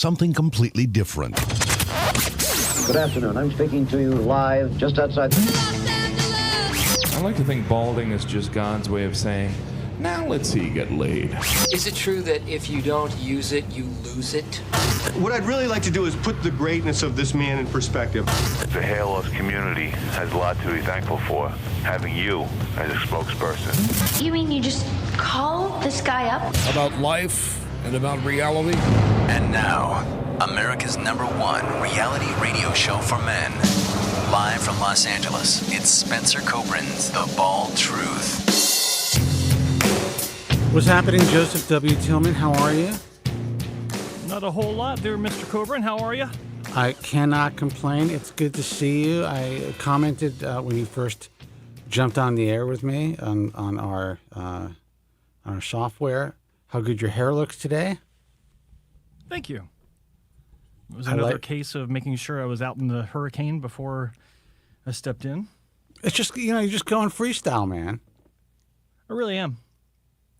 something completely different. Good afternoon. I'm speaking to you live just outside. I like to think balding is just God's way of saying, now let's see you get laid. Is it true that if you don't use it, you lose it? What I'd really like to do is put the greatness of this man in perspective. The hairloss community has a lot to be thankful for, having you as a spokesperson. You mean you just call this guy up? About life and about reality. And now, America's #1 reality radio show for men. Live from Los Angeles, it's Spencer Kobren's The Bald Truth. What's happening, Joseph W. Tillman? How are you? Not a whole lot there, Mr. Kobren. How are you? I cannot complain. It's good to see you. I commented when you first jumped on the air with me on our software how good your hair looks today. Thank you. It was another case of making sure I was out in the hurricane before I stepped in. It's just, you're just going freestyle, man. I really am.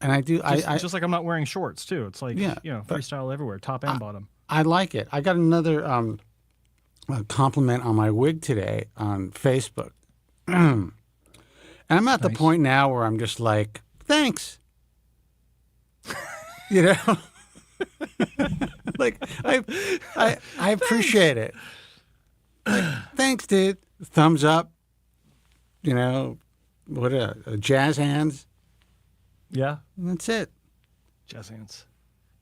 And I do. Just like I'm not wearing shorts, too. It's like, freestyle everywhere, top and bottom. I like it. I got another compliment on my wig today on Facebook. And I'm at the point now where I'm just like, thanks. Like, I appreciate it. Like, thanks, dude. Thumbs up. What a jazz hands. Yeah. And that's it. Jazz hands.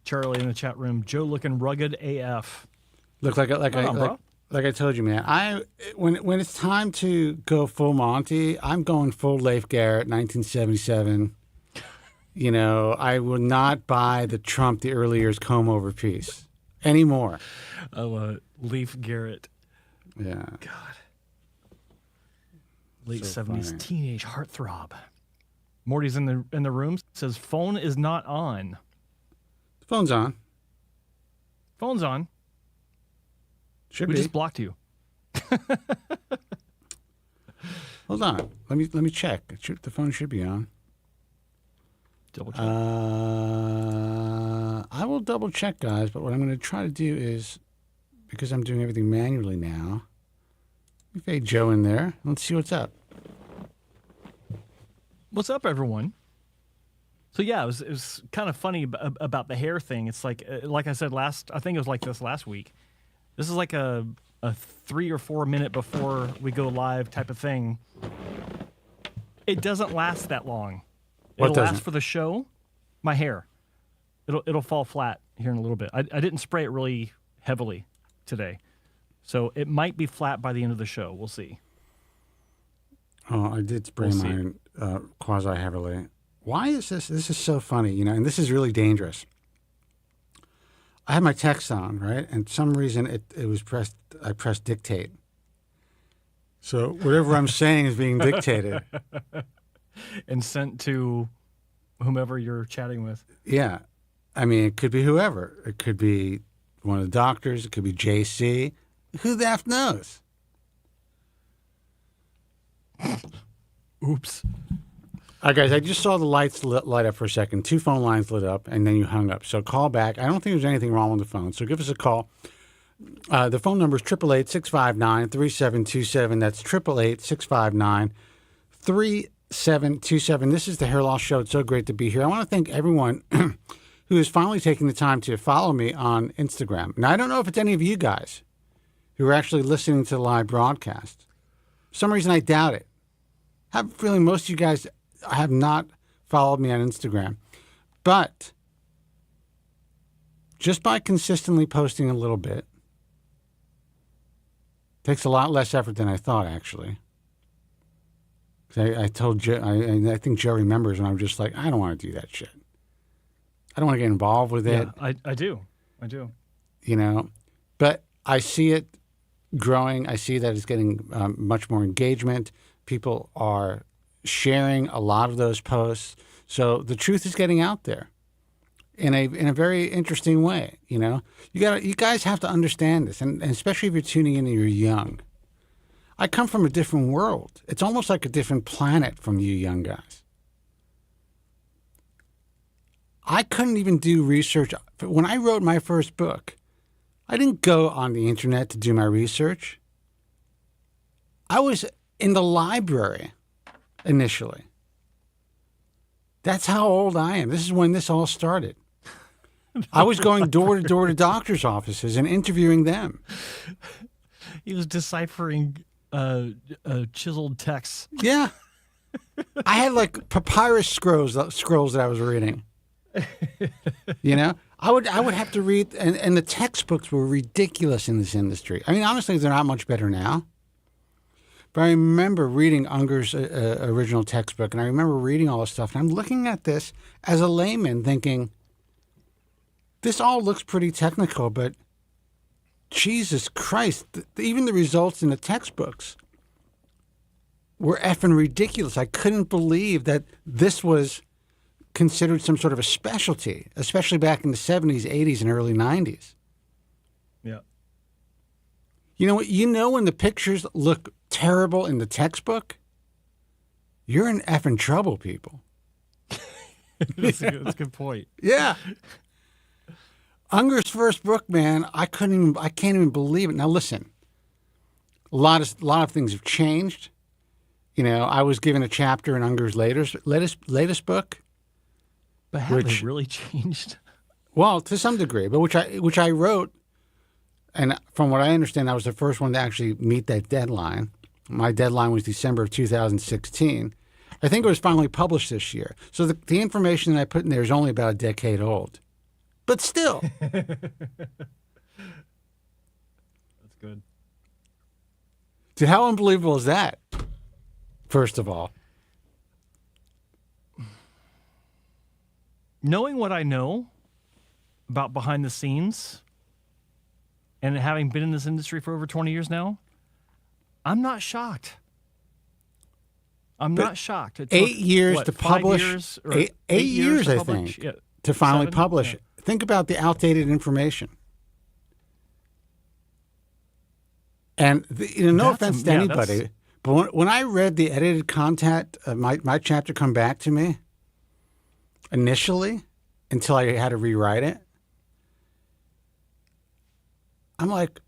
Charlie in the chat room. Joe looking rugged AF. Look like I told you, man. When it's time to go full Monty, I'm going full Leif Garrett, 1977. I will not buy the Trump the early years comb over piece anymore. Oh, Leif Garrett. Yeah. God. Late So 70s funny. teenage heartthrob. Morty's in the room. Says phone is not on. The phone's on. Phone's on. Should we be. just blocked you. Hold on. Let me check. The phone should be on. Double check. I will double check, guys. But what I'm going to try to do is, because I'm doing everything manually now, let me fade Joe in there. Let's see what's up. What's up, everyone? So yeah, it was kind of funny about the hair thing. It's like I said I think it was like this last week. This is like a 3 or 4 minute before we go live type of thing. It doesn't last that long. It'll last for the show. My hair, it'll fall flat here in a little bit. I didn't spray it really heavily today, so it might be flat by the end of the show. We'll see. Oh, I did spray mine quasi heavily. Why is this? This is so funny, and this is really dangerous. I had my text on, right? And for some reason it was pressed. I pressed dictate. So whatever I'm saying is being dictated. And sent to whomever you're chatting with. Yeah. I mean, it could be whoever. It could be one of the doctors. It could be JC. Who the F knows? Oops. All right, guys, I just saw the lights light up for a second. 2 phone lines lit up, and then you hung up. So call back. I don't think there's anything wrong with the phone, so give us a call. The phone number is 888-659-3727. That's 888-659-3727. This is the Hair Loss Show. It's so great to be here. I want to thank everyone who is finally taking the time to follow me on Instagram. Now, I don't know if it's any of you guys who are actually listening to the live broadcast. For some reason, I doubt it. I have a feeling most of you guys have not followed me on Instagram. But just by consistently posting a little bit, takes a lot less effort than I thought, actually. I told Joe, I think Joe remembers, and I'm just like, I don't want to do that shit. I don't want to get involved with it. Yeah, I do. But I see it growing. I see that it's getting much more engagement. People are sharing a lot of those posts. So the truth is getting out there in a very interesting way. You guys have to understand this, and especially if you're tuning in and you're young. I come from a different world. It's almost like a different planet from you young guys. I couldn't even do research. When I wrote my first book, I didn't go on the internet to do my research. I was in the library initially. That's how old I am. This is when this all started. I was going door to door to doctors' offices and interviewing them. He was deciphering chiseled texts. Yeah. I had like papyrus scrolls that I was reading. You know? I would have to read, and the textbooks were ridiculous in this industry. I mean, honestly, they're not much better now. But I remember reading Unger's original textbook, and I remember reading all this stuff, and I'm looking at this as a layman thinking, this all looks pretty technical, but Jesus Christ, even the results in the textbooks were effing ridiculous. I couldn't believe that this was considered some sort of a specialty, especially back in the 70s, 80s, and early 90s. Yeah. You know when the pictures look terrible in the textbook, you're in effing trouble, people. That's a good point. Yeah. Unger's first book, man, I can't even believe it. Now listen, a lot of things have changed. You know, I was given a chapter in Unger's latest book. But have they really changed? Well, to some degree, but which I wrote, and from what I understand, I was the first one to actually meet that deadline. My deadline was December of 2016. I think it was finally published this year. So the information that I put in there is only about a decade old. But still. That's good. Dude, how unbelievable is that? First of all. Knowing what I know about behind the scenes and having been in this industry for over 20 years now, I'm not shocked. I'm not shocked. It took, 8 years what, to 5 publish. years, or 8 years, to I publish? think, Yeah. to finally 7? publish. Yeah. Think about the outdated information. And no offense to anybody, but when I read the edited content of my chapter come back to me initially, until I had to rewrite it, I'm like,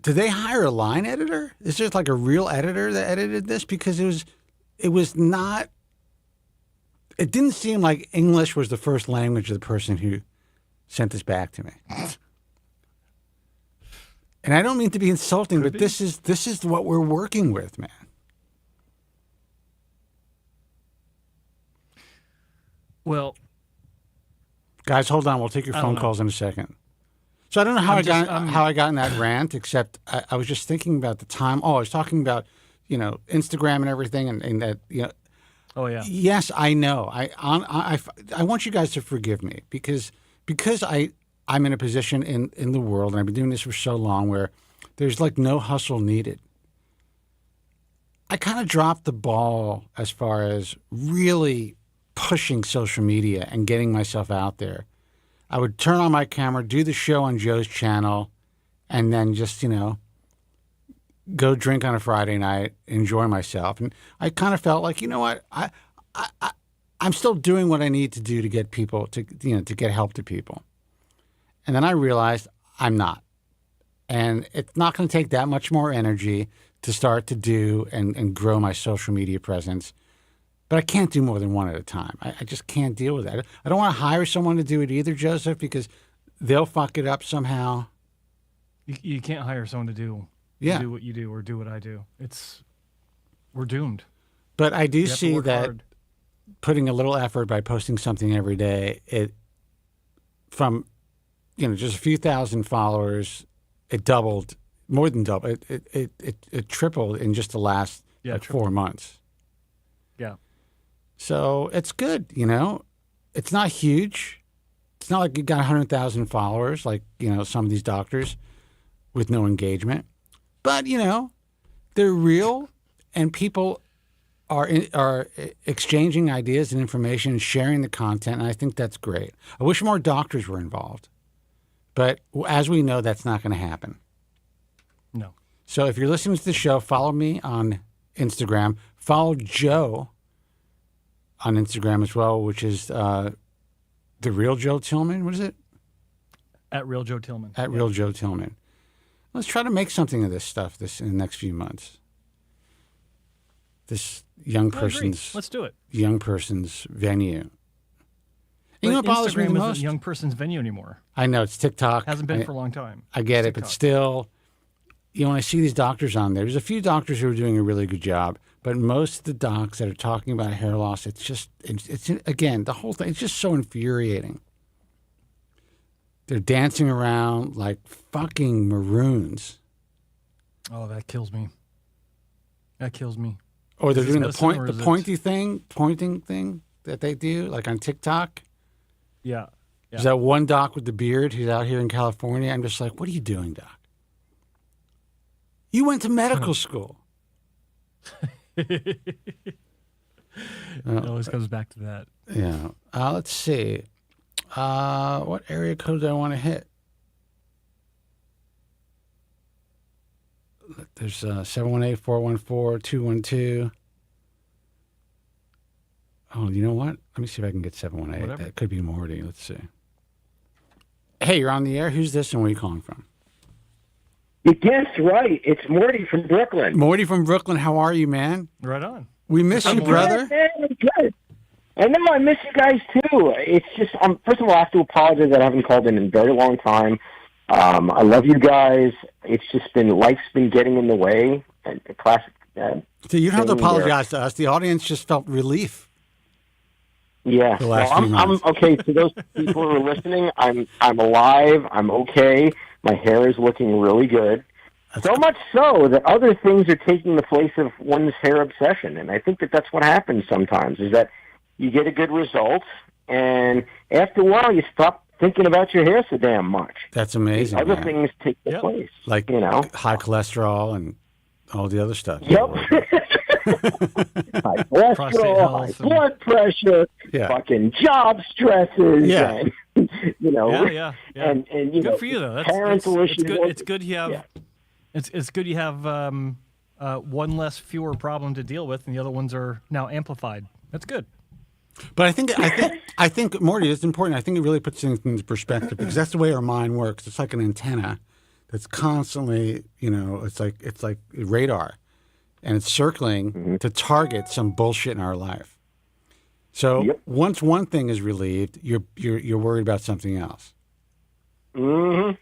did they hire a line editor? Is there like a real editor that edited this? Because it was not. It didn't seem like English was the first language of the person who sent this back to me. And I don't mean to be insulting, but this is what we're working with, man. Well, guys, hold on. We'll take your phone calls in a second. So I don't know how I got in that rant, except I was just thinking about the time. Oh, I was talking about, Instagram and everything, and that, Oh yeah. Yes, I know. I want you guys to forgive me because I'm in a position in the world, and I've been doing this for so long, where there's like no hustle needed. I kind of dropped the ball as far as really pushing social media and getting myself out there. I would turn on my camera, do the show on Joe's channel, and then just, go drink on a Friday night, enjoy myself. And I kind of felt like, you know what, I'm still doing what I need to do to get people to get help to people. And then I realized I'm not. And it's not going to take that much more energy to start to do and grow my social media presence. But I can't do more than one at a time. I just can't deal with that. I don't want to hire someone to do it either, Joseph, because they'll fuck it up somehow. You can't hire someone to do what you do or do what I do. We're doomed. But I do see that putting a little effort by posting something every day, from just a few thousand followers, it doubled, more than doubled. It tripled in just the last 4 months. Yeah. So it's good, It's not huge. It's not like you got 100,000 followers like, some of these doctors with no engagement. But, they're real, and people are exchanging ideas and information and sharing the content, and I think that's great. I wish more doctors were involved. But as we know, that's not going to happen. No. So if you're listening to the show, follow me on Instagram. Follow Joe on Instagram as well, which is The Real Joe Tillman. What is it? At Real Joe Tillman. At Real Joe Tillman. Let's try to make something of this stuff in the next few months. This young person's. Let's do it. Young person's venue. You know what bothers me the Instagram most? isn't young person's venue anymore. I know, it's TikTok. Hasn't been for a long time. I get it, but still, when I see these doctors on there's a few doctors who are doing a really good job, but most of the docs that are talking about hair loss, it's again, the whole thing, it's just so infuriating. They're dancing around like fucking maroons. Oh, that kills me. That kills me. Or they're doing the pointing thing that they do, like on TikTok. Yeah. There's that one doc with the beard who's out here in California. I'm just like, what are you doing, doc? You went to medical school. It always comes back to that. Yeah. Let's see. What area code do I want to hit? There's 718-414-212. Oh, you know what? Let me see if I can get 718. Whatever. That could be Morty. Let's see. Hey, you're on the air. Who's this and where are you calling from? You guessed right. It's Morty from Brooklyn. Morty from Brooklyn. How are you, man? Right on. We miss you, brother. Yeah, man, good. I know. I miss you guys, too. It's just, first of all, I have to apologize that I haven't called in a very long time. I love you guys. It's just life's been getting in the way. A classic. So you don't have to apologize to us. The audience just felt relief. Yeah, I'm okay. To those people who are listening, I'm alive. I'm okay. My hair is looking really good. So much so that other things are taking the place of one's hair obsession, and I think that's what happens sometimes. Is that you get a good result, and after a while, you stop thinking about your hair so damn much. That's amazing. Other things take the place, like high cholesterol and all the other stuff. Yep. High cholesterol, high blood pressure, fucking job stresses, and, and good for you though. Parental issues. It's good you have. It's good you have one less fewer problem to deal with, and the other ones are now amplified. That's good. But I think Morty, it's important. I think it really puts things into perspective because that's the way our mind works. It's like an antenna that's constantly, it's like radar. And it's circling to target some bullshit in our life. So once one thing is relieved, you're worried about something else. Mm-hmm.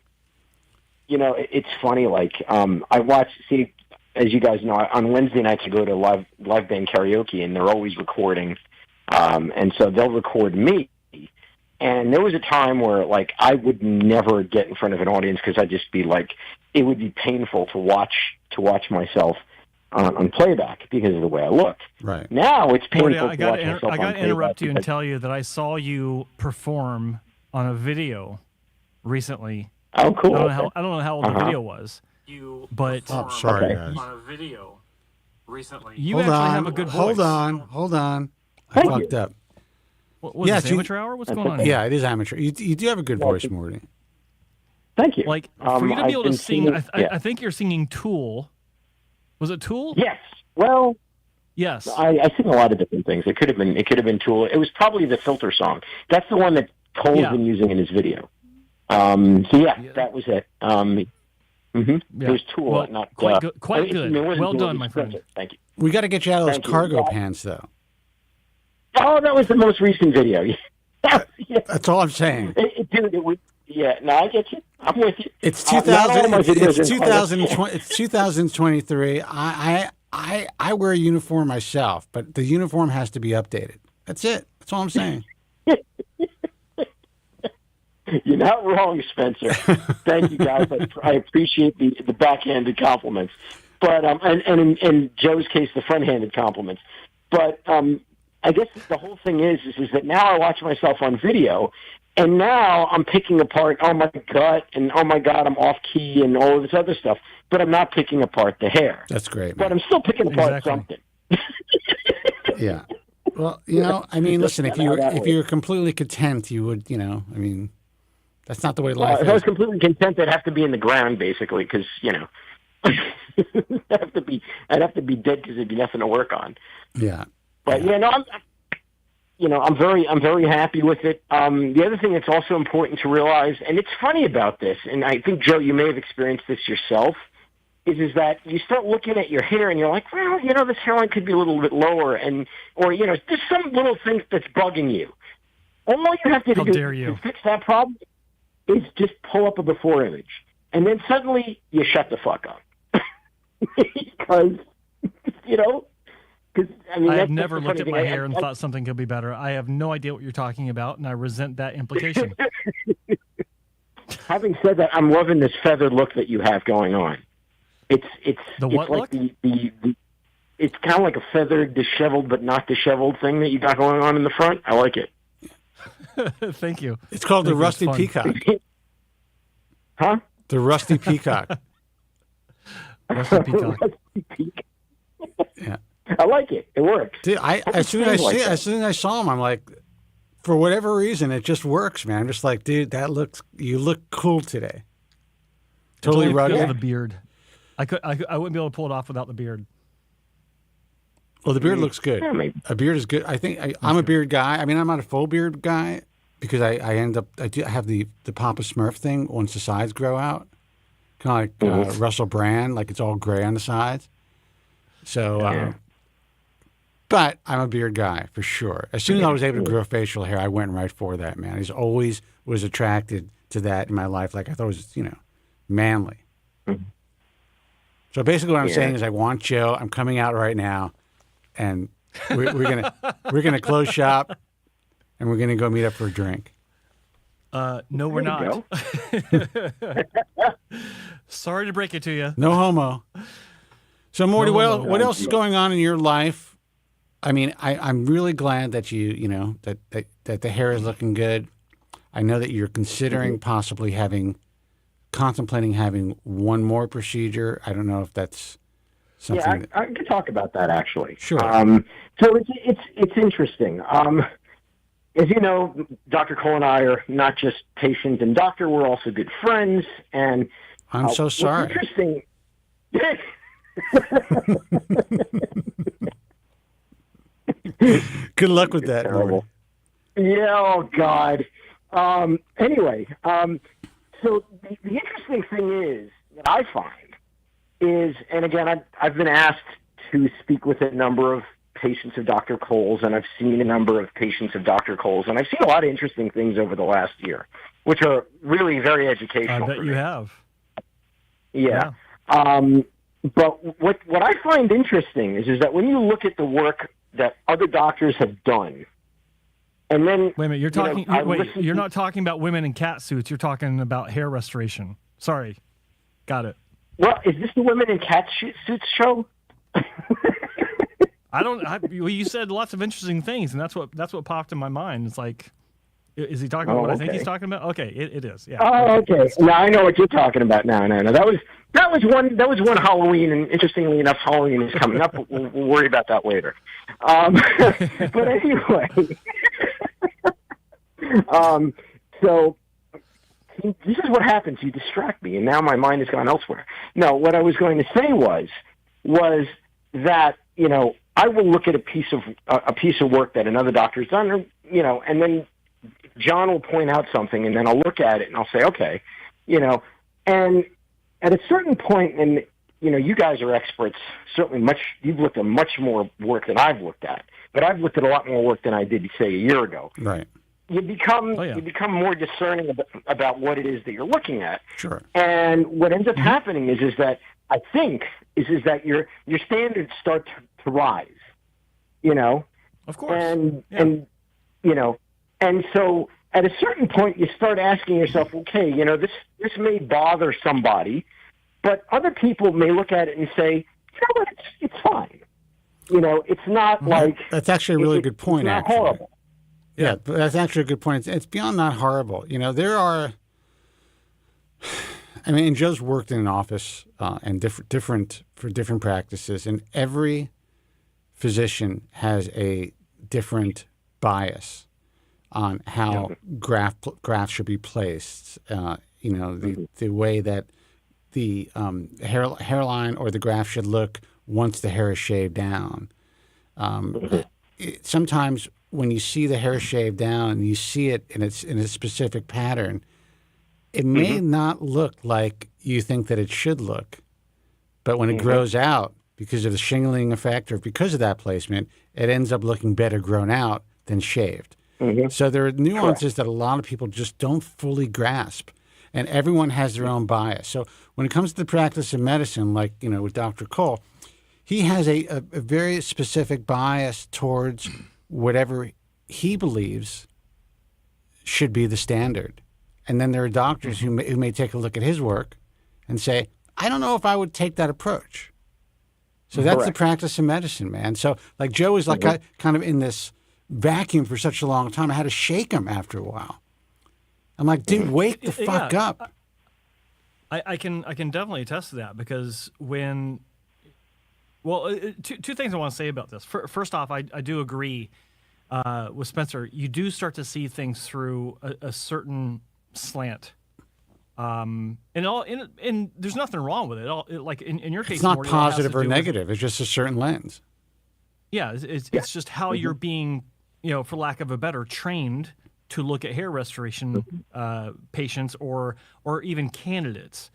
It's funny. Like I watch. See, as you guys know, on Wednesday nights I go to live band karaoke, and they're always recording. And so they'll record me. And there was a time where, like, I would never get in front of an audience because I'd just be like, it would be painful to watch myself on playback because of the way I look. Right. Now it's painful Morty, to watch myself on I got to playback interrupt you and because- tell you that I saw you perform on a video recently. Oh, cool. I don't know how old the video was. But sorry, guys. On a video recently. You Hold actually on. have a good voice. Hold on. I fucked up. What was this, amateur hour? What's going on here? Yeah, it is amateur. You do have a good voice, Morty. Thank you. Like, for you to be able to sing, singing, I think you're singing Tool. Was it Tool? Yes. Well, yes. I sing a lot of different things. It could have been Tool. It was probably the Filter song. That's the one that Cole's been using in his video. That was it. It was Tool, well, not quite good. Quite good. Well done, my friend. Thank you. We got to get you out of those Thank you. cargo pants, though. Oh, that was the most recent video. That's all I'm saying. Dude, it was. Yeah, no, I get you. I'm with you. It's not all my videos It's in 2020. It's 2023. I wear a uniform myself, but the uniform has to be updated. That's it. That's all I'm saying. You're not wrong, Spencer. Thank you, guys. I appreciate the backhanded compliments, but and in Joe's case, the front-handed compliments. But I guess the whole thing is that now I watch myself on video, and now I'm picking apart, oh my gut, and oh my God, I'm off key, and all of this other stuff. But I'm not picking apart the hair. That's great. But I'm still picking apart something. Yeah. Well, I mean, listen, if you're completely content, you would, I mean, that's not the way life is. If I was completely content, I'd have to be in the ground, basically, because, I'd have to be dead because there'd be nothing to work on. Yeah. But, I'm very happy with it. The other thing that's also important to realize, and it's funny about this, and I think, Joe, you may have experienced this yourself, is that you start looking at your hair and you're like, well, this hairline could be a little bit lower, or there's some little thing that's bugging you. All you have to do to fix that problem is just pull up a before image, and then suddenly you shut the fuck up. Because, I have never looked at my hair and thought something could be better. I have no idea what you're talking about, and I resent that implication. Having said that, I'm loving this feathered look that you have going on. It's the what like look? It's kind of like a feathered, disheveled but not disheveled thing that you got going on in the front. I like it. Thank you. It's called the Rusty Peacock. Huh? The Rusty Peacock. Rusty Peacock. Yeah. I like it. It works. Dude, as soon as I saw him, I'm like, for whatever reason, it just works, man. I'm just like, dude, you look cool today. Totally rugged. The beard. I wouldn't be able to pull it off without the beard. Well, the beard looks good. Yeah, a beard is good. I think I'm a beard guy. I mean, I'm not a full beard guy because I have the Papa Smurf thing once the sides grow out, kind of like Russell Brand, like it's all gray on the sides. So, but I'm a beard guy for sure. As soon as I was able to grow facial hair, I went right for that, man. I always was attracted to that in my life. Like I thought it was, manly. Mm-hmm. So basically, what I'm saying is, I want Joe. I'm coming out right now, and we're gonna close shop, and we're gonna go meet up for a drink. No, we're not. Sorry to break it to you. No homo. So Morty, what else is going on in your life? I mean, I'm really glad that that the hair is looking good. I know that you're considering possibly contemplating having one more procedure. I don't know if that's something. Yeah, I could talk about that actually. Sure. So it's interesting. As you know, Dr. Cole and I are not just patient and doctor; we're also good friends. And I'm so sorry. What's interesting. Good luck with that. Terrible. Yeah. Oh God. Anyway. So the interesting thing is that I find is, and again, I've been asked to speak with a number of patients of Dr. Cole's, and I've seen a number of patients of Dr. Cole's, and I've seen a lot of interesting things over the last year, which are really very educational. I bet you have. Yeah. But what I find interesting is that when you look at the work that other doctors have done, and then wait a minute, you're not talking about women in cat suits. You're talking about hair restoration. Sorry, got it. Well, is this the women in cat suits show? You said lots of interesting things, and that's what popped in my mind. It's like, is he talking about what I think he's talking about? Okay, it is. Yeah. Oh, okay. Now I know what you're talking about. No. That was one Halloween, and interestingly enough, Halloween is coming up. But we'll worry about that later. But anyway. So this is what happens. You distract me, and now my mind has gone elsewhere. No, what I was going to say was that I will look at a piece of work that another doctor's done, or, and then John will point out something, and then I'll look at it and I'll say, okay, and at a certain point, and you guys are experts. Certainly, you've looked at much more work than I've looked at, but I've looked at a lot more work than I did, say, a year ago. Right. You become more discerning about what it is that you're looking at. Sure. And what ends up happening is that I think is that your standards start to rise. Of course. And so at a certain point you start asking yourself, okay, this may bother somebody, but other people may look at it and say, what, it's fine. It's not like that's actually a really good point. It's not horrible. Yeah, that's actually a good point. It's beyond not horrible. There are. I mean, Joe's worked in an office and different practices, and every physician has a different bias on how grafts should be placed. The way that the hairline or the graft should look once the hair is shaved down. Sometimes when you see the hair shaved down and you see it in a specific pattern, it may not look like you think that it should look, but when it grows out because of the shingling effect or because of that placement, it ends up looking better grown out than shaved. So there are nuances that a lot of people just don't fully grasp, and everyone has their own bias. So when it comes to the practice of medicine, like with Dr. Cole, he has a very specific bias towards whatever he believes should be the standard. And then there are doctors who may take a look at his work and say, I don't know if I would take that approach. So that's the practice of medicine, man. So like Joe was like kind of in this vacuum for such a long time. I had to shake him after a while. I'm like, dude, wake the fuck up. I can definitely attest to that because two things I want to say about this. First off, I do agree with Spencer. You do start to see things through a certain slant. And there's nothing wrong with it. Like in your case, it's not Morty, positive or negative. It's just a certain lens. Yeah, it's just how you're being, for lack of a better, trained to look at hair restoration patients or even candidates,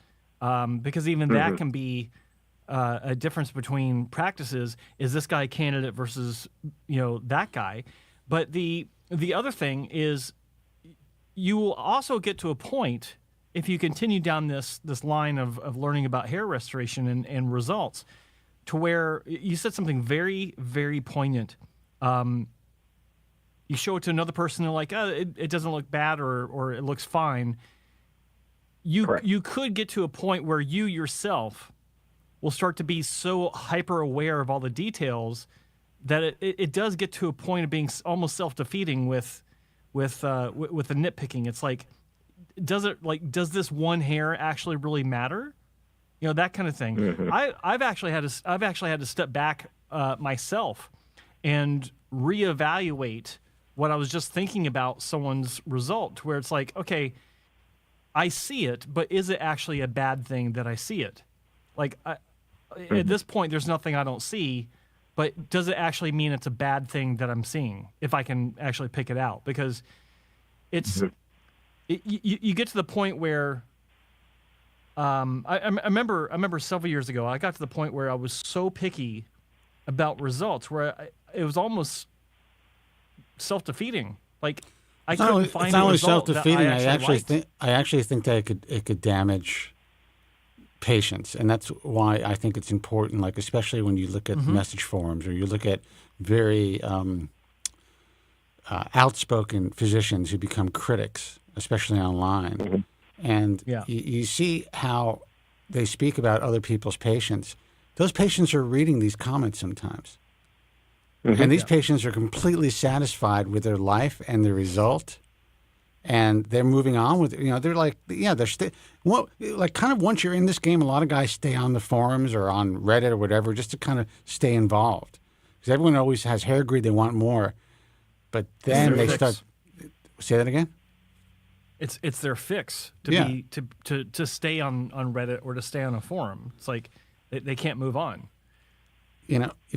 because even that can be a difference between practices. Is this guy a candidate versus that guy? But the other thing is, you will also get to a point if you continue down this line of learning about hair restoration and results, to where you said something very, very poignant. You show it to another person, they're like, oh, it doesn't look bad or it looks fine. You could get to a point where you yourself will start to be so hyper aware of all the details that it does get to a point of being almost self-defeating with the nitpicking. It's like, does this one hair actually really matter? That kind of thing. I've actually had to step back myself and reevaluate what I was just thinking about someone's result, where it's like, okay, I see it, but is it actually a bad thing that I see it? Like, at this point, there's nothing I don't see, but does it actually mean it's a bad thing that I'm seeing, if I can actually pick it out? Because it's you get to the point where I remember several years ago, I got to the point where I was so picky about results where it was almost self-defeating. Like, I couldn't find a result that I actually liked. I actually think that it could damage patients, and that's why I think it's important. Like, especially when you look at message forums or you look at very outspoken physicians who become critics, especially online, and you see how they speak about other people's patients. Those patients are reading these comments sometimes. And these patients are completely satisfied with their life and their result, and they're moving on with it. They're like, like kind of once you're in this game, a lot of guys stay on the forums or on Reddit or whatever just to kind of stay involved. Because everyone always has hair greed, they want more. But then they start... Say that again? It's their fix to stay on Reddit or to stay on a forum. It's like they can't move on.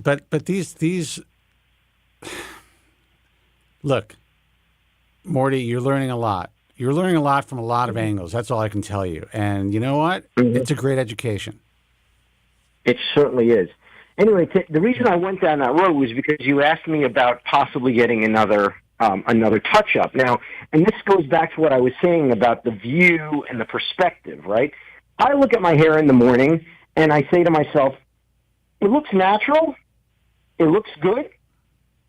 But these look, Morty, you're learning a lot. You're learning a lot from a lot of angles. That's all I can tell you. And you know what? It's a great education. It certainly is. Anyway, the reason I went down that road was because you asked me about possibly getting another touch-up. Now, and this goes back to what I was saying about the view and the perspective, right? I look at my hair in the morning, and I say to myself, it looks natural. It looks good.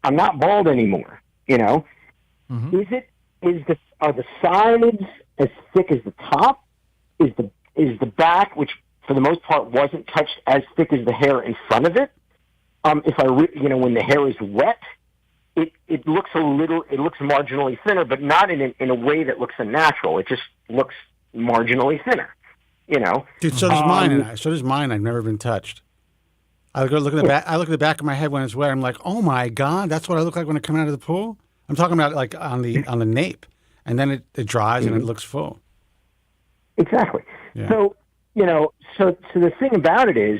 I'm not bald anymore, Are the sides as thick as the top? Is the back, which for the most part wasn't touched, as thick as the hair in front of it? When the hair is wet, it looks marginally thinner, but not in a way that looks unnatural. It just looks marginally thinner, Dude, so does mine. So does mine. I've never been touched. I look at the back. I look at the back of my head when it's wet. I'm like, oh my god, that's what I look like when I come out of the pool. I'm talking about like on the nape, and then it dries and it looks full. Exactly. Yeah. So so the thing about it is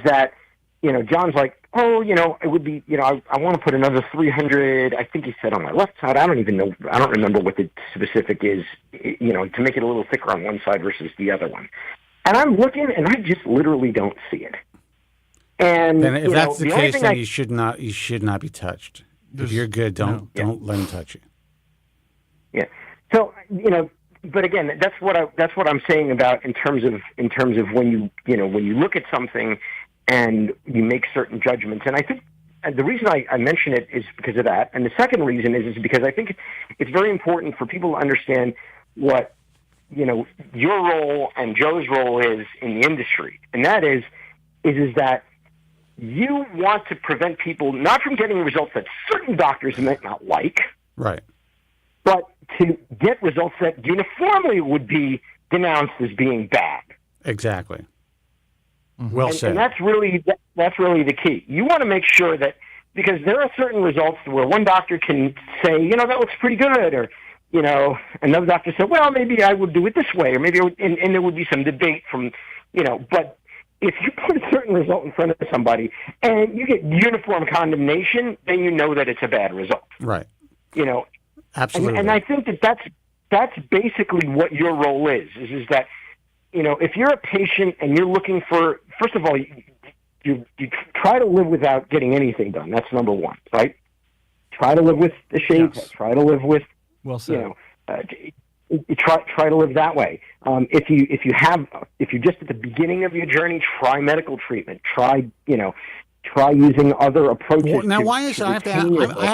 that John's like, oh, it would be, I want to put another 300, I think he said on my left side. I don't even know. I don't remember what the specific is, to make it a little thicker on one side versus the other one. And I'm looking, and I just literally don't see it. And then if that's the case, then you should not be touched. If you're good, don't let him touch you. Yeah. So, but again, that's what I'm saying about in terms of when you look at something and you make certain judgments. And I think the reason I mention it is because of that. And the second reason is because I think it's very important for people to understand what, your role and Joe's role is in the industry. And that is that you want to prevent people not from getting results that certain doctors might not like. Right. But to get results that uniformly would be denounced as being bad. Exactly. Well said. And that's really the key. You want to make sure that, because there are certain results where one doctor can say, that looks pretty good, or, another doctor said, well, maybe I would do it this way, or maybe and there would be some debate from, but if you put a certain result in front of somebody and you get uniform condemnation, then you know that it's a bad result. Right. Absolutely. And I think that's basically what your role is that, if you're a patient and you're looking for, first of all, you try to live without getting anything done. That's number one, right? Try to live with the shades. Yes. Try to live with, well said. You try to live that way. If you're just at the beginning of your journey, try medical treatment. Try using other approaches. Well, now, why is it? I have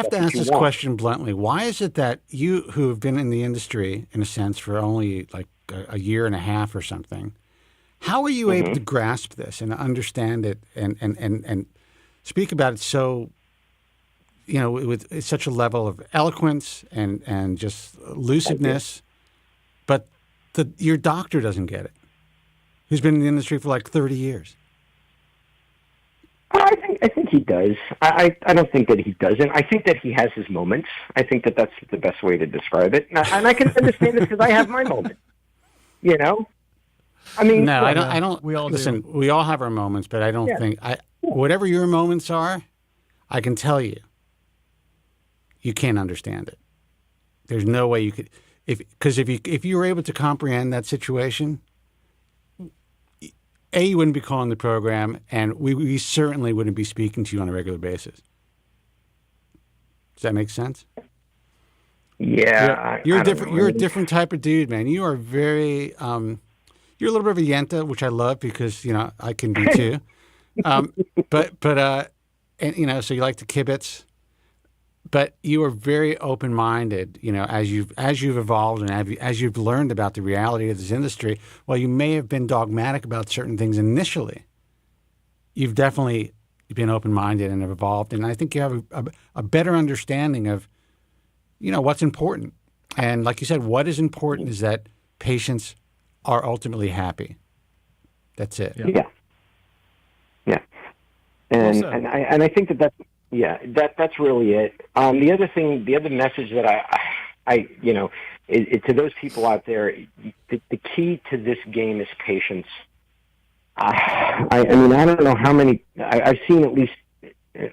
to ask this question bluntly. Why is it that you, who have been in the industry in a sense for only like a year and a half or something, how are you able to grasp this and understand it and speak about it so, with such a level of eloquence and just lucidness? But your doctor doesn't get it, who's been in the industry for like 30 years. I think he does. I don't think that he doesn't. I think that he has his moments. I think that that's the best way to describe it. And I can understand this because I have my moment. I mean, no, I don't. We all listen. Do. We all have our moments, but I don't think whatever your moments are, I can tell you, you can't understand it. There's no way you could, if you were able to comprehend that situation, you wouldn't be calling the program, and we certainly wouldn't be speaking to you on a regular basis. Does that make sense? Yeah, you're different. You're a different type of dude, man. You are very. You're a little bit of a yenta, which I love because I can be too. And so you like to kibitz, but you are very open-minded. As you've evolved and as you've learned about the reality of this industry. While you may have been dogmatic about certain things initially, you've definitely been open-minded and have evolved. And I think you have a better understanding of, what's important. And like you said, what is important is that patients are ultimately happy. That's it. Yeah. And I think that's really it. The other message that I to those people out there, the key to this game is patience. I mean, I don't know how many I've seen, at least,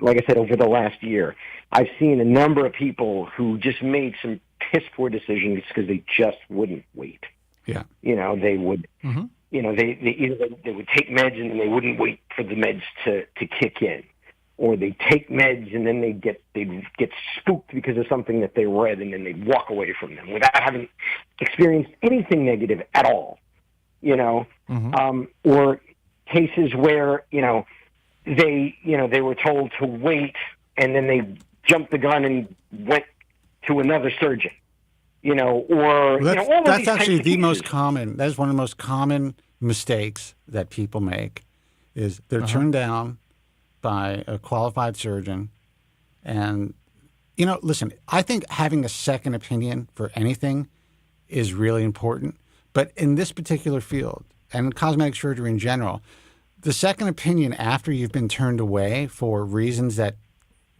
like I said, over the last year. I've seen a number of people who just made some piss poor decisions because they just wouldn't wait. Yeah. They would, they would take meds and then they wouldn't wait for the meds to kick in, or they'd take meds and then they'd get spooked because of something that they read, and then they'd walk away from them without having experienced anything negative at all, or cases where, they were told to wait and then they jumped the gun and went to another surgeon. That's actually the most common. That is one of the most common mistakes that people make, is they're turned down by a qualified surgeon. And, listen, I think having a second opinion for anything is really important. But in this particular field, and in cosmetic surgery in general, the second opinion after you've been turned away for reasons that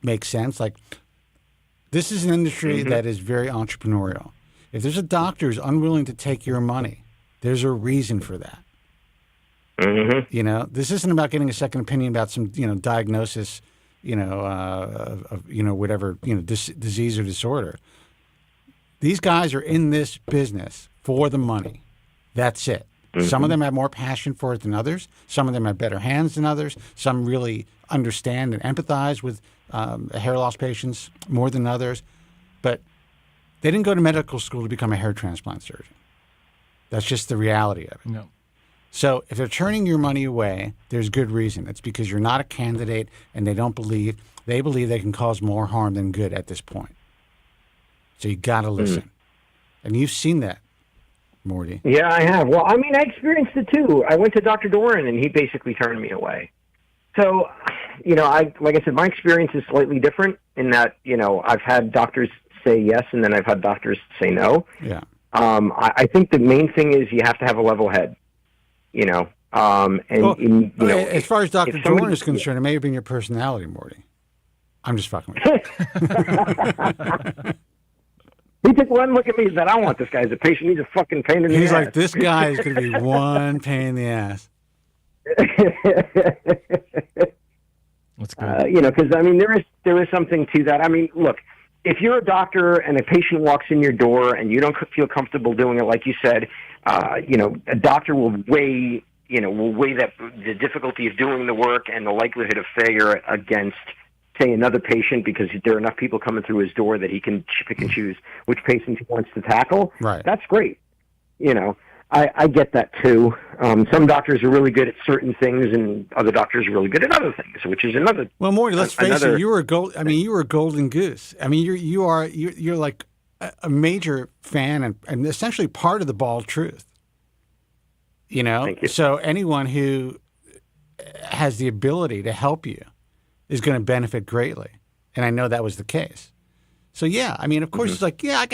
make sense, like, this is an industry that is very entrepreneurial. If there's a doctor who's unwilling to take your money, there's a reason for that. This isn't about getting a second opinion about some, diagnosis whatever, disease or disorder. These guys are in this business for the money. That's it. Mm-hmm. Some of them have more passion for it than others. Some of them have better hands than others. Some really understand and empathize with hair loss patients more than others. But they didn't go to medical school to become a hair transplant surgeon. That's just the reality of it. No. So if they're turning your money away, there's good reason. It's because you're not a candidate and they believe they can cause more harm than good at this point. So you got to listen. And you've seen that, Morty. Yeah, I have. Well, I mean, I experienced it too. I went to Dr. Doran and he basically turned me away. So, like I said, my experience is slightly different in that, I've had doctors say yes and then I've had doctors say no. Yeah. I think the main thing is you have to have a level head. As far as Dr. Doran is concerned, it may have been your personality, Morty. I'm just fucking with you. He took one look at me and said, I want this guy as a patient. He's a fucking pain in the ass. He's like, this guy is going to be one pain in the ass. That's good. Because, there is something to that. I mean, look, if you're a doctor and a patient walks in your door and you don't feel comfortable doing it, like you said, a doctor will weigh that the difficulty of doing the work and the likelihood of failure against, say, another patient, because there are enough people coming through his door that he can pick and choose which patients he wants to tackle. Right. That's great. I get that too. Some doctors are really good at certain things, and other doctors are really good at other things, which is another. Well, Morty, let's face it. You were a golden goose. I mean, you're like a major fan and essentially part of the Bald Truth. Thank you. So anyone who has the ability to help you is going to benefit greatly, and I know that was the case. So, yeah, I mean, of course, it's like, yeah,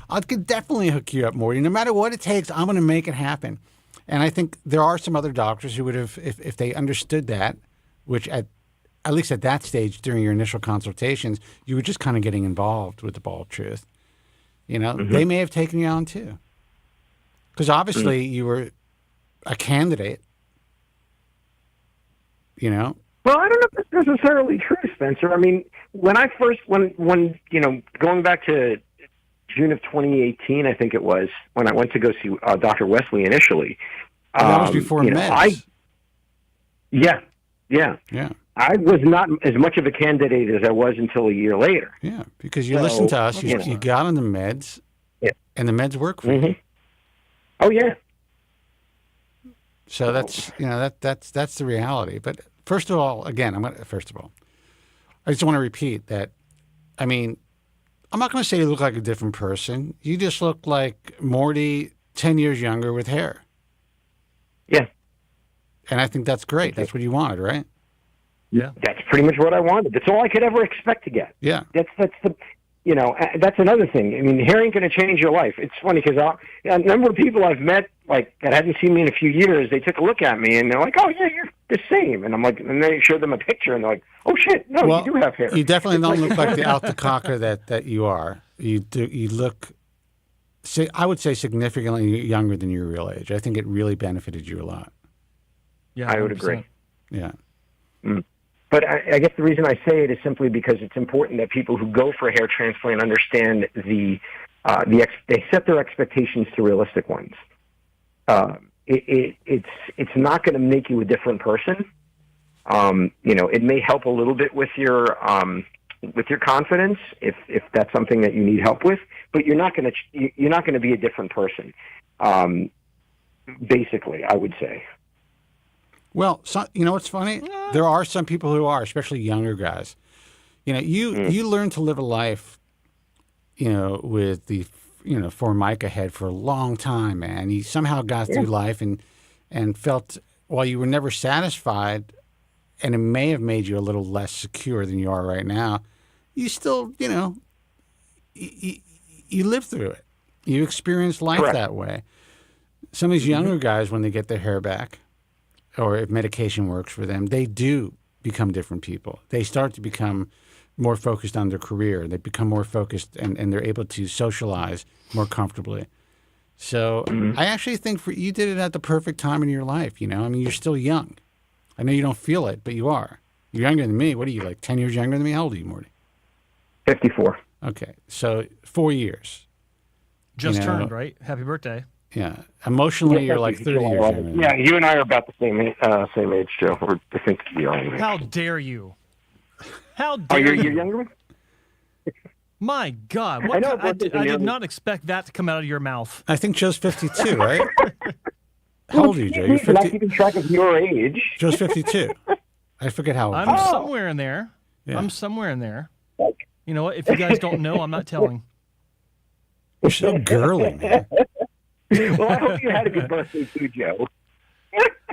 I could definitely hook you up, Morty. No matter what it takes, I'm going to make it happen. And I think there are some other doctors who would have, if they understood that, which at least at that stage during your initial consultations, you were just kind of getting involved with the Bald Truth. They may have taken you on too. Because obviously you were a candidate, Well, I don't know if that's necessarily true, Spencer. I mean, when I first, going back to June of 2018, I think it was, when I went to go see Dr. Wesley initially. That was before meds. Yeah. I was not as much of a candidate as I was until a year later. Yeah, because you listened to us, you got on the meds, and the meds work for you. Oh, yeah. So that's the reality. But first of all, again, I just want to repeat that. I mean, I'm not going to say you look like a different person. You just look like Morty 10 years younger with hair. Yeah. And I think that's great. That's what you wanted, right? Yeah. That's pretty much what I wanted. That's all I could ever expect to get. Yeah. That's that's another thing. I mean, hair ain't going to change your life. It's funny because a number of people I've met, like, that hadn't seen me in a few years, they took a look at me and they're like, oh, yeah, you're the same. And I'm like, and they showed them a picture and they're like, oh, shit, no, you do have hair. You definitely don't look like the Altacaca that you are. You look, I would say, significantly younger than your real age. I think it really benefited you a lot. Yeah, I would agree. Yeah. But I guess the reason I say it is simply because it's important that people who go for a hair transplant understand they set their expectations to realistic ones. It's not going to make you a different person. It may help a little bit with your confidence if that's something that you need help with, but you're not going to be a different person. Basically, I would say. Well, what's funny? There are some people who are, especially younger guys. You learn to live a life, with the, Formica head for a long time, man. You somehow got through life and felt, while you were never satisfied, and it may have made you a little less secure than you are right now, you still, you live through it. You experience life that way. Some of these younger guys, when they get their hair back, or if medication works for them, they do become different people. They start to become more focused on their career. They become more focused and they're able to socialize more comfortably. So I actually think you did it at the perfect time in your life. I mean, you're still young. I know you don't feel it, but you are. You're younger than me. What are you, like 10 years younger than me? How old are you, Morty? 54. Okay, so 4 years. Just turned, right? Happy birthday. Yeah. Emotionally, you're like 30 years younger. Yeah, you and I are about the same age, Joe. Or I think you are. How dare you? How dare you? you? You're younger? My God. What I did not expect that to come out of your mouth. I think Joe's 52, right? How old are you, Joe? You're 50. Not keeping track of your age. Joe's 52. I forget how old I'm somewhere in there. Yeah. I'm somewhere in there. You know what? If you guys don't know, I'm not telling. You're so girly, man. Well, I hope you had a good birthday too, Joe.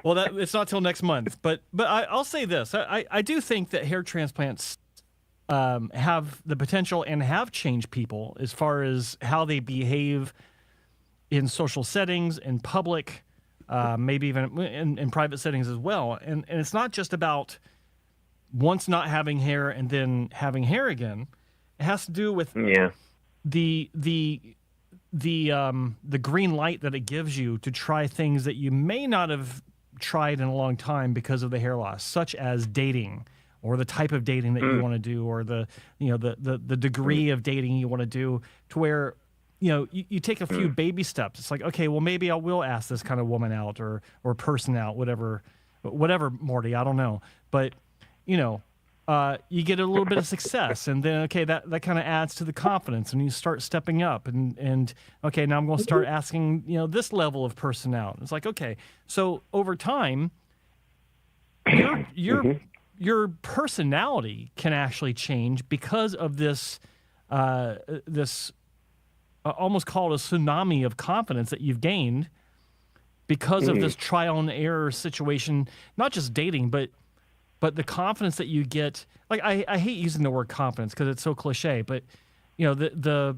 Well, it's not till next month. But I'll say this. I do think that hair transplants have the potential and have changed people as far as how they behave in social settings, in public, maybe even in private settings as well. And it's not just about once not having hair and then having hair again. It has to do with the green light that it gives you to try things that you may not have tried in a long time because of the hair loss, such as dating, or the type of dating that you want to do, or the degree of dating you want to do, to where you take a few baby steps. It's like, okay, well, maybe I will ask this kind of woman out or person out, whatever, Morty, I don't know, but you get a little bit of success, and then okay, that kind of adds to the confidence, and you start stepping up, and okay, now I'm going to start asking this level of person out. It's like, okay, so over time, your personality can actually change because of this almost called a tsunami of confidence that you've gained because of this trial and error situation, not just dating, but the confidence that you get. Like, I hate using the word confidence because it's so cliche, but the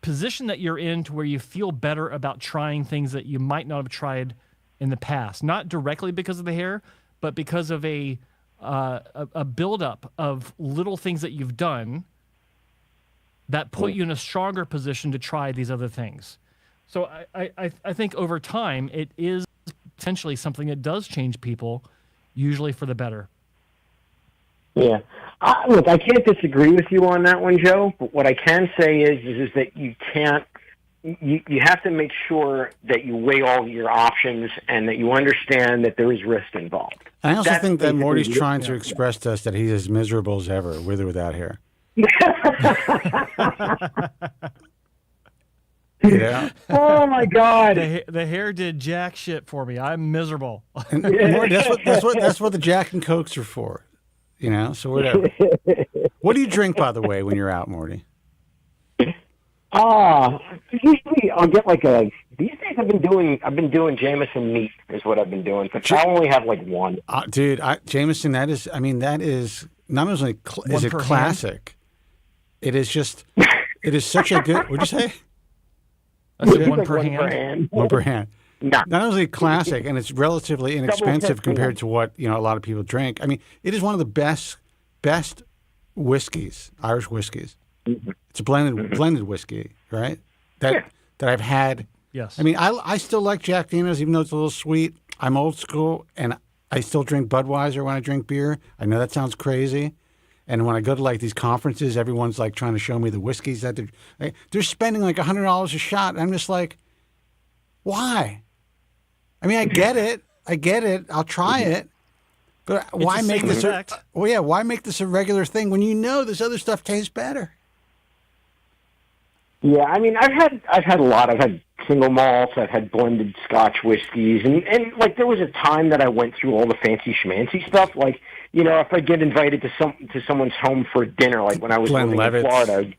position that you're in to where you feel better about trying things that you might not have tried in the past, not directly because of the hair, but because of a buildup of little things that you've done that put you in a stronger position to try these other things. So I think over time it is potentially something that does change people, usually for the better. Yeah. Look, I can't disagree with you on that one, Joe, but what I can say is that you can't, you have to make sure that you weigh all your options and that you understand that there is risk involved. I also think that Morty's trying to express to us that he's as miserable as ever, with or without hair. Yeah. Oh my God! The hair did jack shit for me. I'm miserable. And Morty, that's what the Jack and Cokes are for. So whatever. What do you drink, by the way, when you're out, Morty? Usually I'll get these days I've been doing Jameson neat is what I've been doing, but I only have one. Dude, Jameson, that is not only is it classic, it is just, it is such a good, what'd you say? I said one per hand. One per hand. No. Not only classic, and it's relatively inexpensive compared to what a lot of people drink. I mean, it is one of the best whiskeys, Irish whiskeys. Mm-hmm. It's a blended whiskey, right? That I've had. Yes. I mean, I still like Jack Daniels, even though it's a little sweet. I'm old school, and I still drink Budweiser when I drink beer. I know that sounds crazy. And when I go to these conferences, everyone's trying to show me the whiskeys that they're spending $100 a shot. And I'm just like, why? I mean, I get it. I'll try it. But why make this? Why make this a regular thing when this other stuff tastes better? Yeah, I mean, I've had a lot. I've had single malts. I've had blended Scotch whiskeys, and there was a time that I went through all the fancy schmancy stuff. If I get invited to someone's home for dinner, when I was living in Florida.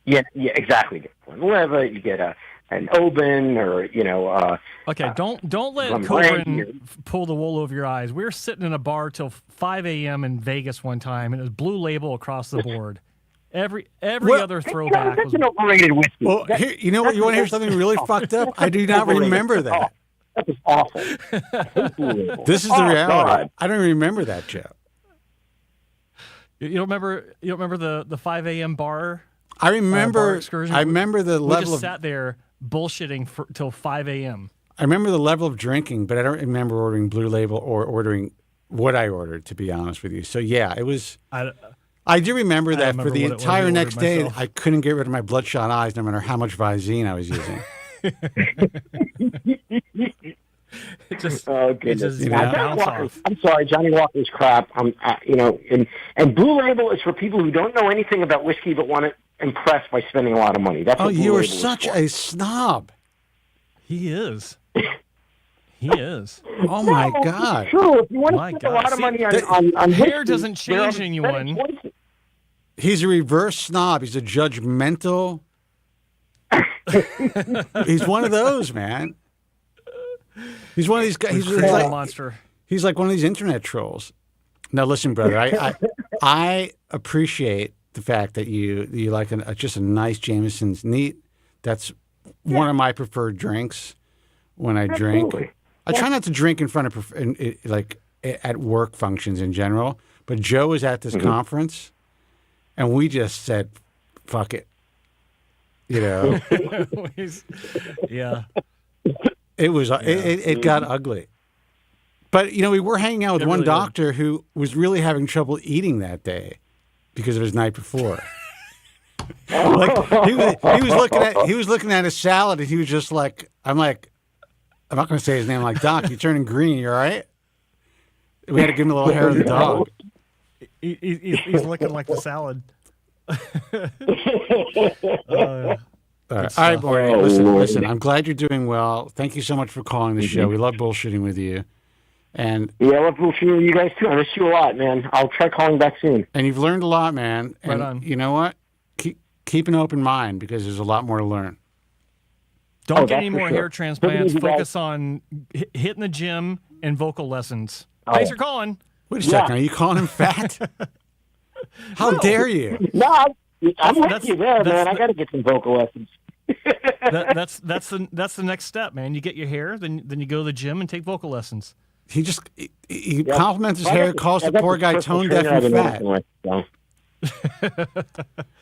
Yeah, exactly. Glenlivet, you get an Oban, or Okay, don't let Kobren pull the wool over your eyes. We were sitting in a bar till 5 a.m. in Vegas one time, and it was Blue Label across the board. Every other throwback that's an overrated whiskey. Well, you know what? You want to hear something really fucked up? I do not remember that. That was awful. This is the reality. God. I don't remember that, Joe. You don't remember the 5 a.m. bar? I remember. Bar excursion? I remember the level. We just sat there bullshitting till 5 a.m. I remember the level of drinking, but I don't remember ordering Blue Label or ordering what I ordered, to be honest with you. So yeah, it was. I do remember that for the entire next day, I couldn't get rid of my bloodshot eyes, no matter how much Visine I was using. It just you know? I'm sorry, Johnny Walker's crap. And Blue Label is for people who don't know anything about whiskey but want to impress by spending a lot of money. That's what Blue you are Label is such for. a snob. He is. He is. Oh my God! It's true. If you want to spend a lot of money on hair whiskey, doesn't change anyone. He's a reverse snob. He's a judgmental. He's one of those, man. He's one of these guys. He's like a monster. He's like one of these internet trolls. Now, listen, brother. I appreciate the fact that you like just a nice Jameson's neat. That's one of my preferred drinks when I drink. I try not to drink in front of like at work functions in general. But Joe was at this conference, and we just said, "Fuck it," you know. Yeah. It was. It got ugly. But we were hanging out with one doctor who was really having trouble eating that day because of his night before. Like he was looking at his salad and he was just like, I'm not going to say his name. Like, Doc, you're turning green. You all right? We had to give him a little hair of the dog. He's looking like the salad. All right, boy. Listen. I'm glad you're doing well. Thank you so much for calling the show. We love bullshitting with you. And I love bullshitting with you guys too. I miss you a lot, man. I'll try calling back soon. And you've learned a lot, man. And right on. You know what? Keep an open mind because there's a lot more to learn. Don't get any more hair transplants. Focus on hitting the gym and vocal lessons. Thanks for calling. Wait a second. Are you calling him fat? How dare you? No, I'm with you there, man. I got to get some vocal lessons. That's the next step, man. You get your hair, then you go to the gym and take vocal lessons. He compliments his hair, calls the poor guy tone deaf and fat. All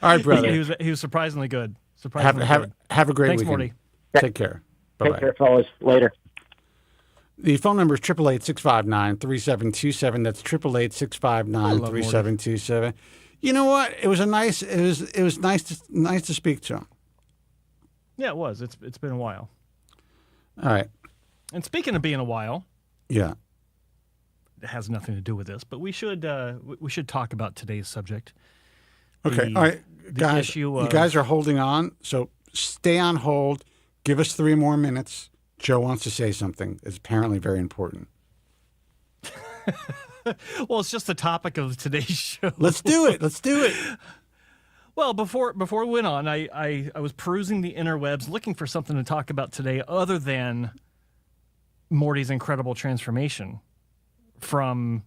right, brother. He was surprisingly good. Have a great Thanks, weekend. Morty. Take care. Bye-bye. Take care, fellas. Later. The phone number is 888-659-3727. That's 888-659-3727. You know what? It was nice to speak to him. Yeah, it was. It's been a while. All right. And speaking of being a while, yeah, it has nothing to do with this, but we should talk about today's subject. Okay. All right, guys. You guys are holding on, so stay on hold. Give us 3 more minutes. Joe wants to say something. It's apparently very important. Well, it's just the topic of today's show. Let's do it. Well, before we went on, I was perusing the interwebs looking for something to talk about today other than Morty's incredible transformation from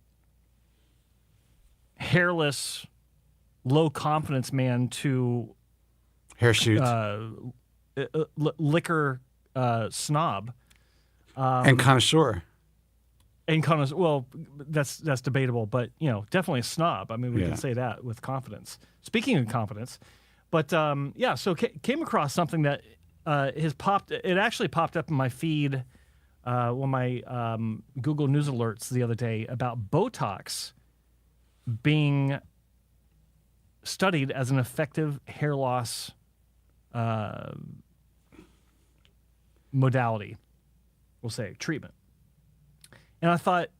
hairless, low-confidence man to hirsute, liquor snob. And connoisseur. Well, that's debatable, but definitely a snob. I mean, we can say that with confidence. Speaking of confidence, but so came across something that it actually popped up in my feed when my Google News alerts the other day about Botox being studied as an effective hair loss modality. We'll say treatment. And I thought,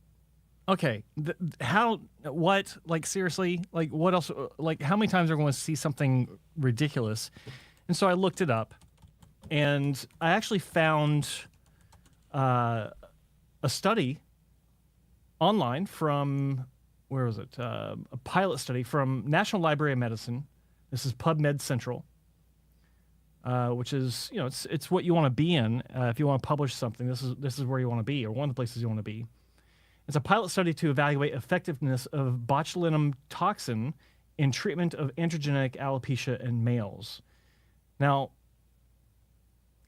okay, seriously, what else, how many times are we going to see something ridiculous? And so I looked it up, and I actually found a study online from, where was it? A pilot study from National Library of Medicine. This is PubMed Central, which is, it's what you want to be in. If you want to publish something, this is where you want to be, or one of the places you want to be. It's a pilot study to evaluate effectiveness of botulinum toxin in treatment of androgenic alopecia in males. Now,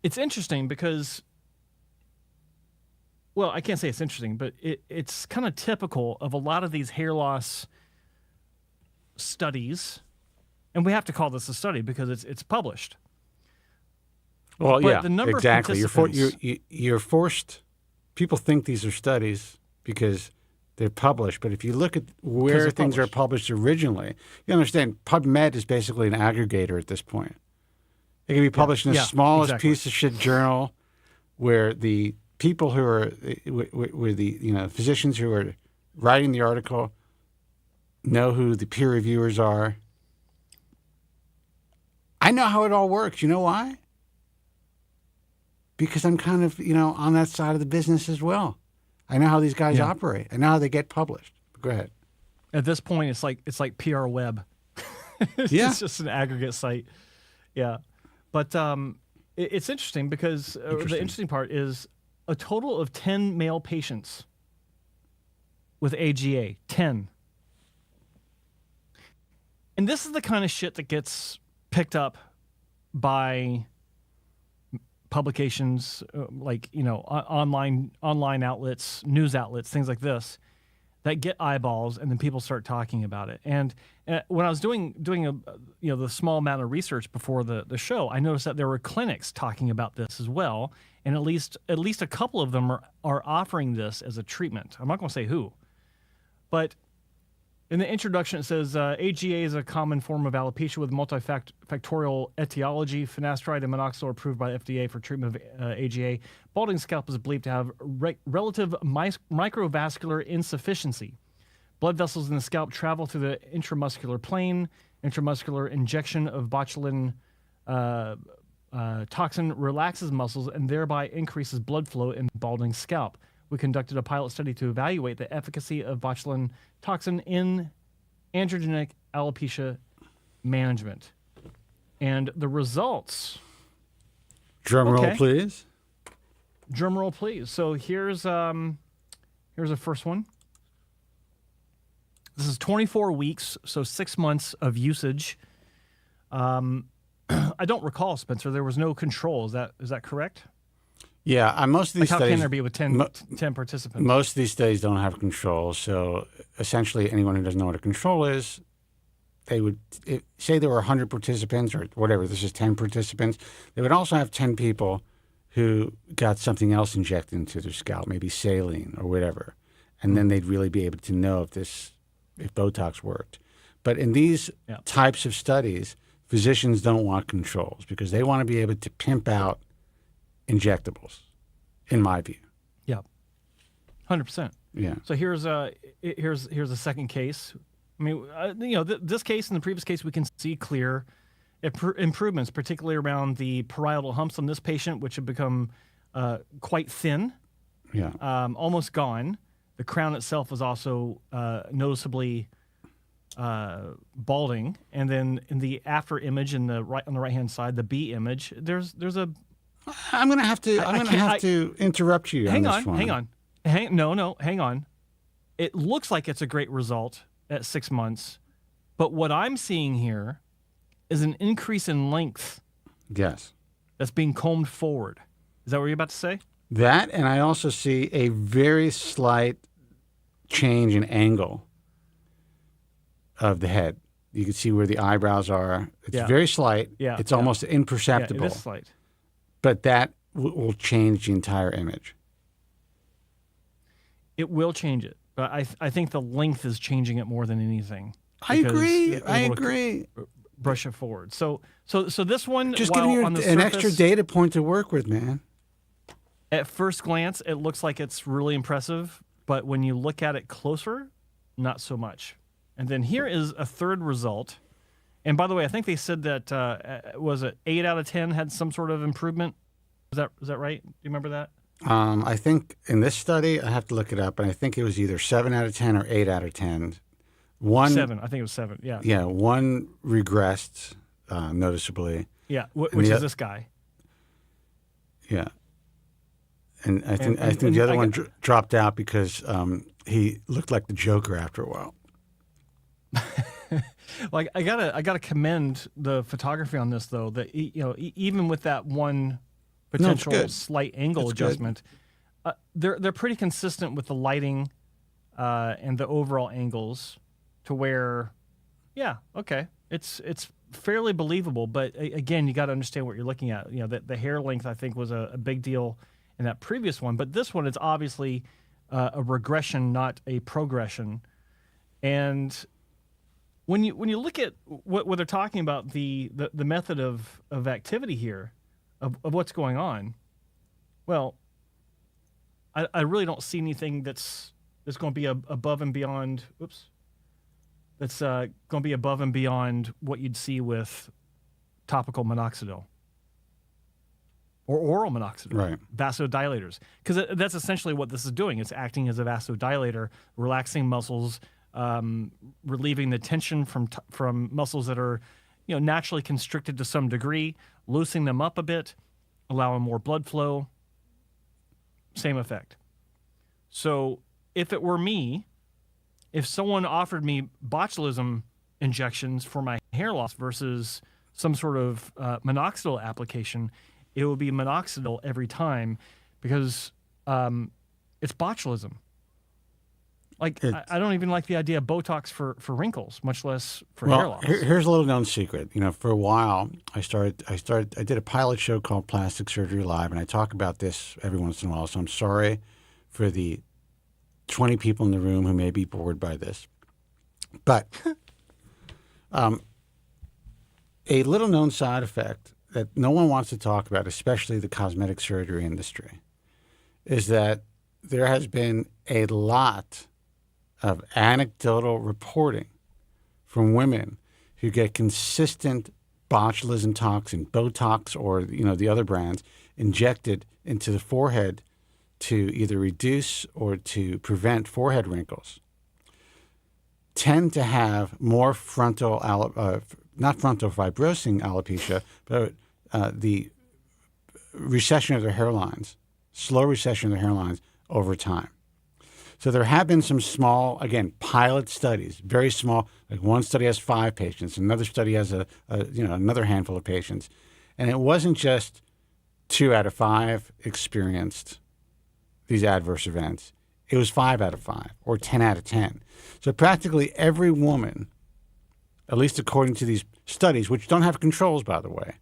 it's interesting because, well, I can't say it's interesting, but it's kind of typical of a lot of these hair loss studies, and we have to call this a study because it's published. Well, but the number exactly. Of you're forced. People think these are studies because they're published. But if you look at where things are published originally, you understand PubMed is basically an aggregator at this point. It can be published in the smallest piece of shit journal where the people who are, where the physicians who are writing the article know who the peer reviewers are. I know how it all works. You know why? Because I'm kind of, on that side of the business as well. I know how these guys operate. I know how they get published. Go ahead. At this point, it's like PR Web. It's just an aggregate site. Yeah. But it's interesting because the interesting part is a total of 10 male patients with AGA. 10. And this is the kind of shit that gets picked up by publications online outlets, news outlets, things like this that get eyeballs, and then people start talking about it. And when I was doing the small amount of research before the show, I noticed that there were clinics talking about this as well, and at least a couple of them are offering this as a treatment. I'm not going to say who, but in the introduction, it says AGA is a common form of alopecia with multifactorial etiology. Finasteride and minoxidil are approved by the FDA for treatment of AGA. Balding scalp is believed to have relative microvascular insufficiency. Blood vessels in the scalp travel through the intramuscular plane. Intramuscular injection of botulinum toxin relaxes muscles and thereby increases blood flow in balding scalp. We conducted a pilot study to evaluate the efficacy of botulinum toxin in androgenic alopecia management. And the results... Drum roll, please. Drum roll, please. So here's a first one. This is 24 weeks, so 6 months of usage. I don't recall, Spencer, there was no control. Is that correct? Yeah, most of these studies... How can there be with 10 participants? Most of these studies don't have control. So essentially, anyone who doesn't know what a control is, they would say there were 100 participants or whatever. This is 10 participants. They would also have 10 people who got something else injected into their scalp, maybe saline or whatever. And then they'd really be able to know if Botox worked. But in these types of studies, physicians don't want controls because they want to be able to pimp out injectables, in my view. Yeah, 100%. Yeah. So here's a second case. I mean, this case and the previous case, we can see clear improvements, particularly around the parietal humps on this patient, which have become quite thin. Yeah. Almost gone. The crown itself was also noticeably balding, and then in the after image on the right hand side, the B image, there's a. I'm going to have to interrupt you on this one. Hang on. It looks like it's a great result at 6 months, but what I'm seeing here is an increase in length. Yes. That's being combed forward. Is that what you're about to say? That, and I also see a very slight change in angle of the head. You can see where the eyebrows are. It's very slight. Yeah. It's almost imperceptible. Yeah, it is slight. But that will change the entire image. It will change it, but I think the length is changing it more than anything. I agree. Brush it forward. So this one, just giving you an extra data point to work with, man. At first glance, it looks like it's really impressive, but when you look at it closer, not so much. And then here is a third result. And by the way, I think they said that was it 8 out of 10 had some sort of improvement. Is that right? Do you remember that? I think in this study, I have to look it up, and I think it was either 7 out of 10 or 8 out of 10. 7. I think it was 7. Yeah. Yeah. One regressed noticeably. Yeah, which is this guy. Yeah. And I think the other one dropped out because he looked like the Joker after a while. Like I gotta commend the photography on this though. That even with that one potential slight angle adjustment, they're pretty consistent with the lighting and the overall angles to where, it's fairly believable. But again, you got to understand what you're looking at. The hair length I think was a big deal in that previous one, but this one is obviously a regression, not a progression. And when you look at what they're talking about, the method of activity here, of what's going on, well, I really don't see anything that's going to be above and beyond. Oops. That's going to be above and beyond what you'd see with topical minoxidil or oral minoxidil, right? Vasodilators, because that's essentially what this is doing. It's acting as a vasodilator, relaxing muscles, relieving the tension from muscles that are, naturally constricted to some degree, loosening them up a bit, allowing more blood flow. Same effect. So if it were me, if someone offered me botulism injections for my hair loss versus some sort of minoxidil application, it would be minoxidil every time because it's botulism. Like, I don't even like the idea of Botox for wrinkles, much less for hair loss. Here's a little known secret. For a while, I did a pilot show called Plastic Surgery Live, and I talk about this every once in a while. So I'm sorry for the 20 people in the room who may be bored by this. But a little known side effect that no one wants to talk about, especially the cosmetic surgery industry, is that there has been a lot of anecdotal reporting from women who get consistent botulism toxin, Botox, or the other brands injected into the forehead to either reduce or to prevent forehead wrinkles, tend to have more not frontal fibrosing alopecia, but the recession of their hairlines, slow recession of their hairlines over time. So there have been some small, again, pilot studies, very small. Like one study has 5 patients, another study has another handful of patients, and it wasn't just 2 out of 5 experienced these adverse events. It was 5 out of 5 or 10 out of 10. So practically every woman, at least according to these studies, which don't have controls, by the way,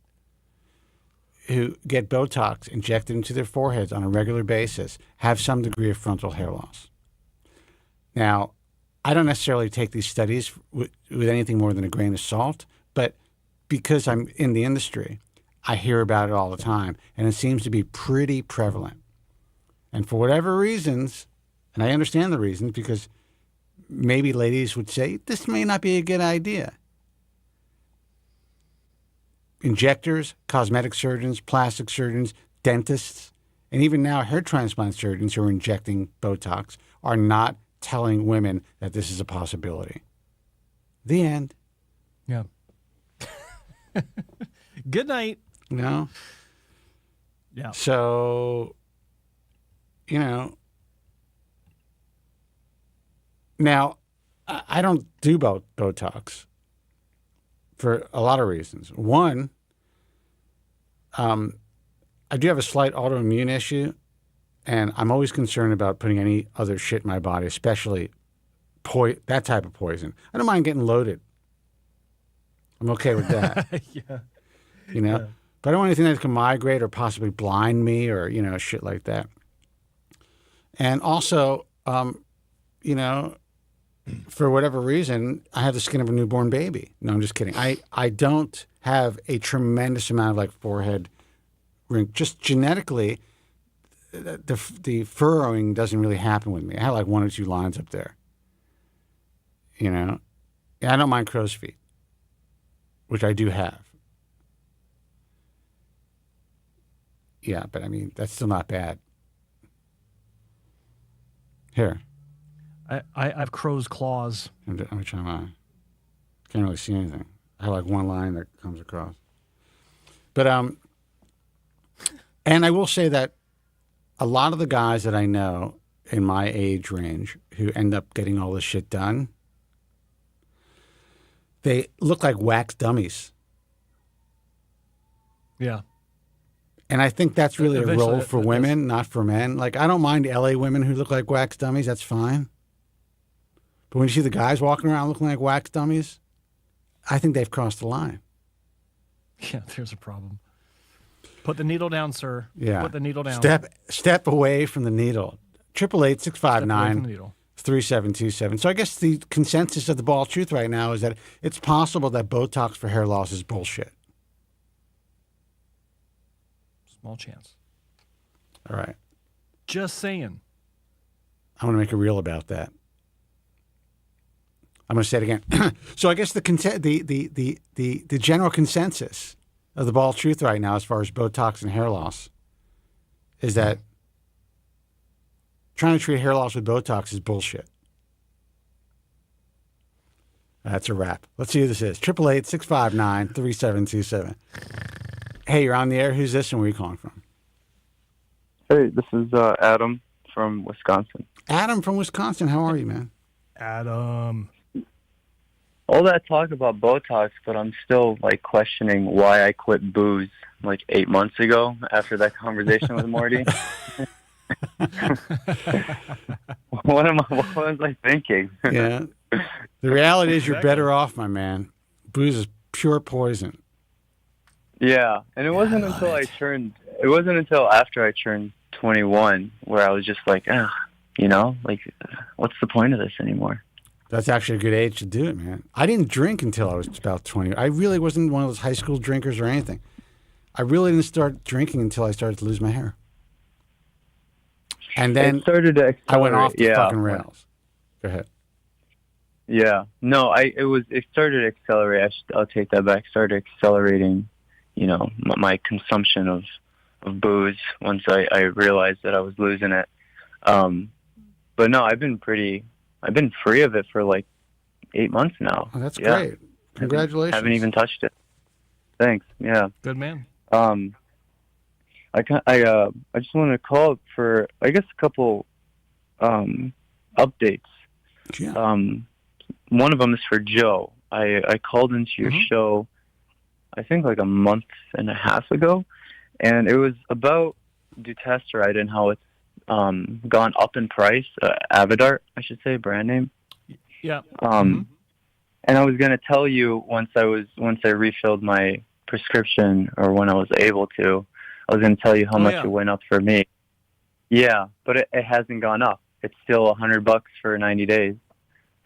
who get Botox injected into their foreheads on a regular basis have some degree of frontal hair loss. Now, I don't necessarily take these studies with anything more than a grain of salt, but because I'm in the industry, I hear about it all the time, and it seems to be pretty prevalent. And for whatever reasons, and I understand the reasons, because maybe ladies would say, this may not be a good idea. Injectors, cosmetic surgeons, plastic surgeons, dentists, and even now hair transplant surgeons who are injecting Botox are not telling women that this is a possibility. The end. Yeah. Good night. No. Yeah. So, now I don't do Botox for a lot of reasons. One, I do have a slight autoimmune issue, and I'm always concerned about putting any other shit in my body, especially that type of poison. I don't mind getting loaded. I'm okay with that. Yeah. Yeah. But I don't want anything that can migrate or possibly blind me or, shit like that. And also, for whatever reason, I have the skin of a newborn baby. No, I'm just kidding. I don't have a tremendous amount of forehead wrinkles. Just genetically, the furrowing doesn't really happen with me. I have 1 or 2 lines up there. And I don't mind crow's feet, which I do have. Yeah, but I mean, that's still not bad. Here. I have crow's claws. Let me try mine. Can't really see anything. I have 1 line that comes across. But, and I will say that a lot of the guys that I know in my age range who end up getting all this shit done, they look like wax dummies. Yeah. And I think that's really a role for women, not for men. I don't mind LA women who look like wax dummies. That's fine. But when you see the guys walking around looking like wax dummies, I think they've crossed the line. Yeah, there's a problem. Put the needle down, sir. Yeah. Put the needle down. Step away from the needle. 888-659-3727. So I guess the consensus of the ball truth right now is that it's possible that Botox for hair loss is bullshit. Small chance. All right. Just saying. I want to make a reel about that. I'm going to say it again. So I guess the general consensus of the ball truth right now, as far as Botox and hair loss, is that trying to treat hair loss with Botox is bullshit. That's a wrap. Let's see who this is. 888-659-3727. Hey, you're on the air. Who's this and where are you calling from? Hey, this is Adam from Wisconsin. Adam from Wisconsin. How are you, man? Adam. All that talk about Botox, but I'm still like questioning why I quit booze like 8 months ago after that conversation with Morty. What was I thinking? Yeah. The reality is you're better off, my man. Booze is pure poison. Yeah, and it wasn't until after I turned 21 where I was just like, what's the point of this anymore? That's actually a good age to do it, man. I didn't drink until I was about 20. I really wasn't one of those high school drinkers or anything. I really didn't start drinking until I started to lose my hair. And then I went off the fucking rails. Go ahead. Yeah. No, it started to accelerate. I'll take that back. Started accelerating, my consumption of booze once I realized that I was losing it. But no, I've been free of it for like 8 months now. Oh, that's great. Congratulations. Haven't even touched it. Thanks. Yeah. Good man. I just wanted to call for, I guess, a couple updates. Yeah. One of them is for Joe. I called into your show, I think like a month and a half ago, and it was about dutasteride and how it's gone up in price. Avodart, I should say, brand name. Yeah. And I was going to tell you once I refilled my prescription, or when I was able to, I was going to tell you how much it went up for me. Yeah, but it hasn't gone up. It's still $100 for 90 days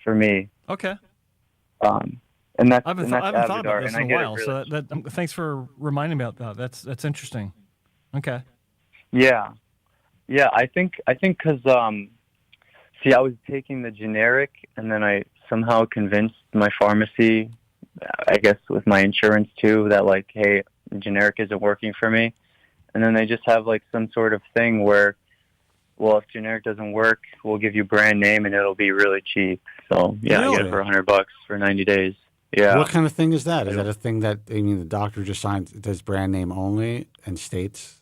for me. Okay. And that's I haven't thought about this in a while. Really so thanks for reminding me about that. That's interesting. Okay. Yeah. Yeah, I think because I was taking the generic, and then I somehow convinced my pharmacy, I guess with my insurance too, that like, hey, generic isn't working for me, and then they just have like some sort of thing where, well, if generic doesn't work, we'll give you brand name and it'll be really cheap. So yeah, Really? I get it for $100 for 90 days. Yeah. What kind of thing is that? Is that a thing that, the doctor just does brand name only and states?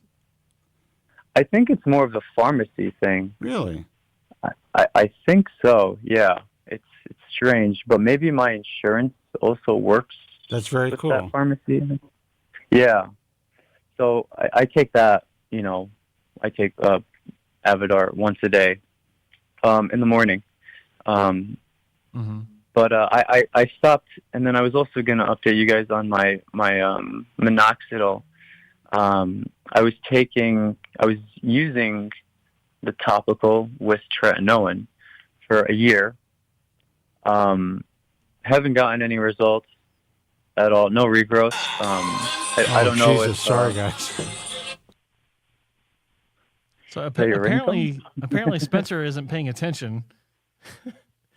I think it's more of the pharmacy thing. Really? I think so. Yeah, it's strange, but maybe my insurance also works. That's very cool. That pharmacy. Yeah. So I take that. I take Avodart once a day, in the morning. But I stopped, and then I was also going to update you guys on my minoxidil. I was using the topical with tretinoin for a year. Haven't gotten any results at all. No regrowth. I don't know. Jesus, sorry, guys. So apparently Spencer isn't paying attention.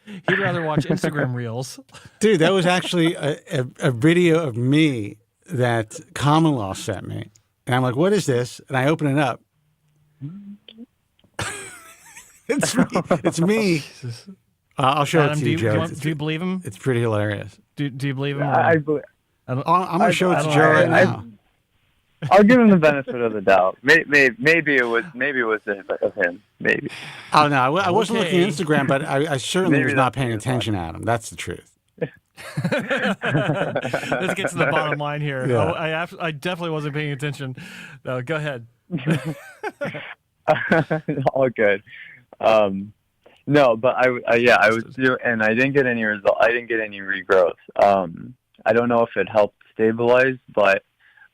He'd rather watch Instagram reels. Dude, that was actually a video of me that Common Law sent me. And I'm like, what is this? And I open it up. It's me. I'll show it to you, Joe. Do you believe him? It's pretty hilarious. Do you believe him? I'm going to show it to Joe right now. I'll give him the benefit of the doubt. Maybe it was of him. Maybe. Oh no, I wasn't looking at Instagram, but I certainly was not paying attention at him. That's the truth. Let's get to the bottom line here. Yeah. I definitely wasn't paying attention. No, go ahead. All good. No, but I was doing, and I didn't get any result. I didn't get any regrowth. I don't know if it helped stabilize, but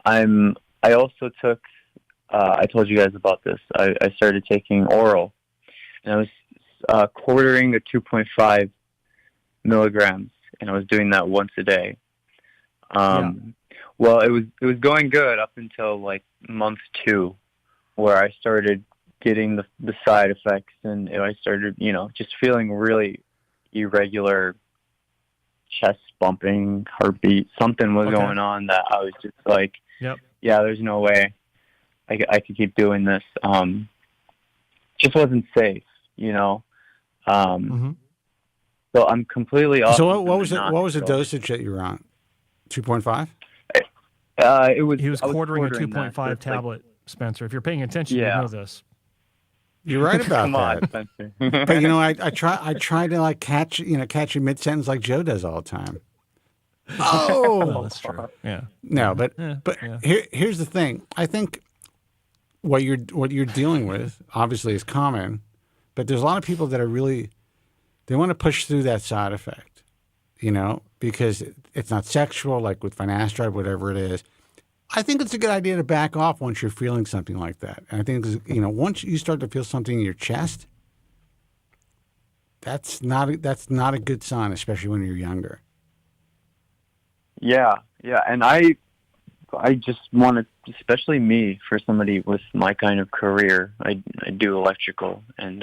I also took. I told you guys about this. I started taking oral, and I was quartering a 2.5 milligrams, and I was doing that once a day. Well, it was going good up until like month 2, where I started getting the side effects, and I started, just feeling really irregular chest bumping, heartbeat. Something was going on that I was just like, yeah, there's no way I could keep doing this. Just wasn't safe, So I'm completely off. So what was the dosage that you were on? 2.5? He was quartering a 2.5 tablet, Spencer. If you're paying attention, you know this. You're right about Come that. on, Spencer. But I try to like catch you mid sentence like Joe does all the time. Oh, well, that's true. Yeah. No, but here's the thing. I think what you're dealing with obviously is common, but there's a lot of people that are really they want to push through that side effect, because it's not sexual, like with finasteride, whatever it is. I think it's a good idea to back off once you're feeling something like that. And I think, once you start to feel something in your chest, that's not a good sign, especially when you're younger. Yeah, and I just want to, especially me, for somebody with my kind of career, I do electrical, and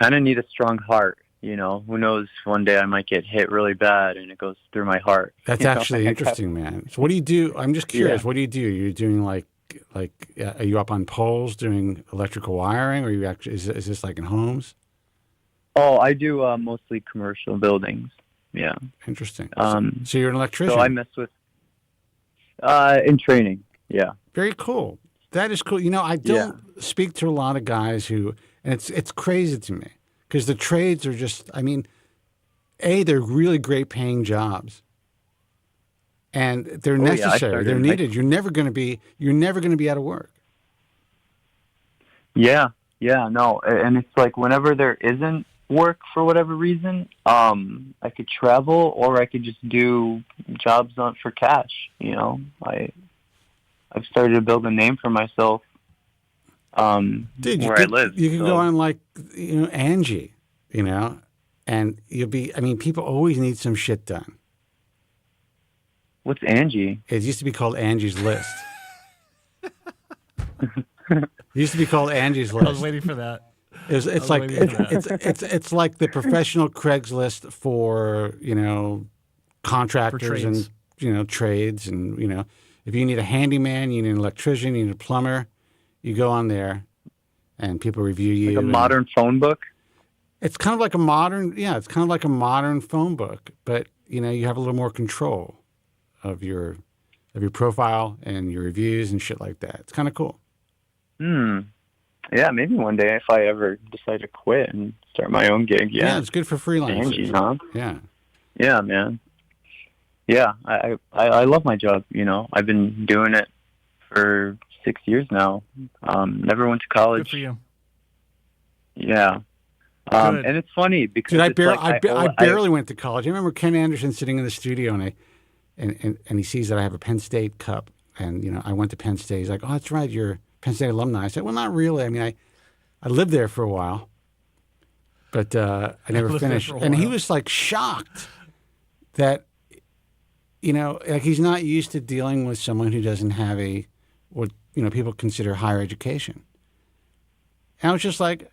kind of need a strong heart. Who knows? One day I might get hit really bad, and it goes through my heart. That's actually interesting, man. So what do you do? I'm just curious. Yeah. What do you do? Are you doing like are you up on poles doing electrical wiring, or are you actually is this like in homes? Oh, I do mostly commercial buildings. Yeah. Interesting. So you're an electrician. So I mess with in training. Yeah. Very cool. That is cool. I don't speak to a lot of guys who, and it's crazy to me. Because the trades are just, they're really great paying jobs, and they're necessary. They're needed. You're never going to be out of work. Yeah, no, and it's like whenever there isn't work for whatever reason, I could travel or I could just do jobs for cash. I've started to build a name for myself. Dude, where I live. You can go on like, Angie, and you'll be, people always need some shit done. What's Angie? It used to be called Angie's List. It used to be called Angie's List. I was waiting for that. It's like the professional Craigslist for, contractors and, trades. And, if you need a handyman, you need an electrician, you need a plumber, you go on there and people review you. Like a modern phone book? It's kind of like a modern phone book, but you have a little more control of your profile and your reviews and shit like that. It's kind of cool. Yeah, maybe one day if I ever decide to quit and start my own gig. Yeah, it's good for freelancers. Angie, huh? Yeah, man. Yeah, I love my job. I've been doing it for 6 years now. Never went to college. Good for you. Yeah. And it's funny because I barely went to college. I remember Ken Anderson sitting in the studio and he sees that I have a Penn State cup, and I went to Penn State. He's like, "Oh, that's right, you're Penn State alumni." I said, "Well, not really. I lived there for a while, but I never finished." And he was like shocked that like he's not used to dealing with someone who doesn't have what people consider higher education. And I was just like,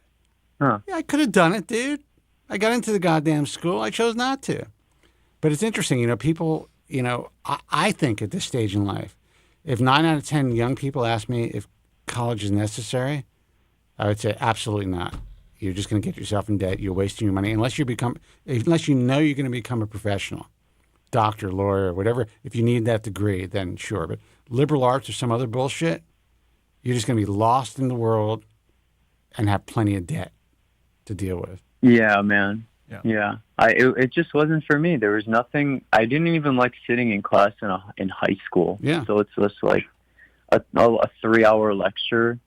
yeah, I could have done it, dude. I got into the goddamn school. I chose not to. But it's interesting, people, I think at this stage in life, if 9 out of 10 young people ask me if college is necessary, I would say absolutely not. You're just going to get yourself in debt. You're wasting your money unless you know you're going to become a professional, doctor, lawyer, whatever. If you need that degree, then sure. But liberal arts or some other bullshit, you're just going to be lost in the world and have plenty of debt to deal with. Yeah, man. Yeah. It just wasn't for me. There was nothing. I didn't even like sitting in class in high school. Yeah. So it's just like a 3-hour lecture,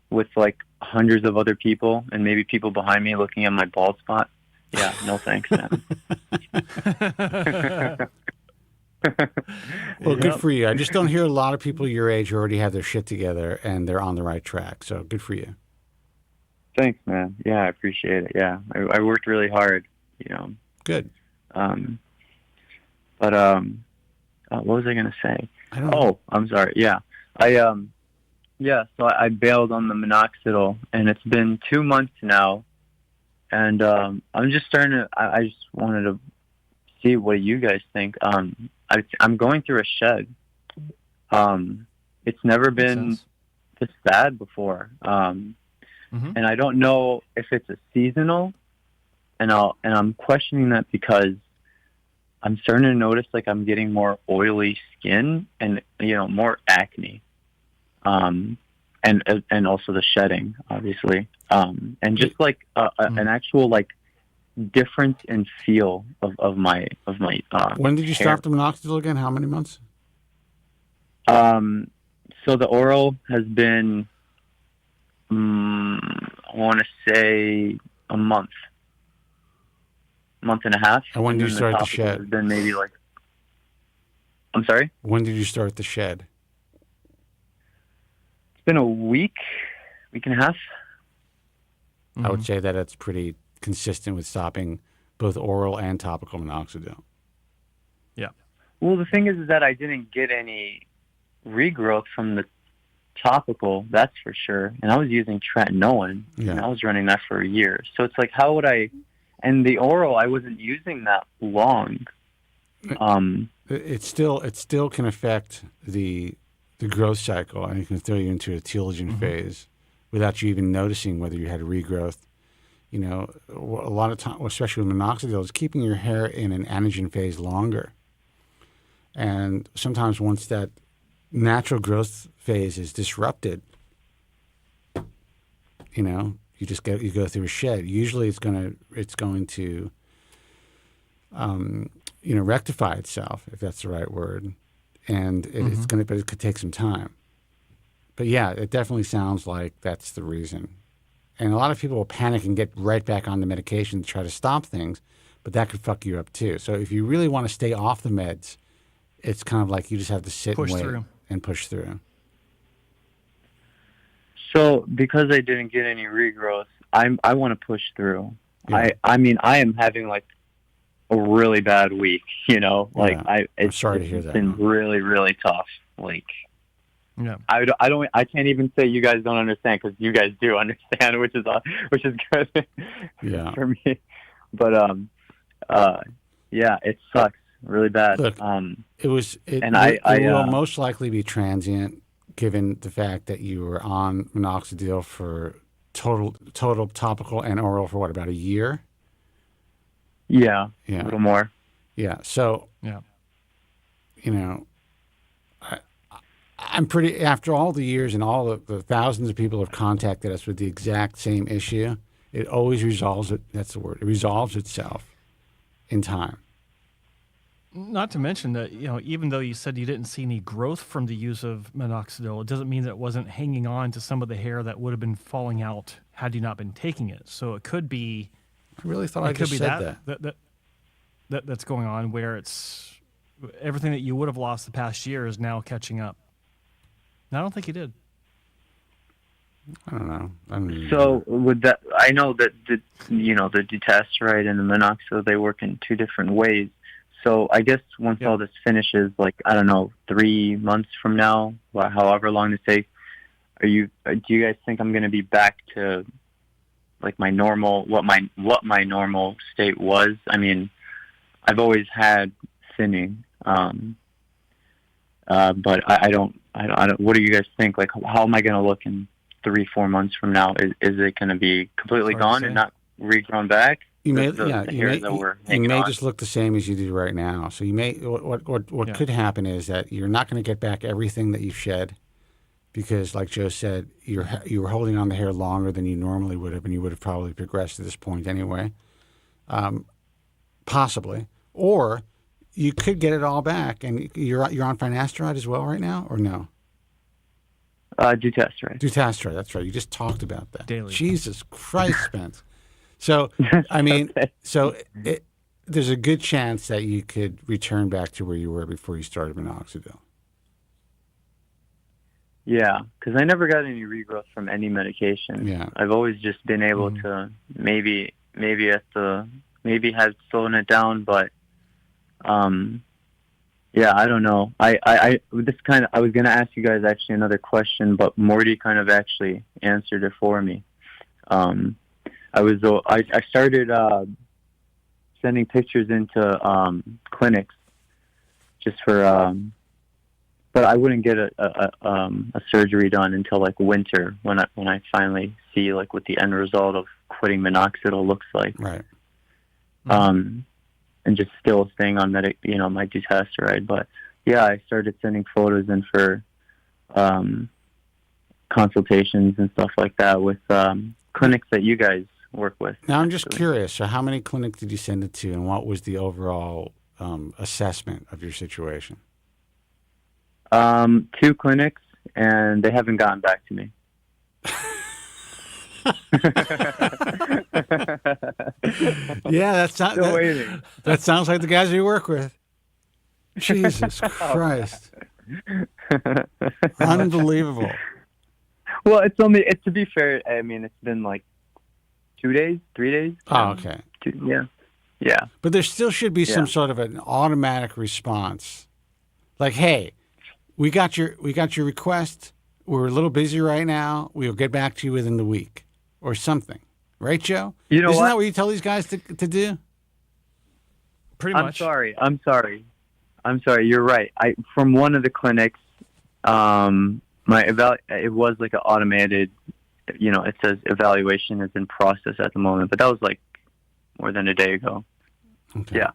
with like hundreds of other people and maybe people behind me looking at my bald spot. Yeah, no thanks, man. Well, good for you. I just don't hear a lot of people your age who already have their shit together and they're on the right track. So good for you. Thanks, man. Yeah, I appreciate it. Yeah, I worked really hard. Good. But what was I gonna say? I don't know. I'm sorry. Yeah, So I bailed on the minoxidil, and it's been 2 months now, and I'm just starting to. I just wanted to see what you guys think. I'm going through a shed. It's never been this bad before, and I don't know if it's a seasonal, and I'm questioning that because I'm starting to notice like I'm getting more oily skin and more acne, and also the shedding, obviously, and just like an actual like difference in feel of my When did you hair. start the minoxidil again? How many months? So the oral has been, I want to say a month and a half. And when did you start the topical shed? has been maybe like, I'm sorry? When did you start the shed? It's been a week and a half. I would say that it's pretty consistent with stopping both oral and topical minoxidil. Yeah. Well, the thing is that I didn't get any regrowth from the topical, that's for sure. And I was using tretinoin, and I was running that for a year. So it's like, how would I? And the oral, I wasn't using that long. It still can affect the growth cycle, and it can throw you into a telogen phase without you even noticing whether you had a regrowth. A lot of time, especially with minoxidil, is keeping your hair in an anagen phase longer. And sometimes once that natural growth phase is disrupted, you go through a shed. Usually it's going to rectify itself, if that's the right word, and but it could take some time. But yeah, it definitely sounds like that's the reason. And a lot of people will panic and get right back on the medication to try to stop things, but that could fuck you up too. So if you really want to stay off the meds, it's kind of like you just have to sit and wait and push through. So because I didn't get any regrowth, I want to push through. Yeah. I mean, I am having like a really bad week, I'm sorry to hear that. It's been really, really tough. Like, yeah, I can't even say you guys don't understand, because you guys do understand, which is good for me. But yeah, it sucks really bad. Look, it will most likely be transient, given the fact that you were on minoxidil for total topical and oral for about a year. Yeah, a little more. Yeah. So, I'm pretty, after all the years and all the thousands of people have contacted us with the exact same issue, it always resolves it. That's the word. It resolves itself in time. Not to mention that, even though you said you didn't see any growth from the use of minoxidil, it doesn't mean that it wasn't hanging on to some of the hair that would have been falling out had you not been taking it. So it could be. I really thought I just said that's going on, where it's everything that you would have lost the past year is now catching up. And I don't think you did. I don't know. So with that, I know that the dutasteride and the minoxidil, they work in two different ways. So I guess once all this finishes, like, I don't know, 3 months from now, or however long it takes, do you guys think I'm going to be back to like my normal, what my normal state was? I mean, I've always had thinning, but I don't. What do you guys think? Like, how am I going to look in 3-4 months from now? Is it going to be completely gone and not regrown back? You may just look the same as you do right now. So you may what could happen is that you're not going to get back everything that you've shed, because, like Joe said, you were holding on to hair longer than you normally would have, and you would have probably progressed to this point anyway, possibly. Or you could get it all back, and you're on finasteride as well right now, or no? Dutasteride. Dutasteride, that's right. You just talked about that. Daily. Jesus Christ, Spence. So, I mean, there's a good chance that you could return back to where you were before you started minoxidil. Yeah, because I never got any regrowth from any medication. Yeah. I've always just been able to maybe have slowed it down, but yeah, I don't know. I was gonna ask you guys actually another question, but Morty kind of actually answered it for me. I started sending pictures into clinics just for but I wouldn't get a surgery done until like winter when I finally see like what the end result of quitting minoxidil looks like. Right. And just still staying on my dutasteride. But yeah, I started sending photos in for consultations and stuff like that with clinics that you guys work with. Now I'm just curious. So how many clinics did you send it to, and what was the overall assessment of your situation? 2 clinics, and they haven't gotten back to me. Yeah, Still waiting. That sounds like the guys you work with. Jesus Christ. Unbelievable. Well, to be fair, I mean, it's been like 2 days, 3 days. Oh, okay. Yeah. But there still should be some sort of an automatic response. Like, hey, we got your request. We're a little busy right now. We'll get back to you within the week or something. Right, Joe? Isn't that what you tell these guys to do? Pretty much. I'm sorry. You're right. From one of the clinics, it was like an automated, it says evaluation is in process at the moment, but that was like more than a day ago. Okay. Yeah.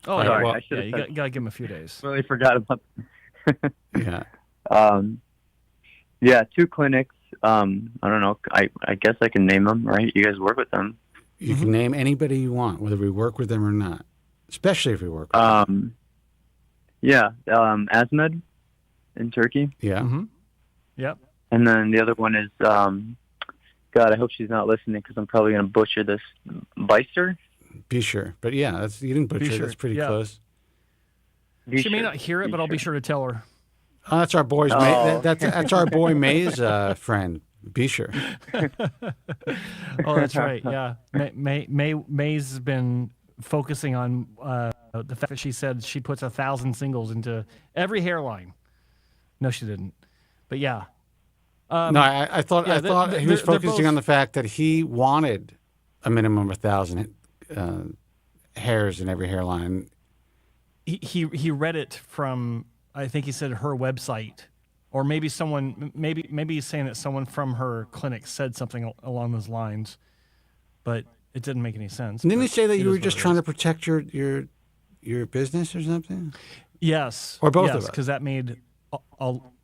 Oh, sorry. well, I should have you got to give them a few days. Really forgot about Yeah. Yeah, 2 clinics. I don't know. I guess I can name them, right? You guys work with them. You can name anybody you want, whether we work with them or not, especially if we work with them. Yeah, Azmed in Turkey. Yeah. Mm-hmm. Yep. And then the other one is, God, I hope she's not listening because I'm probably going to butcher this. Beister? Be sure. But yeah, you didn't butcher it. That's pretty close. She may not hear it, but I'll be sure to tell her. Oh, that's our boy's. That's our boy May's friend. Be sure. Oh, that's right. Yeah, May's been focusing on the fact that she said she puts 1,000 singles into every hairline. No, she didn't. But yeah. No, I thought he was focusing on the fact that he wanted a minimum of 1,000 hairs in every hairline. He read it from, I think he said, her website, or maybe he's saying that someone from her clinic said something along those lines, but it didn't make any sense. Didn't he say that you were just trying to protect your business or something? Yes. Or both of us? Because that made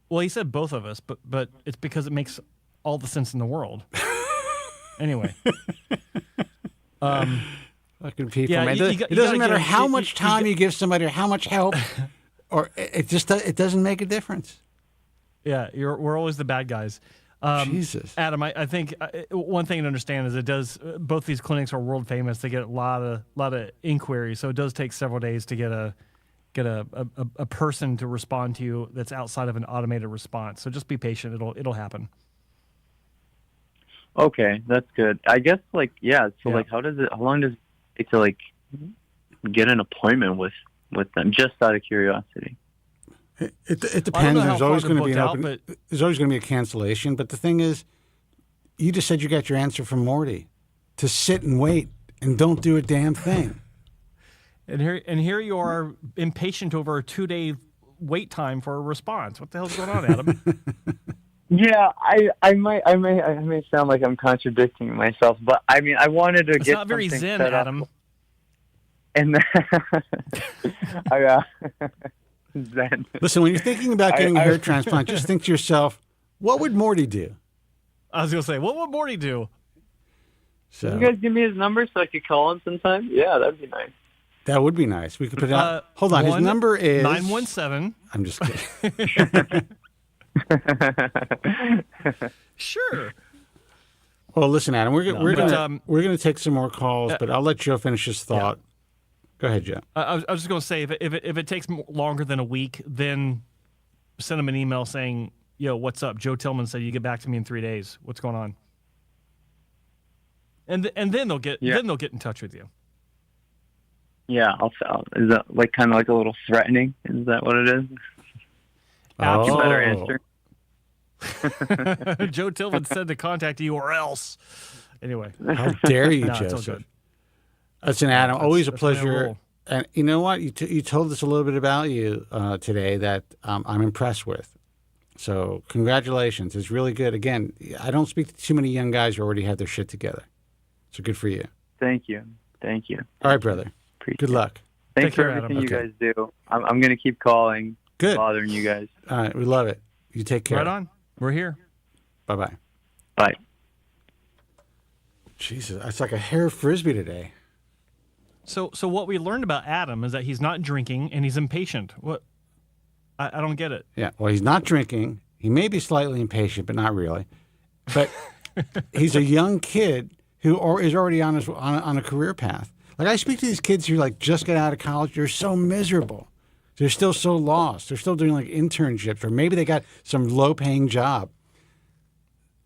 well, he said both of us, but it's because it makes all the sense in the world. Anyway. Fucking people, man. It doesn't matter how much time you give somebody or how much help, or it doesn't make a difference. Yeah, we're always the bad guys. Jesus, Adam, I think one thing to understand is both these clinics are world famous. They get a lot of inquiries, so it does take several days to get a person to respond to you that's outside of an automated response. So just be patient; it'll happen. Okay, that's good. I guess how long does it take to like get an appointment with them? Just out of curiosity. It depends. There's always going to be there's always going to be a cancellation. But the thing is, you just said you got your answer from Morty to sit and wait and don't do a damn thing. And here you are, impatient over a 2-day wait time for a response. What the hell's going on, Adam? Yeah, I may sound like I'm contradicting myself, but I mean I wanted to get. It's not very zen, Adam. And zen. Listen, when you're thinking about getting a hair transplant, just think to yourself, what would Morty do? I was gonna say, what would Morty do? So, can you guys give me his number so I could call him sometime? Yeah, that'd be nice. That would be nice. We could put it out. Hold on, his number is 917. I'm just kidding. Sure. Well, listen, Adam, we're gonna take some more calls, but I'll let Joe finish his thought. Yeah. Go ahead, Joe. I was just going to say, if it takes longer than a week, then send them an email saying yo, what's up? Joe Tillman said you get back to me in 3 days. What's going on? And then they'll get in touch with you. Yeah, is that like kind of like a little threatening? Is that what it is? Oh. You better answer. Joe Tillman said to contact you or else. Anyway. How dare you, No, it's all Joseph? good. Listen, Adam, always a That's the way I pleasure. roll. And you know what? You told us a little bit about you today that I'm impressed with. So congratulations. It's really good. Again, I don't speak to too many young guys who already have their shit together. So good for you. Thank you. All right, brother. Good luck. Thanks for care, everything Adam. you guys do. I'm going to keep calling, Good. bothering you guys. All right, we love it. You take care. Right on. We're here. Bye-bye. Bye. Jesus, it's like a hair frisbee today. So what we learned about Adam is that he's not drinking and he's impatient. What? I don't get it. Yeah, well, he's not drinking. He may be slightly impatient, but not really. But he's a young kid who is already on a career path. Like, I speak to these kids who like just got out of college. They're so miserable. They're still so lost. They're still doing like internships, or maybe they got some low-paying job.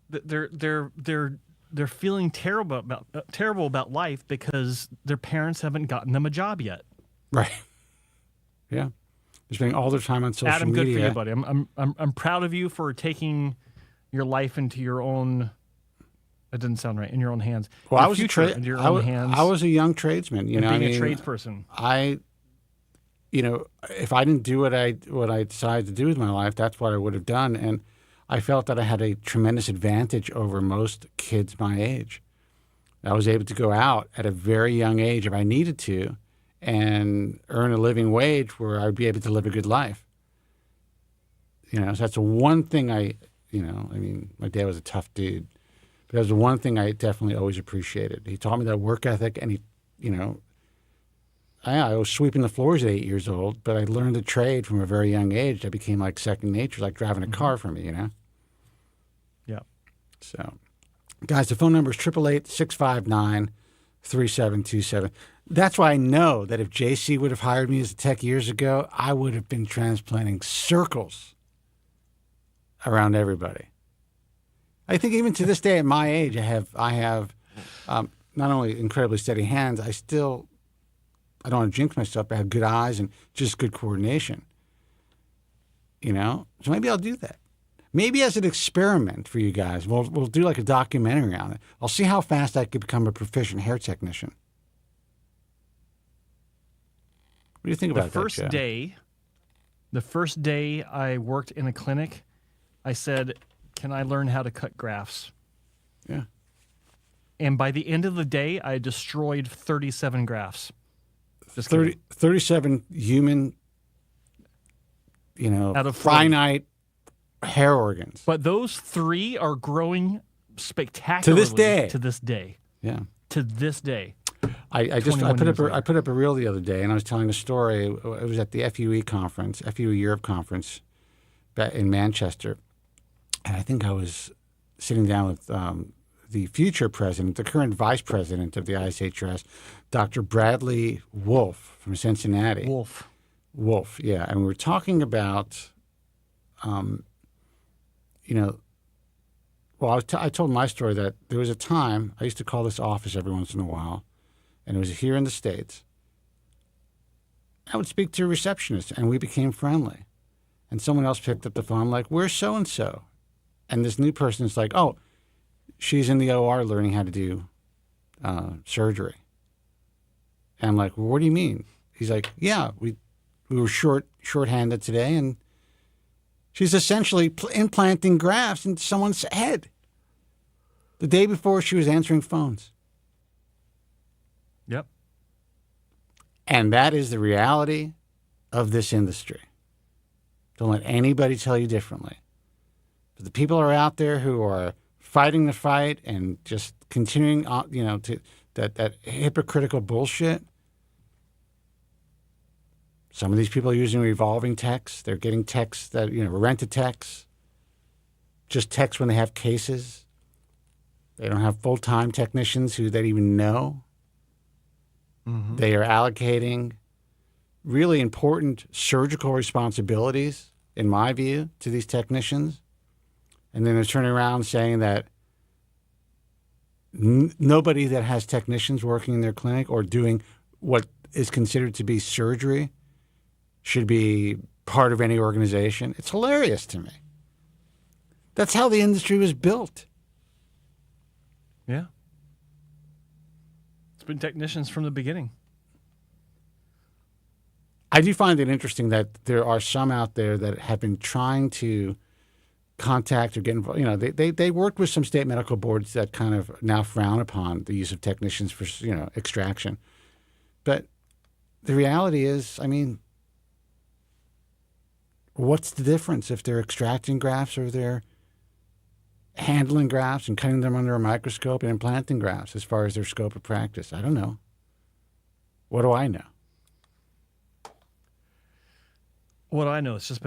They're feeling terrible about life because their parents haven't gotten them a job yet. Right. Yeah. They're spending all their time on social Adam, media. good for you, buddy. I'm proud of you for taking your life into your own. That didn't sound right. In your own hands. Well, your I was future into your own hands. I was a young tradesman. You know, being I mean, a tradesperson. If I didn't do what I decided to do with my life, that's what I would have done. And I felt that I had a tremendous advantage over most kids my age. I was able to go out at a very young age if I needed to and earn a living wage where I'd be able to live a good life. So that's the one thing my dad was a tough dude, but that was the one thing I definitely always appreciated. He taught me that work ethic, and I was sweeping the floors at 8 years old, but I learned the trade from a very young age. That became like second nature, like driving a car for me, Yeah. So, guys, the phone number is 888-659-3727. That's why I know that if JC would have hired me as a tech years ago, I would have been transplanting circles around everybody. I think even to this day at my age, I have not only incredibly steady hands, I don't want to jinx myself, but I have good eyes and just good coordination. So maybe I'll do that. Maybe as an experiment for you guys, we'll do like a documentary on it. I'll see how fast I could become a proficient hair technician. What do you think about that, Joe? The first day I worked in a clinic, I said, can I learn how to cut grafts? Yeah. And by the end of the day, I destroyed 37 grafts. Just 37 human, out of finite hair organs. But those 3 are growing spectacularly to this day. To this day. Yeah. To this day. I put up a reel the other day, and I was telling a story. It was at the FUE conference, FUE Europe conference, in Manchester, and I think I was sitting down with the future president, the current vice president of the ISHRS, Dr. Bradley Wolf from Cincinnati. Wolf, yeah, and we were talking about, I told my story that there was a time I used to call this office every once in a while, and it was here in the States. I would speak to a receptionist, and we became friendly. And someone else picked up the phone, like, where's so-and-so? And this new person is like, oh, she's in the OR learning how to do surgery. And I'm like, well, what do you mean? He's like, yeah, we were short-handed today, and she's essentially implanting grafts into someone's head. The day before, she was answering phones. Yep. And that is the reality of this industry. Don't let anybody tell you differently. But the people are out there who are fighting the fight and just continuing, to that hypocritical bullshit. Some of these people are using revolving texts. They're getting texts that, rented texts. Just texts when they have cases. They don't have full-time technicians who they even know. Mm-hmm. They are allocating really important surgical responsibilities, in my view, to these technicians And then they're turning around saying that nobody that has technicians working in their clinic or doing what is considered to be surgery should be part of any organization. It's hilarious to me. That's how the industry was built. Yeah. It's been technicians from the beginning. I do find it interesting that there are some out there that have been trying to contact or get involved. You know, they worked with some state medical boards that kind of now frown upon the use of technicians for, extraction. But the reality is, I mean, what's the difference if they're extracting grafts or they're handling grafts and cutting them under a microscope and implanting grafts as far as their scope of practice? I don't know. What do I know? What I know, it's just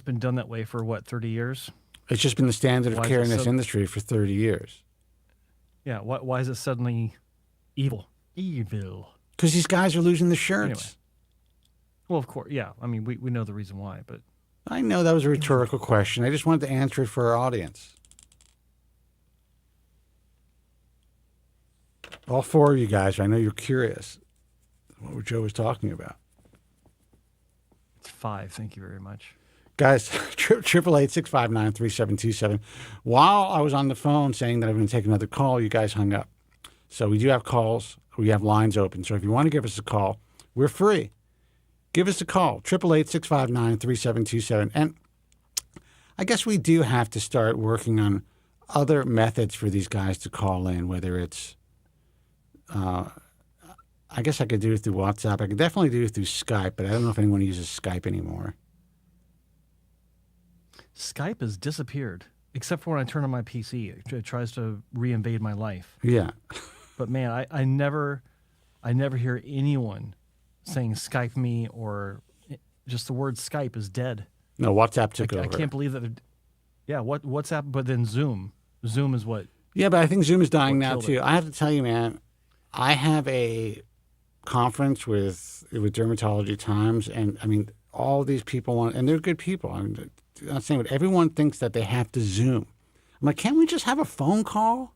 been done that way for, 30 years? It's just been the standard of care in this industry for 30 years. Yeah, why is it suddenly evil? Evil. Because these guys are losing their shirts. Anyway. Well, of course, yeah. I mean, we know the reason why, but... I know that was a rhetorical question. I just wanted to answer it for our audience. All four of you guys, I know you're curious what Joe was talking about. It's 5. Thank you very much. Guys, 888-659-3727. While I was on the phone saying that I'm going to take another call, you guys hung up. So we do have calls. We have lines open. So if you want to give us a call, we're free. Give us a call, 888-659-3727. And I guess we do have to start working on other methods for these guys to call in, whether it's I guess I could do it through WhatsApp. I could definitely do it through Skype, but I don't know if anyone uses Skype anymore. Skype has disappeared, except for when I turn on my PC. It tries to reinvade my life. Yeah. But man, I never hear anyone saying Skype me, or just the word Skype is dead. No, WhatsApp took over. I can't believe that. Yeah, WhatsApp, but then Zoom. Zoom is what. Yeah, but I think Zoom is dying now too. I have to tell you, man, I have a conference with Dermatology Times, and I mean, all these people want, and they're good people. I'm not saying, but everyone thinks that they have to Zoom. I'm like, can't we just have a phone call?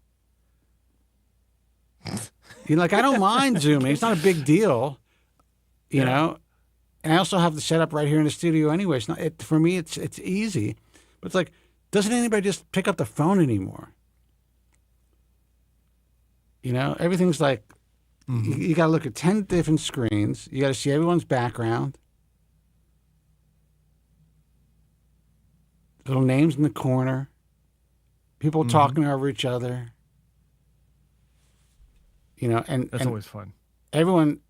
I don't mind Zooming. It's not a big deal, you know. And I also have the setup right here in the studio anyway. It's not for me. It's easy, but it's like, doesn't anybody just pick up the phone anymore? You know, everything's like, you got to look at 10 different screens. You got to see everyone's background. Little names in the corner. People talking over each other. You know, and that's always fun. Everyone,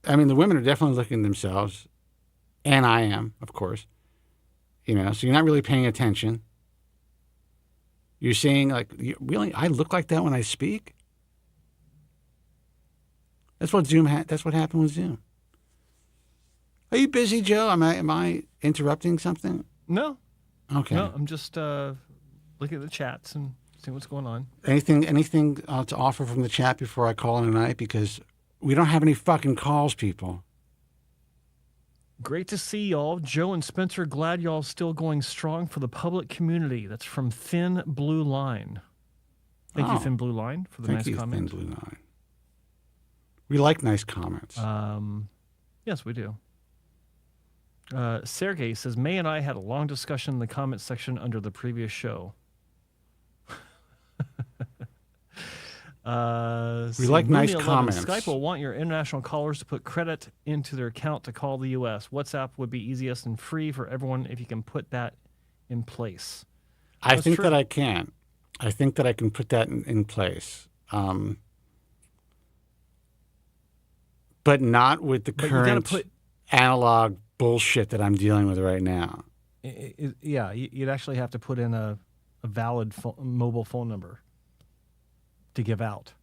I mean, the women are definitely looking at themselves, and I am, of course. You know, so you're not really paying attention. You're saying, like, really, I look like that when I speak? That's what that's what happened with Zoom. Are you busy, Joe? Am I interrupting something? No. Okay. No, I'm just looking at the chats and seeing what's going on. Anything to offer from the chat before I call in tonight? Because we don't have any fucking calls, people. Great to see y'all. Joe and Spencer, glad y'all still going strong for the public community. That's from Thin Blue Line. Thank you, Thin Blue Line, for the nice comment. Thin Blue Line. We like nice comments. Yes, we do. Sergey says, May and I had a long discussion in the comment section under the previous show. We like nice comments. Skype will want your international callers to put credit into their account to call the U.S. WhatsApp would be easiest and free for everyone if you can put that in place. I think that I can. I think that I can put that in place. But not with the current analog bullshit that I'm dealing with right now. You'd actually have to put in a valid mobile phone number to give out.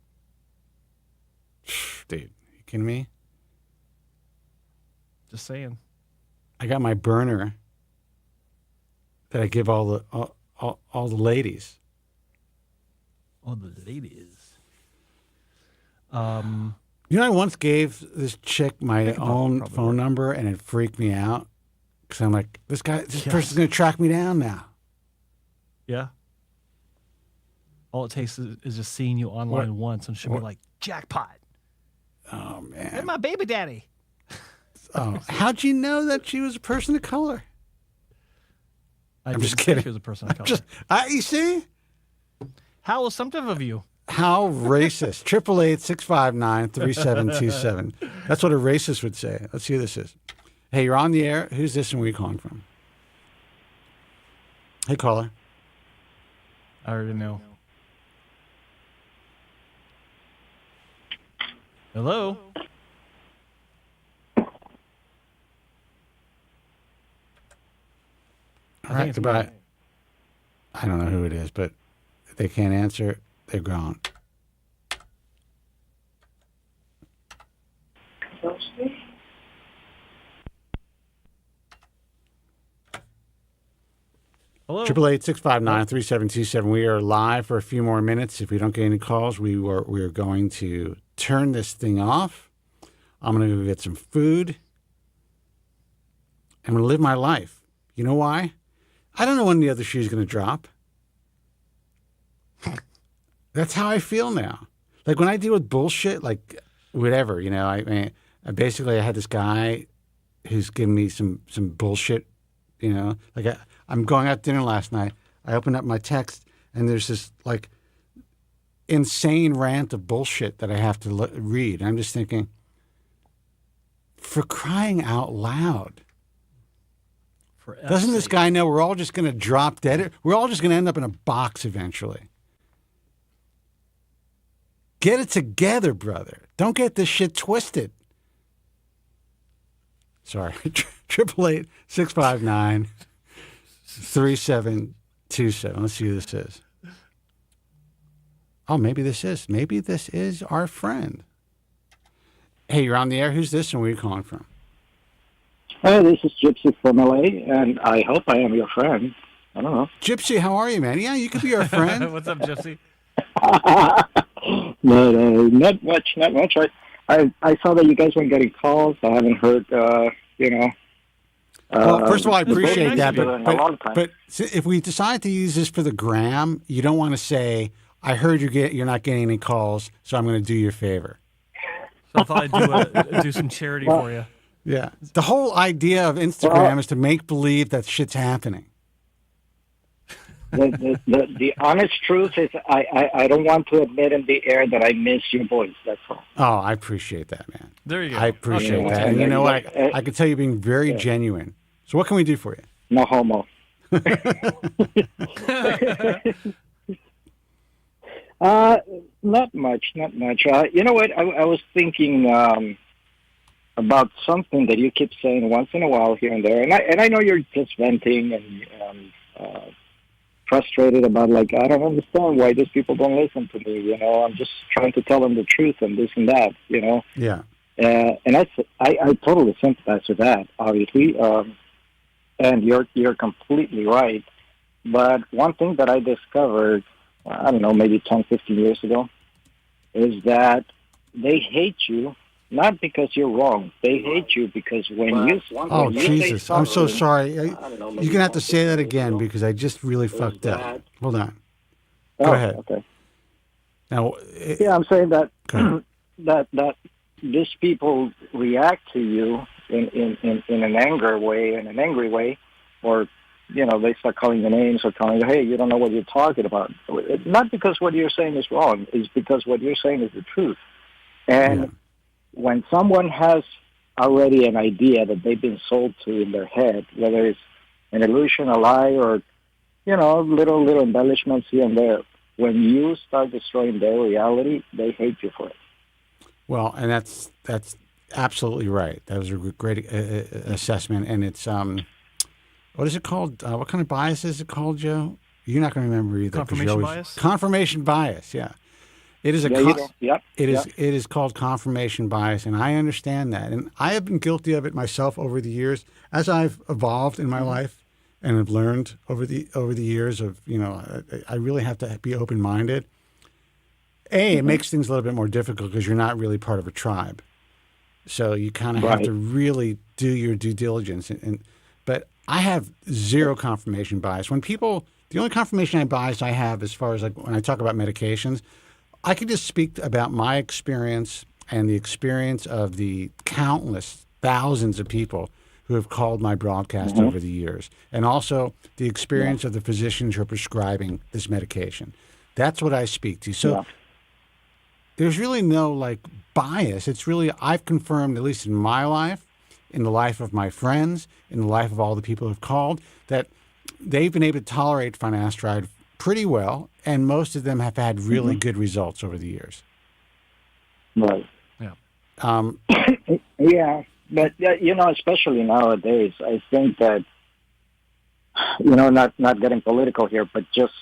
Dude, you kidding me? Just saying. I got my burner that I give all the ladies. All the ladies. You know, I once gave this chick my own phone number, and it freaked me out because I'm like, this person's going to track me down now. Yeah. All it takes is just seeing you online once, and she'll be like, jackpot. Oh, man. You're my baby daddy. Oh, how'd you know that she was a person of color? I'm just kidding. She was a person of color. You see? How assumptive of you. How racist. 888-659-3727. That's what a racist would say. Let's see who this is. Hey, you're on the air. Who's this and where are you calling from? Hey, caller. I already know. Hello? All right, goodbye. I don't know who it is, but if they can't answer, they're gone. Hello? 888-659-3727. We are live for a few more minutes. If we don't get any calls, we are going to turn this thing off. I'm going to go get some food. I'm going to live my life. You know why? I don't know when the other shoe is going to drop. That's how I feel now. Like when I deal with bullshit, like whatever, you know, I basically had this guy who's giving me some bullshit, you know, like I'm going out to dinner last night. I opened up my text and there's this like insane rant of bullshit that I have to read. I'm just thinking, for crying out loud. Doesn't this guy know we're all just going to drop dead? We're all just going to end up in a box eventually. Get it together, brother. Don't get this shit twisted. Sorry. 888-659-3727. Let's see who this is. Oh, maybe this is our friend. Hey, you're on the air. Who's this and where are you calling from? Hey, this is Gypsy from LA, and I hope I am your friend. I don't know. Gypsy, how are you, man? Yeah, you could be our friend. What's up, Gypsy? No, not much. I saw that you guys weren't getting calls. I haven't heard, well, first of all, I appreciate that, but if we decide to use this for the gram, you don't want to say, I heard you're not getting any calls, so I'm going to do you a favor. So I thought I'd do some charity for you. Yeah. The whole idea of Instagram is to make believe that shit's happening. The honest truth is I don't want to admit in the air that I miss your voice. That's all. Oh, I appreciate that, man. There you go. I appreciate that. And you know what? I can tell you being very genuine. So what can we do for you? No homo. Not much. You know what? I was thinking about something that you keep saying once in a while here and there, and I know you're just venting and frustrated about, like, I don't understand why these people don't listen to me. You know, I'm just trying to tell them the truth and this and that. You know. Yeah. And I totally sympathize with that, obviously. And you're completely right. But one thing that I discovered, I don't know, maybe 10, 15 years ago, is that they hate you not because you're wrong. They hate you because when you Jesus, I'm so sorry. You're going to have to say that again because I just really fucked up. Hold on. Go ahead. Okay. Now, I'm saying that that these people react to you in an angry way, or they start calling you names or telling you, hey, you don't know what you're talking about. Not because what you're saying is wrong, it's because what you're saying is the truth. And when someone has already an idea that they've been sold to in their head, whether it's an illusion, a lie, or, little embellishments here and there, when you start destroying their reality, they hate you for it. Well, and that's absolutely right. That was a great assessment. And it's, what is it called? What kind of bias is it called, Joe? You're not going to remember either. Confirmation bias? Confirmation bias, yeah. It is it is called confirmation bias, and I understand that. And I have been guilty of it myself over the years as I've evolved in my life and have learned over the years of, I really have to be open-minded. It makes things a little bit more difficult because you're not really part of a tribe. So you kind of have to really do your due diligence. But I have zero confirmation bias. When people The only confirmation bias I have as far as like when I talk about medications, I could just speak about my experience and the experience of the countless thousands of people who have called my broadcast over the years, and also the experience of the physicians who are prescribing this medication. That's what I speak to. So there's really no like bias. It's really, I've confirmed, at least in my life, in the life of my friends, in the life of all the people who've called, that they've been able to tolerate finasteride pretty well, and most of them have had really good results over the years. Right. Yeah. Yeah, but you know, especially nowadays, I think that, you know, not getting political here, but just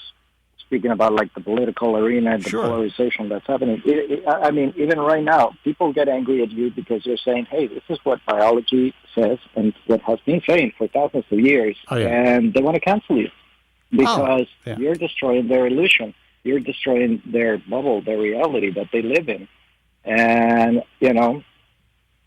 speaking about like the political arena and the polarization that's happening. I mean, even right now, people get angry at you because you're saying, "Hey, this is what biology says and what has been saying for thousands of years," and they want to cancel you because you're destroying their illusion. You're destroying their bubble, their reality that they live in, and you know.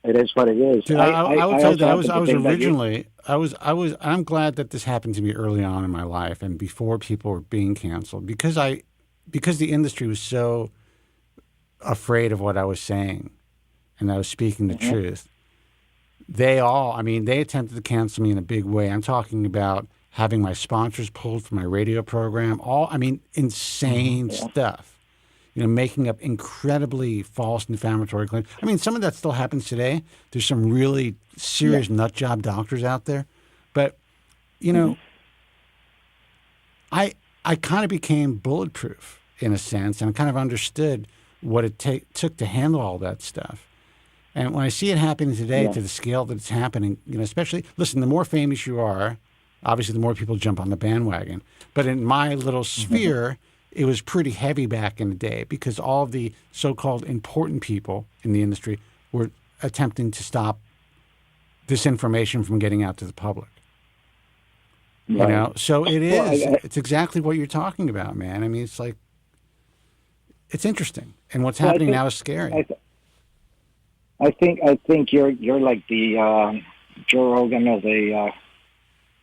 It is what it is. Dude, I would say that I was originally, I'm glad that this happened to me early on in my life and before people were being canceled because the industry was so afraid of what I was saying and I was speaking the truth. They attempted to cancel me in a big way. I'm talking about having my sponsors pulled from my radio program, insane stuff. You know, making up incredibly false and defamatory claims. I mean, some of that still happens today. There's some really serious nut job doctors out there. But, you know, I kind of became bulletproof in a sense, and I kind of understood what it took to handle all that stuff. And when I see it happening today to the scale that it's happening, you know, especially, listen, the more famous you are, obviously the more people jump on the bandwagon. But in my little sphere, it was pretty heavy back in the day because all of the so-called important people in the industry were attempting to stop this information from getting out to the public. You know, so it is. It's exactly what you're talking about, man. I mean, it's like, it's interesting, and what's happening now is scary. I think you're like the Joe Rogan of the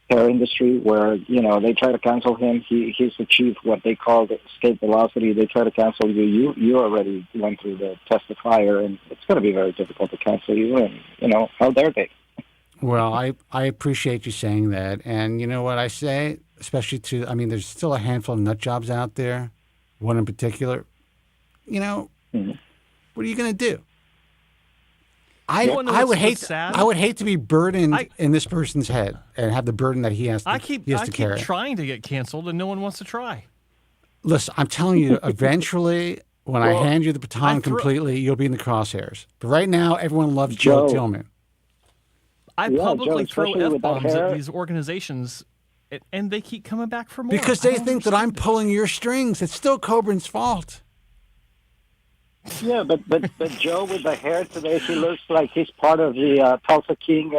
hair industry, where you know they try to cancel him. He's achieved what they call the escape velocity. They try to cancel you. You already went through the test of fire, and it's going to be very difficult to cancel you. And you know, how dare they? Well, I appreciate you saying that, and you know what I say, especially to, I mean, there's still a handful of nut jobs out there. One in particular. You know, what are you going to do? I would hate to be burdened in this person's head and have the burden that he has to carry. I keep trying to get canceled, and no one wants to try. Listen, I'm telling you, eventually, when I hand you the baton completely, you'll be in the crosshairs. But right now, everyone loves Joe Tillman. I publicly throw F-bombs at these organizations, and they keep coming back for more. Because they think that I'm pulling your strings. It's still Kobren's fault. Yeah, but Joe with the hair today, he looks like he's part of the Tulsa King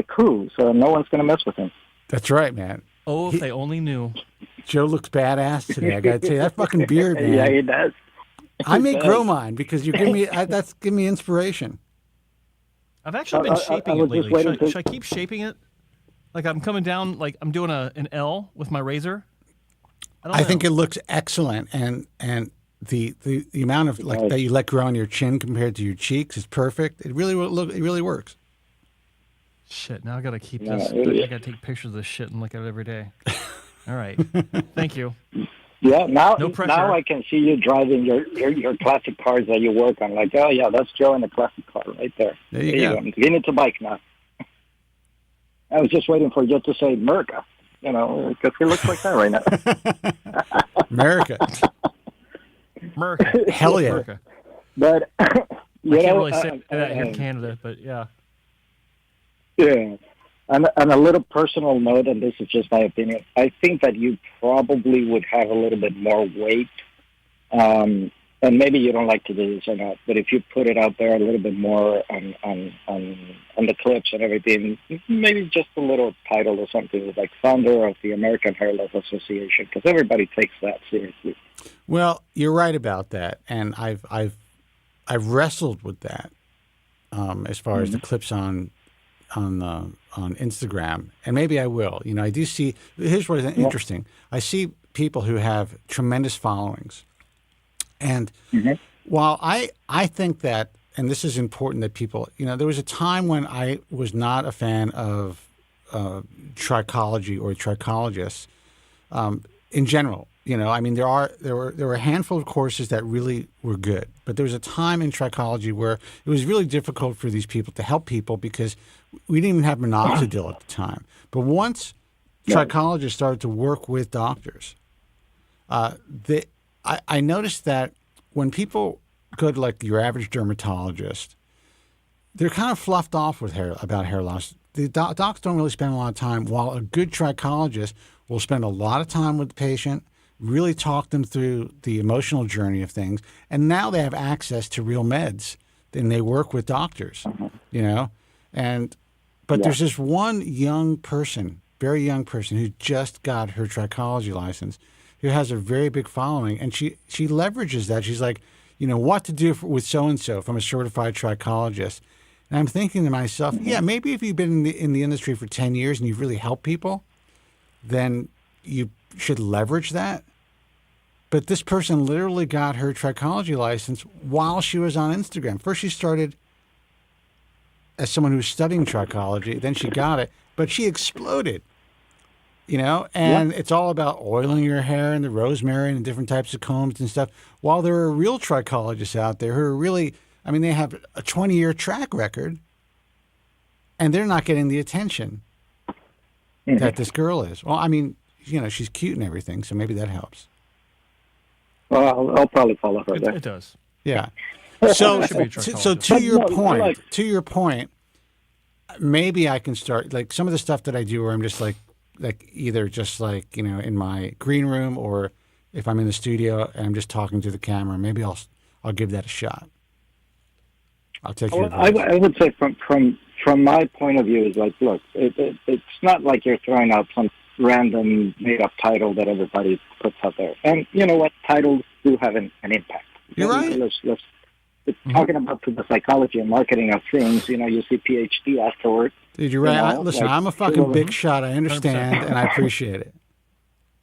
crew, so no one's going to mess with him. That's right, man. Oh, if they only knew. Joe looks badass today. I got to tell you, that fucking beard, man. Yeah, he does. I may grow mine because you give me that's giving me inspiration. I've actually been shaping it lately. Should I keep shaping it? Like I'm coming down, like I'm doing an L with my razor. I think it looks excellent, and the amount of that you let grow on your chin compared to your cheeks is perfect. It really works. Shit, now I gotta keep this. I gotta take pictures of this shit and look at it every day. All right, thank you. Yeah, now I can see you driving your classic cars that you work on. Like, oh yeah, that's Joe in the classic car right there. There you go. I'm getting into bike now. I was just waiting for you to say America, you know, because he looks like that right now. America. Hell yeah. America. But I can't really say that here in Canada, but yeah. Yeah. On a little personal note, and this is just my opinion, I think that you probably would have a little bit more weight. And maybe you don't like to do this or not, but if you put it out there a little bit more on the clips and everything, maybe just a little title or something like founder of the American Hairloss Association, because everybody takes that seriously. Well, you're right about that, and I've wrestled with that as far as the clips on on Instagram, and maybe I will. You know, I do see. Here's what is interesting. I see people who have tremendous followings, and while I think that, and this is important that people, you know, there was a time when I was not a fan of trichology or trichologists in general. You know, I mean, there were a handful of courses that really were good, but there was a time in trichology where it was really difficult for these people to help people because we didn't even have minoxidil at the time. But once trichologists started to work with doctors, I noticed that when people go to like your average dermatologist, they're kind of fluffed off with about hair loss. The docs don't really spend a lot of time, while a good trichologist will spend a lot of time with the patient, really talk them through the emotional journey of things, and now they have access to real meds, and they work with doctors, you know? But there's this one young person, very young person, who just got her trichology license, who has a very big following, and she leverages that. She's like, you know, what to do with so-and-so if I'm a certified trichologist. And I'm thinking to myself, yeah, maybe if you've been in the industry for 10 years and you've really helped people, then you should leverage that. But this person literally got her trichology license while she was on Instagram. First, she started as someone who was studying trichology. Then she got it, but she exploded, you know? And it's all about oiling your hair and the rosemary and different types of combs and stuff. While there are real trichologists out there who are really, I mean, they have a 20-year track record, and they're not getting the attention that this girl is. Well, I mean, you know, she's cute and everything, so maybe that helps. Well, I'll probably follow her there. It does. Yeah. So to your point, maybe I can start, like, some of the stuff that I do where I'm just like either just like, you know, in my green room, or if I'm in the studio and I'm just talking to the camera, maybe I'll give that a shot. I'll take your advice. I would say from my point of view is like, look, it's not like you're throwing out some random made-up title that everybody puts out there. And you know what? Titles do have an impact. You're right. Let's talking about the psychology and marketing of things. You know, you see PhD afterward. Dude, you're right. You know, listen, I'm a fucking big shot. I understand, and I appreciate it.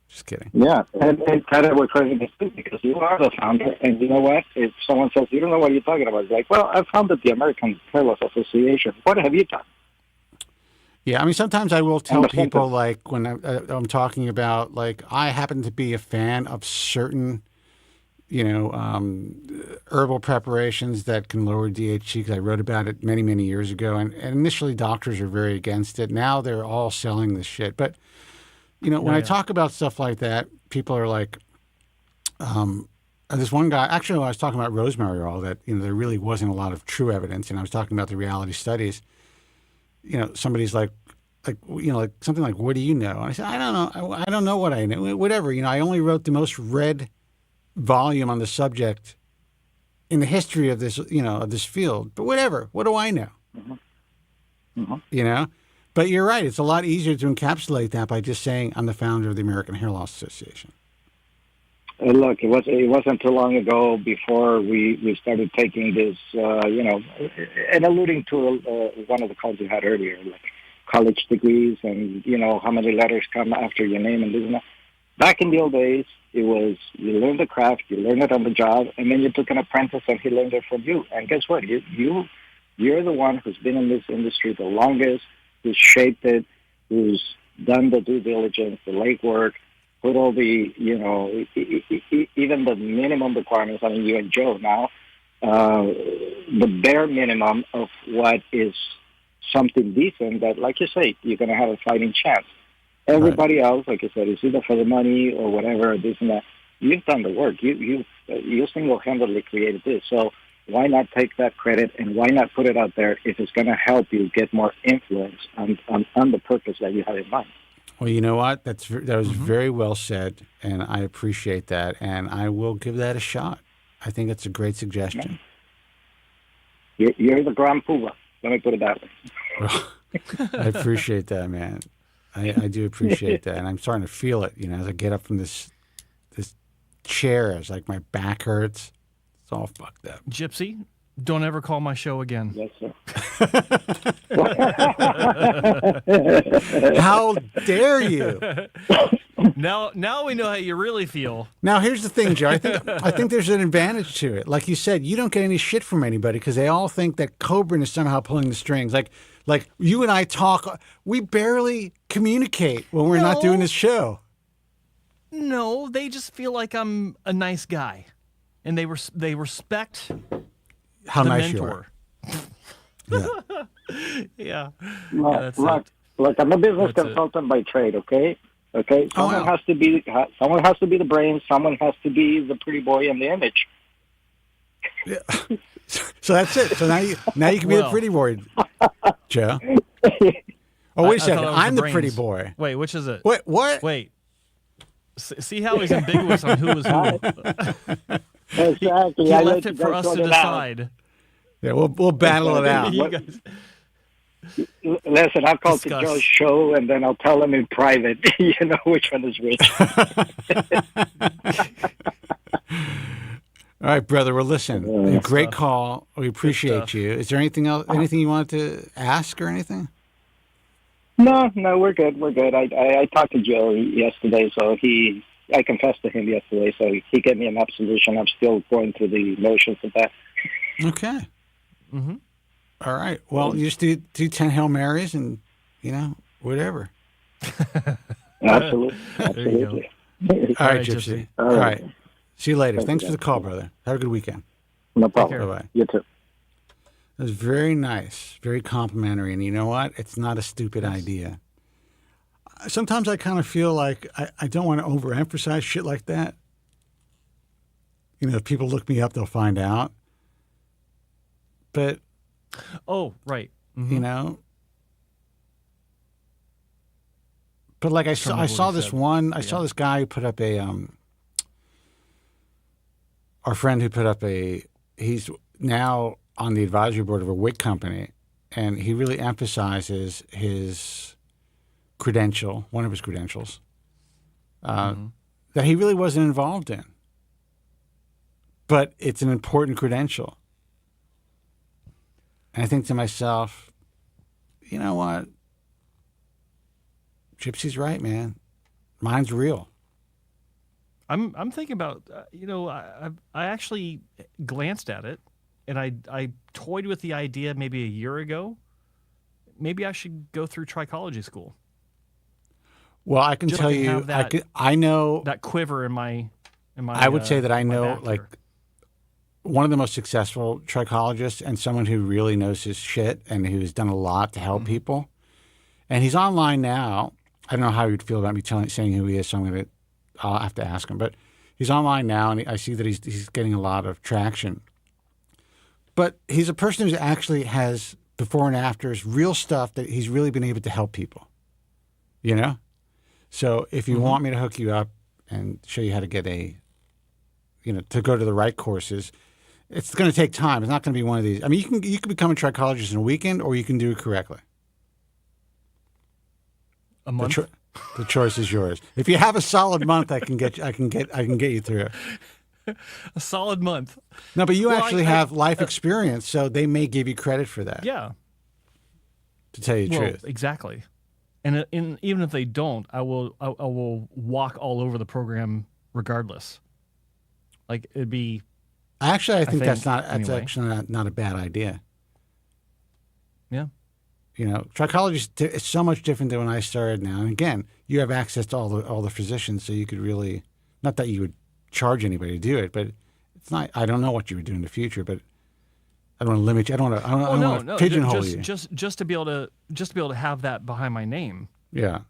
Just kidding. Yeah, and kind of we're crazy because you are the founder, and you know what? If someone says, you don't know what you're talking about, it's like, well, I founded the American Hairloss Association. What have you done? Yeah, I mean, sometimes I will tell people, like, when I'm talking about, like, I happen to be a fan of certain, you know, herbal preparations that can lower DHT, because I wrote about it many, many years ago. And initially, doctors are very against it. Now they're all selling this shit. But, you know, when I talk about stuff like that, people are like, this one guy, actually, when I was talking about rosemary oil, that, you know, there really wasn't a lot of true evidence. And I was talking about the reality studies. You know, somebody's like, you know, like something like, what do you know? And I said, I don't know. I don't know what I know. Whatever. You know, I only wrote the most read volume on the subject in the history of this, you know, of this field. But whatever. What do I know? You know? But you're right. It's a lot easier to encapsulate that by just saying I'm the founder of the American Hair Loss Association. Look, it wasn't too long ago before we started taking this, you know, and alluding to one of the calls you had earlier, like college degrees and, you know, how many letters come after your name and this and that. Back in the old days, it was you learned the craft, you learned it on the job, and then you took an apprentice and he learned it from you. And guess what? You're the one who's been in this industry the longest, who's shaped it, who's done the due diligence, the legwork, put all the, you know, even the minimum requirements. I mean, you and Joe now, the bare minimum of what is something decent that, like you say, you're going to have a fighting chance. Everybody else, like I said, is either for the money or whatever, this and that. You've done the work. You single-handedly created this. So why not take that credit and why not put it out there if it's going to help you get more influence on the purpose that you have in mind? Well, you know what? That was very well said, and I appreciate that, and I will give that a shot. I think it's a great suggestion. You're the Grand Poobah. Let me put it that way. I appreciate that, man. I do appreciate that, and I'm starting to feel it. You know, as I get up from this chair, it's like my back hurts. It's all fucked up. Gypsy, Don't ever call my show again. Yes, sir. How dare you? Now we know how you really feel. Now here's the thing, Joe. I think there's an advantage to it. Like you said, you don't get any shit from anybody because they all think that Kobren is somehow pulling the strings. Like you and I talk, we barely communicate when we're not doing this show. No, they just feel like I'm a nice guy, and they respect how the nice mentor. You are. Yeah. Look, I'm a business consultant by trade. Okay. Someone has to be the brains. Someone has to be the pretty boy in the image. Yeah. So that's it. So now you can be the pretty boy, Joe. Oh, wait a second. I'm the pretty boy. Wait, which is it? What? Wait. See how he's ambiguous on who is who. Exactly. He left it for us to decide. Yeah, we'll battle it out. Listen, I'll call to Joe's show and then I'll tell him in private, which one is which. All right, brother. Well, listen, great call. We appreciate you. Is there anything else? Anything you wanted to ask or anything? No, we're good. I talked to Joe yesterday, so I confessed to him yesterday, so he gave me an absolution. I'm still going through the motions of that. Okay. Mm-hmm. All right. Well, you just do 10 Hail Marys and, whatever. Absolutely. All right, Gypsy. All right. See you later. Thanks for the call, brother. Have a good weekend. No problem. Bye-bye. You too. It was very nice, very complimentary. And you know what? It's not a stupid idea. Sometimes I kind of feel like I don't want to overemphasize shit like that. If people look me up, they'll find out. But... Oh, right. Mm-hmm. But like I saw this one. I saw this guy who put up our friend who put up he's now on the advisory board of a wig company, and he really emphasizes his credential, one of his credentials, that he really wasn't involved in. But it's an important credential. And I think to myself, you know what? Gypsy's right, man. Mine's real. I'm thinking about, I actually glanced at it, and I toyed with the idea maybe a year ago. Maybe I should go through trichology school. Well, I can tell you, I know that quiver in my. I would say that I know, like, one of the most successful trichologists and someone who really knows his shit and who's done a lot to help people. And he's online now. I don't know how he'd feel about me saying who he is, so I'll have to ask him. But he's online now, and I see that he's getting a lot of traction. But he's a person who actually has before and afters, real stuff that he's really been able to help people. So if you want me to hook you up and show you how to get to go to the right courses, it's going to take time. It's not going to be one of these. I mean, you can become a trichologist in a weekend, or you can do it correctly. A month. The choice is yours. If you have a solid month, I can get you through it. A solid month. No, but you actually have life experience, so they may give you credit for that. Yeah. To tell you the truth. Exactly. And even if they don't, I will walk all over the program regardless. Like it'd be. Actually, I think that's actually not a bad idea. Yeah. Trichology is so much different than when I started now. And again, you have access to all the physicians, so you could really, not that you would charge anybody to do it, but it's not. I don't know what you would do in the future, but I don't want to limit you. I don't want to pigeonhole you. Just to be able to have that behind my name. Yeah.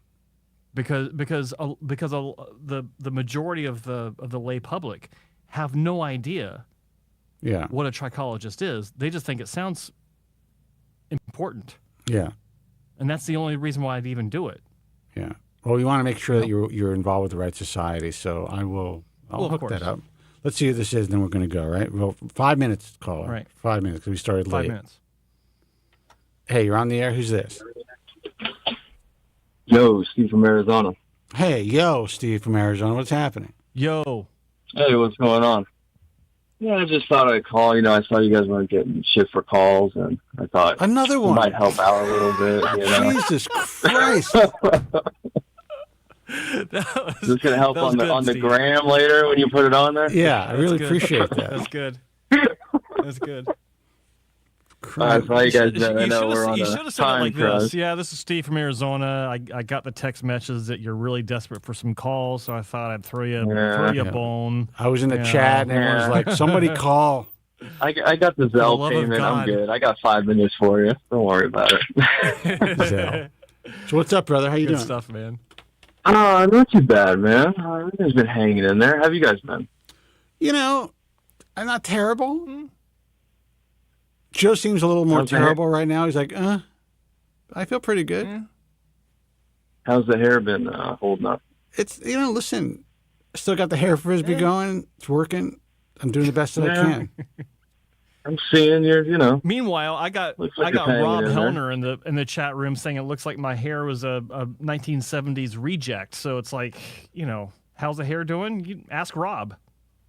Because the majority of the lay public have no idea. Yeah. What a trichologist is. They just think it sounds important. Yeah. And that's the only reason why I'd even do it. Yeah. Well, we want to make sure that you're involved with the right society, so I'll hook that up. Let's see who this is, and then we're going to go, right? Well, 5 minutes, caller. Right. 5 minutes, because we started late. 5 minutes. Hey, you're on the air. Who's this? Yo, Steve from Arizona. Hey, Steve from Arizona. What's happening? Yo. Hey, what's going on? Yeah, I just thought I'd call. I saw you guys weren't getting shit for calls, and I thought another one might help out a little bit. Jesus Christ! Is this gonna help on the gram later when you put it on there? Yeah, I really appreciate that. That's good. That's good. I saw you guys. I know we're on you a should have said it time like crunch. this. Yeah, this is Steve from Arizona. I got the text message that you're really desperate for some calls, so I thought I'd throw you a bone. I was in the chat, and everyone was like, "Somebody call." I got the Zelle payment. I'm good. I got 5 minutes for you. Don't worry about it. Zelle. So what's up, brother? How you Good doing? stuff, man. Not too bad, man. Everything's been hanging in there. How have you guys been? I'm not terrible. Joe seems a little more terrible right now. He's like, I feel pretty good. How's the hair been holding up? It's, listen, I still got the hair frisbee going. It's working. I'm doing the best that I can. I'm seeing you're. Meanwhile, I got you're Rob hanging in Hellner in the chat room saying it looks like my hair was a 1970s reject. So it's like, how's the hair doing? You ask Rob.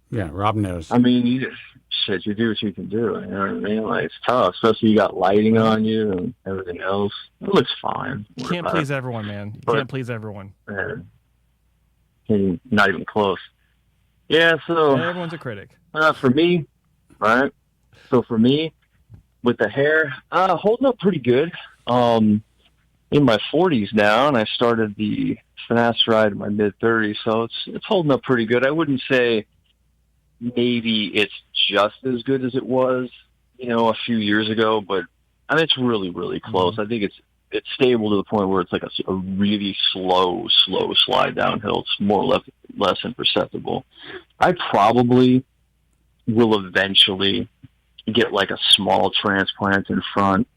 Yeah, Rob knows. I mean, you do what you can do. You know what I mean? Like, it's tough, especially you got lighting on you and everything else. It looks fine. You can't please everyone, man. You can't please everyone. Not even close. Yeah, so everyone's a critic. For me, right? So for me, with the hair, holding up pretty good. In my 40s now, and I started the finasteride in my mid-30s, so it's holding up pretty good. I wouldn't say maybe it's just as good as it was, a few years ago, but I mean, it's really, really close. I think it's stable to the point where it's like a really slow slide downhill. It's more or less imperceptible. I probably will eventually get like a small transplant in front.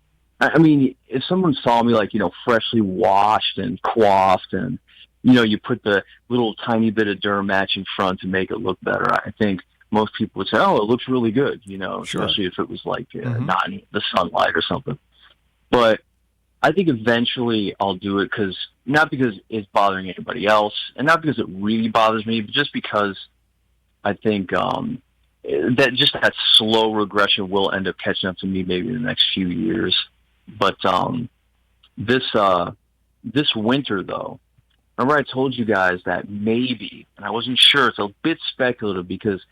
I mean, if someone saw me like, freshly washed and coiffed and, you put the little tiny bit of derm match in front to make it look better, I think most people would say, oh, it looks really good, especially if it was like not in the sunlight or something. But I think eventually I'll do it not because it's bothering anybody else and not because it really bothers me, but just because I think that slow regression will end up catching up to me maybe in the next few years. But this winter, though, remember I told you guys that maybe, and I wasn't sure, it's a bit speculative because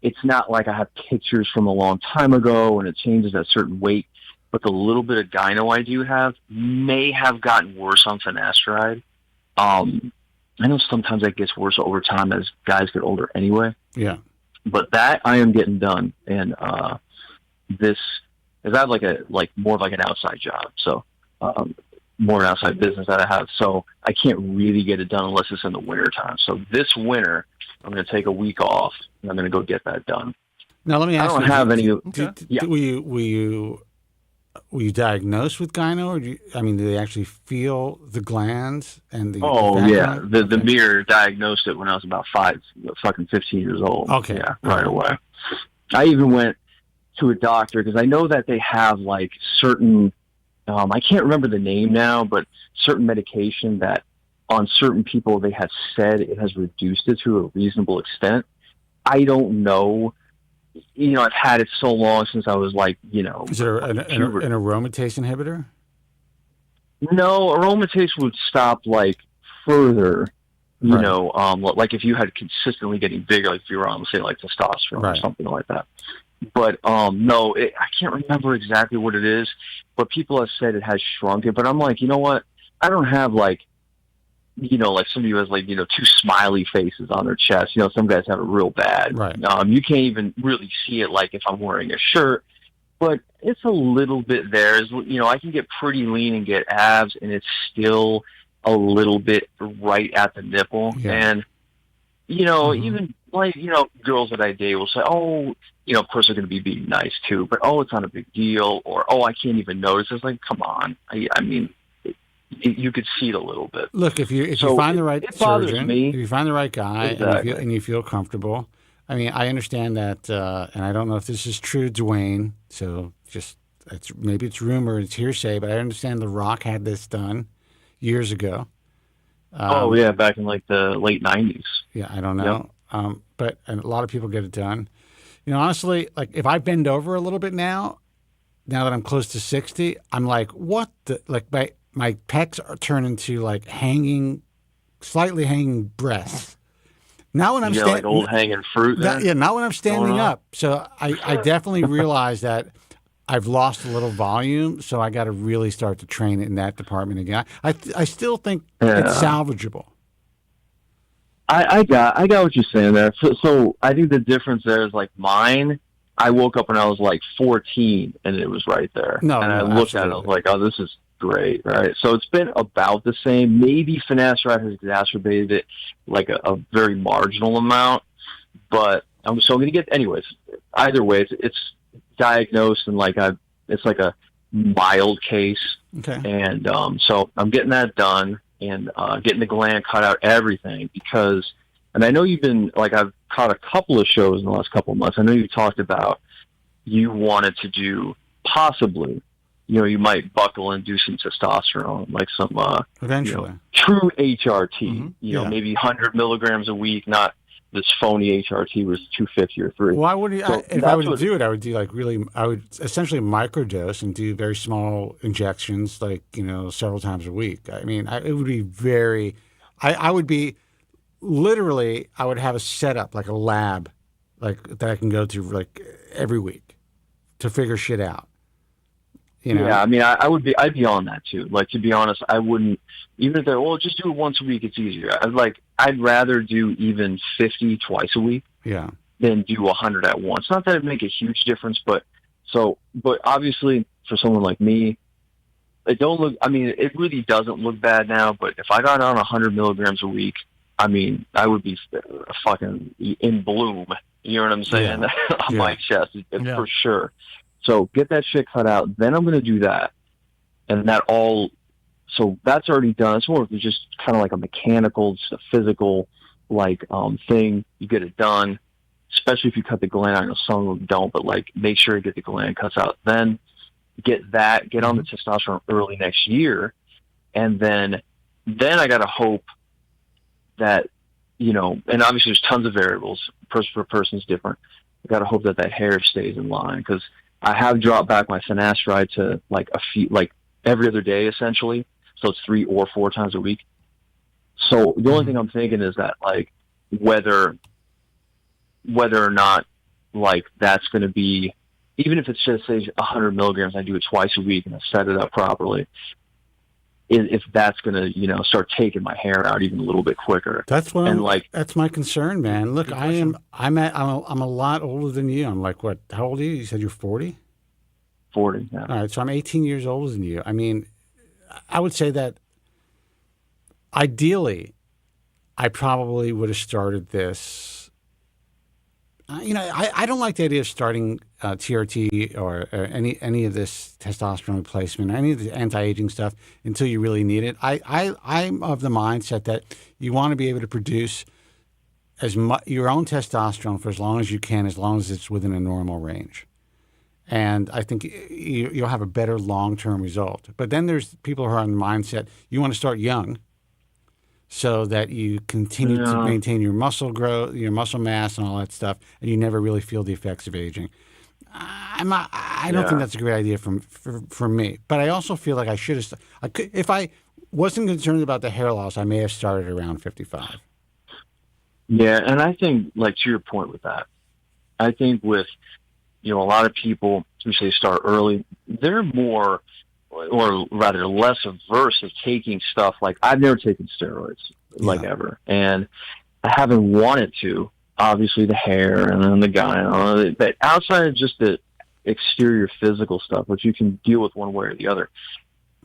it's not like I have pictures from a long time ago and it changes at a certain weight, but the little bit of gyno I do have may have gotten worse on finasteride. I know sometimes that gets worse over time as guys get older anyway. Yeah. But that I am getting done. And this is I have more of like an outside job. So more an outside business that I have. So I can't really get it done unless it's in the winter time. So this winter I'm going to take a week off and I'm going to go get that done. Now let me ask you. I don't have any. Were you diagnosed with gyno, or do they actually feel the glands and the? Oh yeah, the mirror diagnosed it when I was about 15 years old. Okay, yeah, right away. I even went to a doctor because I know that they have like certain. I can't remember the name now, but certain medication that on certain people they have said it has reduced it to a reasonable extent. I don't know. I've had it so long since I was like, Is there an aromatase inhibitor? No, aromatase would stop like further, like if you had consistently getting bigger, like if you were on, say, like testosterone or something like that. But no, I can't remember exactly what it is, but people have said it has shrunk it. But I'm like, you know what? I don't have like somebody who has like, two smiley faces on their chest. Some guys have it real bad. Right. You can't even really see it like if I'm wearing a shirt, but it's a little bit there. I can get pretty lean and get abs and it's still a little bit right at the nipple. Yeah. And, even like, girls that I date will say, oh, of course they're going to be being nice too, but oh, it's not a big deal. Or, oh, I can't even notice. It's like, come on. I mean, you could see it a little bit. Look, if you find the right surgeon, if you find the right guy, exactly. and you feel comfortable. I mean, I understand that, and I don't know if this is true, Dwayne. So maybe it's rumor, it's hearsay, but I understand The Rock had this done years ago. Back in like the late '90s. Yeah, I don't know, but a lot of people get it done. You know, honestly, like if I bend over a little bit now that I'm close to 60, I'm like, what the, like my pecs are turning into like slightly hanging breasts. Now when I'm You got like old hanging fruit there? Yeah, not when I'm standing up. So I definitely realize that I've lost a little volume, so I got to really start to train in that department again. I still think it's salvageable. I got what you're saying there. So I think the difference there is like mine. I woke up when I was like 14, and it was right there. And I looked at it, I was like, oh, this is great, right? So it's been about the same. Maybe finasteride has exacerbated it like a very marginal amount, but I'm going to get, anyways, either way, it's diagnosed and like it's like a mild case. Okay. And so I'm getting that done and getting the gland cut out, everything, because, and I know you've been, like, I've caught a couple of shows in the last couple of months. I know you talked about you wanted to do possibly, you know, you might buckle and do some testosterone, like some eventually true HRT, you know, maybe 100 milligrams a week, not this phony HRT was 250 or 3. Well, if I would do it, I would do like I would essentially microdose and do very small injections, like, you know, several times a week. I mean, it would be very, I would be literally, I would have a setup, like a lab, like that I can go to like every week to figure shit out. You know? Yeah, I mean, I'd be on that too. Like, to be honest, I wouldn't, even if they're, well, just do it once a week, it's easier. I'd rather do even 50 twice a week than do 100 at once. Not that it'd make a huge difference, but obviously for someone like me, it really doesn't look bad now, but if I got on 100 milligrams a week, I mean, I would be fucking in bloom. You know what I'm saying? Yeah. On my chest, for sure. So get that shit cut out. Then I'm going to do that. And so that's already done. It's more of just kind of like a mechanical, just a physical, like, thing. You get it done, especially if you cut the gland. I know some of them don't, but like, make sure you get the gland cuts out. Then get on the testosterone early next year. And then I got to hope that, you know, and obviously there's tons of variables. Person per person is different. I got to hope that hair stays in line, because I have dropped back my finasteride to like every other day, essentially. So it's 3 or 4 times a week. So the only thing I'm thinking is that, like, whether or not, like, that's going to be, even if it's just, say, 100 milligrams, I do it twice a week and I set it up properly, if that's going to, you know, start taking my hair out even a little bit quicker. That's that's my concern, man. Look, I'm a lot older than you. I'm like, what? How old are you? You said you're 40? 40, yeah. All right, so I'm 18 years older than you. I mean, I would say that ideally, I probably would have started this. You know, I don't like the idea of starting TRT or any of this testosterone replacement, or any of the anti-aging stuff until you really need it. I'm of the mindset that you want to be able to produce your own testosterone for as long as you can, as long as it's within a normal range. And I think you'll have a better long-term result. But then there's people who are on the mindset, you want to start young so that you continue to maintain your muscle growth, your muscle mass, and all that stuff, and you never really feel the effects of aging. I don't think that's a great idea for me. But I also feel like I should have. If I wasn't concerned about the hair loss, I may have started around 55. Yeah, and I think, like, to your point with that, I think with, you know, a lot of people who say start early, they're more, or rather less averse of taking stuff. Like, I've never taken steroids, like, ever. And I haven't wanted to. Obviously, the hair and then the guy and all of it. But outside of just the exterior physical stuff, which you can deal with one way or the other,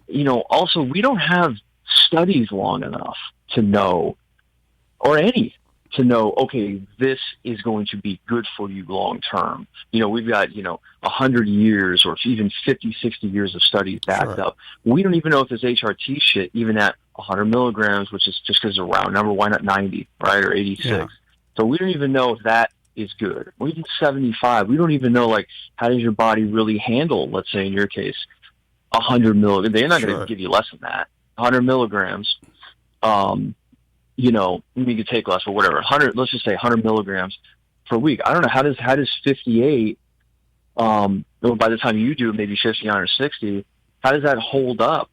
you know, also, we don't have studies long enough to know, or any, to know, okay, this is going to be good for you long term. You know, we've got, 100 years or even 50, 60 years of studies backed up. We don't even know if this HRT shit, even at 100 milligrams, which is just because it's a round number, why not 90, right, or 86? Yeah. So we don't even know if that is good. Or even 75. We don't even know, like, how does your body really handle, let's say in your case, 100 milligrams. They're not going to give you less than that. 100 milligrams. You could take less or whatever. 100. Let's just say 100 milligrams for a week. I don't know how does 58. By the time you do maybe 59 or 60, how does that hold up?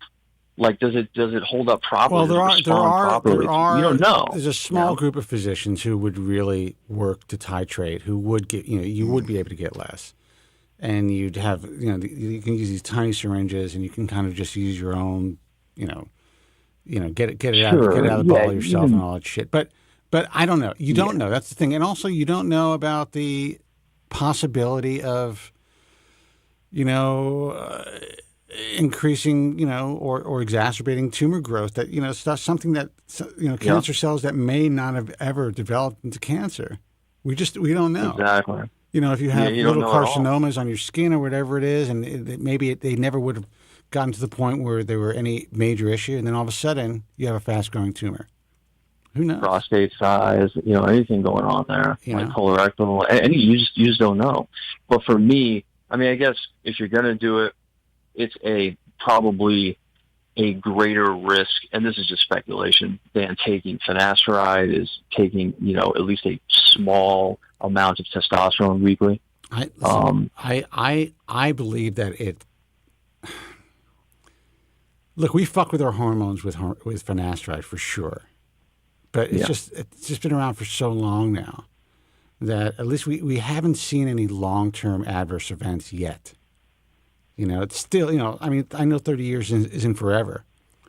Like, does it hold up properly? Well, there are. You don't know. There's a small group of physicians who would really work to titrate, who would get, you would be able to get less, and you'd have, you can use these tiny syringes, and you can kind of just use your own, get it out of the ball yourself and all that shit. But I don't know. You don't know. That's the thing, and also you don't know about the possibility of, increasing, or exacerbating tumor growth. That it's something that cancer cells that may not have ever developed into cancer. We don't know exactly. If you have little carcinomas on your skin or whatever it is, and maybe they never would have gotten to the point where there were any major issue, and then all of a sudden you have a fast growing tumor. Who knows? Prostate size, anything going on there, like colorectal, and you just don't know. But for me, I guess if you're going to do it, it's probably a greater risk, and this is just speculation, than taking finasteride, is taking, at least a small amount of testosterone weekly. I believe that it. Look, we fuck with our hormones with finasteride for sure, but it's just been around for so long now that at least we haven't seen any long-term adverse events yet. It's still, I know 30 years isn't forever,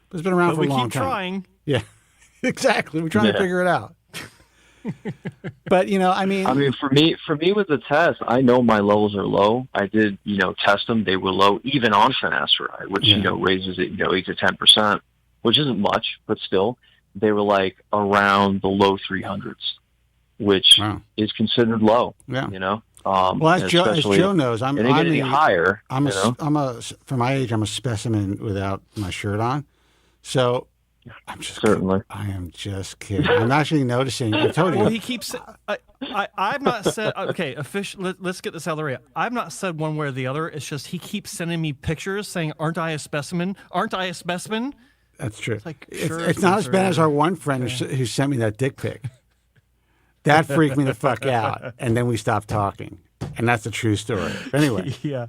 but it's been around for a long time. We keep trying. Yeah, exactly. We're trying to figure it out. But, for me with the test, I know my levels are low. I did, test them. They were low, even on finasteride, which, raises it, 8 to 10%, which isn't much, but still, they were like around the low 300s, which is considered low, well, as Joe knows, I'm any higher. For my age, I'm a specimen without my shirt on. So I'm just certainly. I am just kidding. I'm actually noticing. I told you. Well, he keeps. I've not said. Okay, official. Let's get this out of the way. I've not said one way or the other. It's just he keeps sending me pictures saying, "Aren't I a specimen? Aren't I a specimen?" That's true. It's like it's not as bad as our one friend who sent me that dick pic. That freaked me the fuck out, and then we stopped talking, and that's a true story. Anyway, yeah.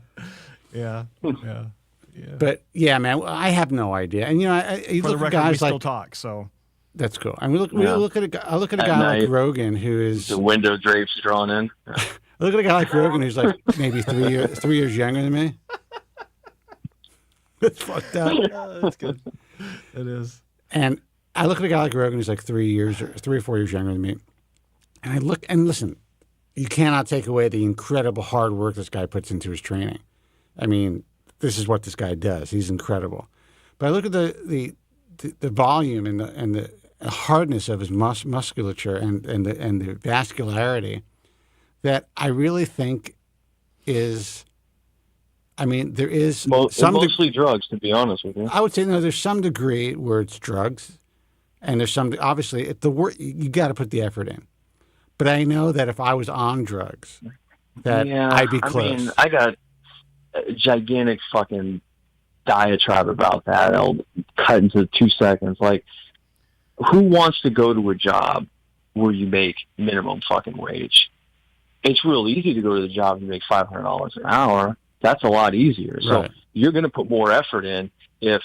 But man, I have no idea. And you for look the at record, guys we still like talk. So that's cool. And I look at a guy like Rogan, who is the window drapes drawn in. I look at a guy like Rogan, who's like maybe 3 years younger than me. It's fucked up. That's good. It is. And I look at a guy like Rogan, who's like 3 or 4 years younger than me. And I look and listen, you cannot take away the incredible hard work this guy puts into his training. I mean, this is what this guy does. He's incredible. But I look at the volume and the hardness of his musculature and the vascularity that I really think is. I mean, there is mostly drugs, to be honest with you. I would say there's some degree where it's drugs, and there's some obviously the work you got to put the effort in. But I know that if I was on drugs, that I'd be close. I got a gigantic fucking diatribe about that. I'll cut into 2 seconds. Like, who wants to go to a job where you make minimum fucking wage? It's real easy to go to the job and make $500 an hour. That's a lot easier. So you're going to put more effort in if,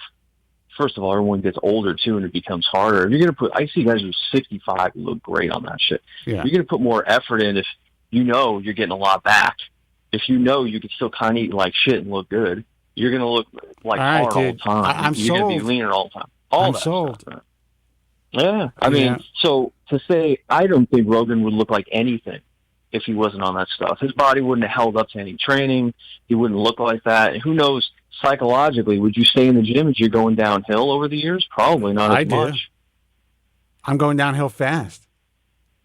first of all, everyone gets older too, and it becomes harder. If you're going to I see guys who are 65 who look great on that shit. Yeah. You're going to put more effort in if you're getting a lot back. If you can still kind of eat like shit and look good, you're going to look like hard all the time. You're going to be leaner all the time. I'm sold. Stuff, yeah. I mean, so to say, I don't think Rogan would look like anything if he wasn't on that stuff. His body wouldn't have held up to any training. He wouldn't look like that. And who knows, psychologically, would you stay in the gym as you're going downhill over the years? Probably not as much. I'm going downhill fast.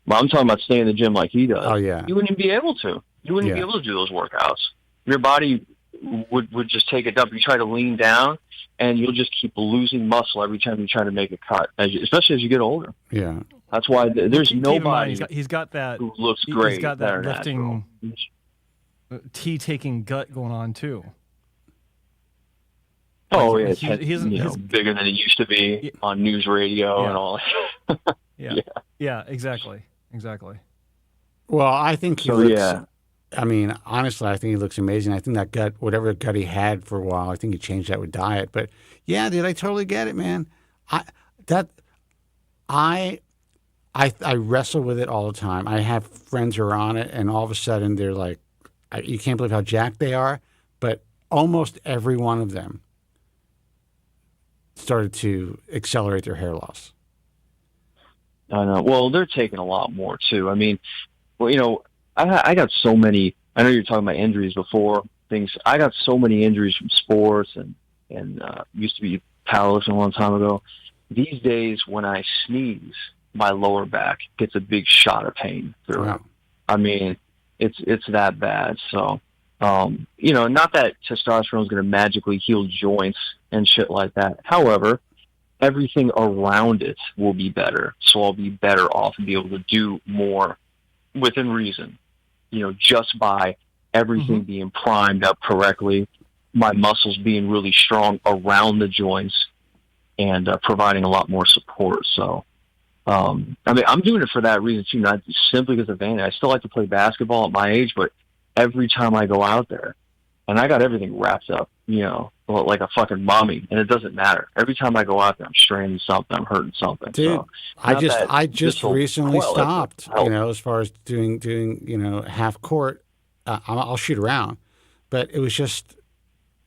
Well, I'm talking about staying in the gym like he does. Oh, yeah. You wouldn't be able to. You wouldn't be able to do those workouts. Your body would just take a dump. You try to lean down, and you'll just keep losing muscle every time you try to make a cut, especially as you get older. Yeah. That's why there's nobody he's got that who looks great. He's got that lifting, tea-taking gut going on, too. Oh, yeah. He's bigger than he used to be on news radio and all that. Yeah, exactly. Well, I think he So, looks. yeah. I mean, honestly, I think he looks amazing. I think that gut, whatever gut he had for a while, I think he changed that with diet. But yeah, dude, I totally get it, man. I wrestle with it all the time. I have friends who are on it, and all of a sudden they're like, you can't believe how jacked they are. But almost every one of them started to accelerate their hair loss. I know. Well, they're taking a lot more too. I mean, well, I got so many. I know you're talking about injuries before things. I got so many injuries from sports and used to be powerlifting a long time ago. These days, when I sneeze, my lower back gets a big shot of pain through it. I mean, it's that bad. So, not that testosterone is going to magically heal joints and shit like that. However, everything around it will be better. So I'll be better off and be able to do more within reason. Just by everything being primed up correctly, my muscles being really strong around the joints, and providing a lot more support. So, I'm doing it for that reason too, not simply because of vanity. I still like to play basketball at my age, but every time I go out there, and I got everything wrapped up, like a fucking mummy, and it doesn't matter. Every time I go out there, I'm straining something, I'm hurting something. Dude, So, I just recently stopped, help. as far as doing half court. I'll shoot around, but it was just,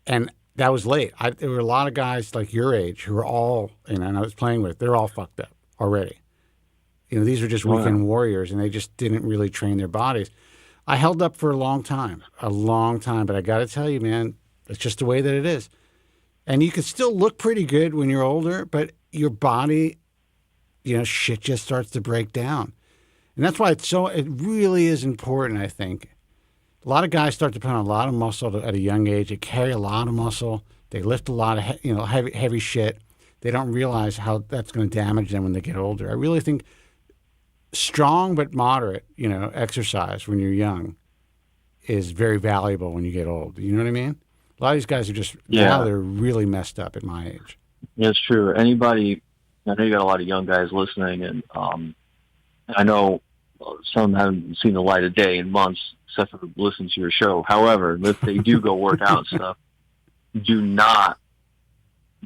and that was late. There were a lot of guys like your age who were all, and I was playing with, they're all fucked up already. These are just weekend warriors, and they just didn't really train their bodies. I held up for a long time, but I got to tell you, man, it's just the way that it is. And you can still look pretty good when you're older, but your body, shit just starts to break down. And that's why it really is important, I think. A lot of guys start to put on a lot of muscle at a young age. They carry a lot of muscle. They lift a lot of heavy shit. They don't realize how that's going to damage them when they get older. I really think strong but moderate, exercise when you're young is very valuable when you get old. You know what I mean? A lot of these guys are just, now they're really messed up at my age. Yeah, it's true. I know you got a lot of young guys listening, and I know some haven't seen the light of day in months, except for listening to your show. However, if they do go work out and stuff, do not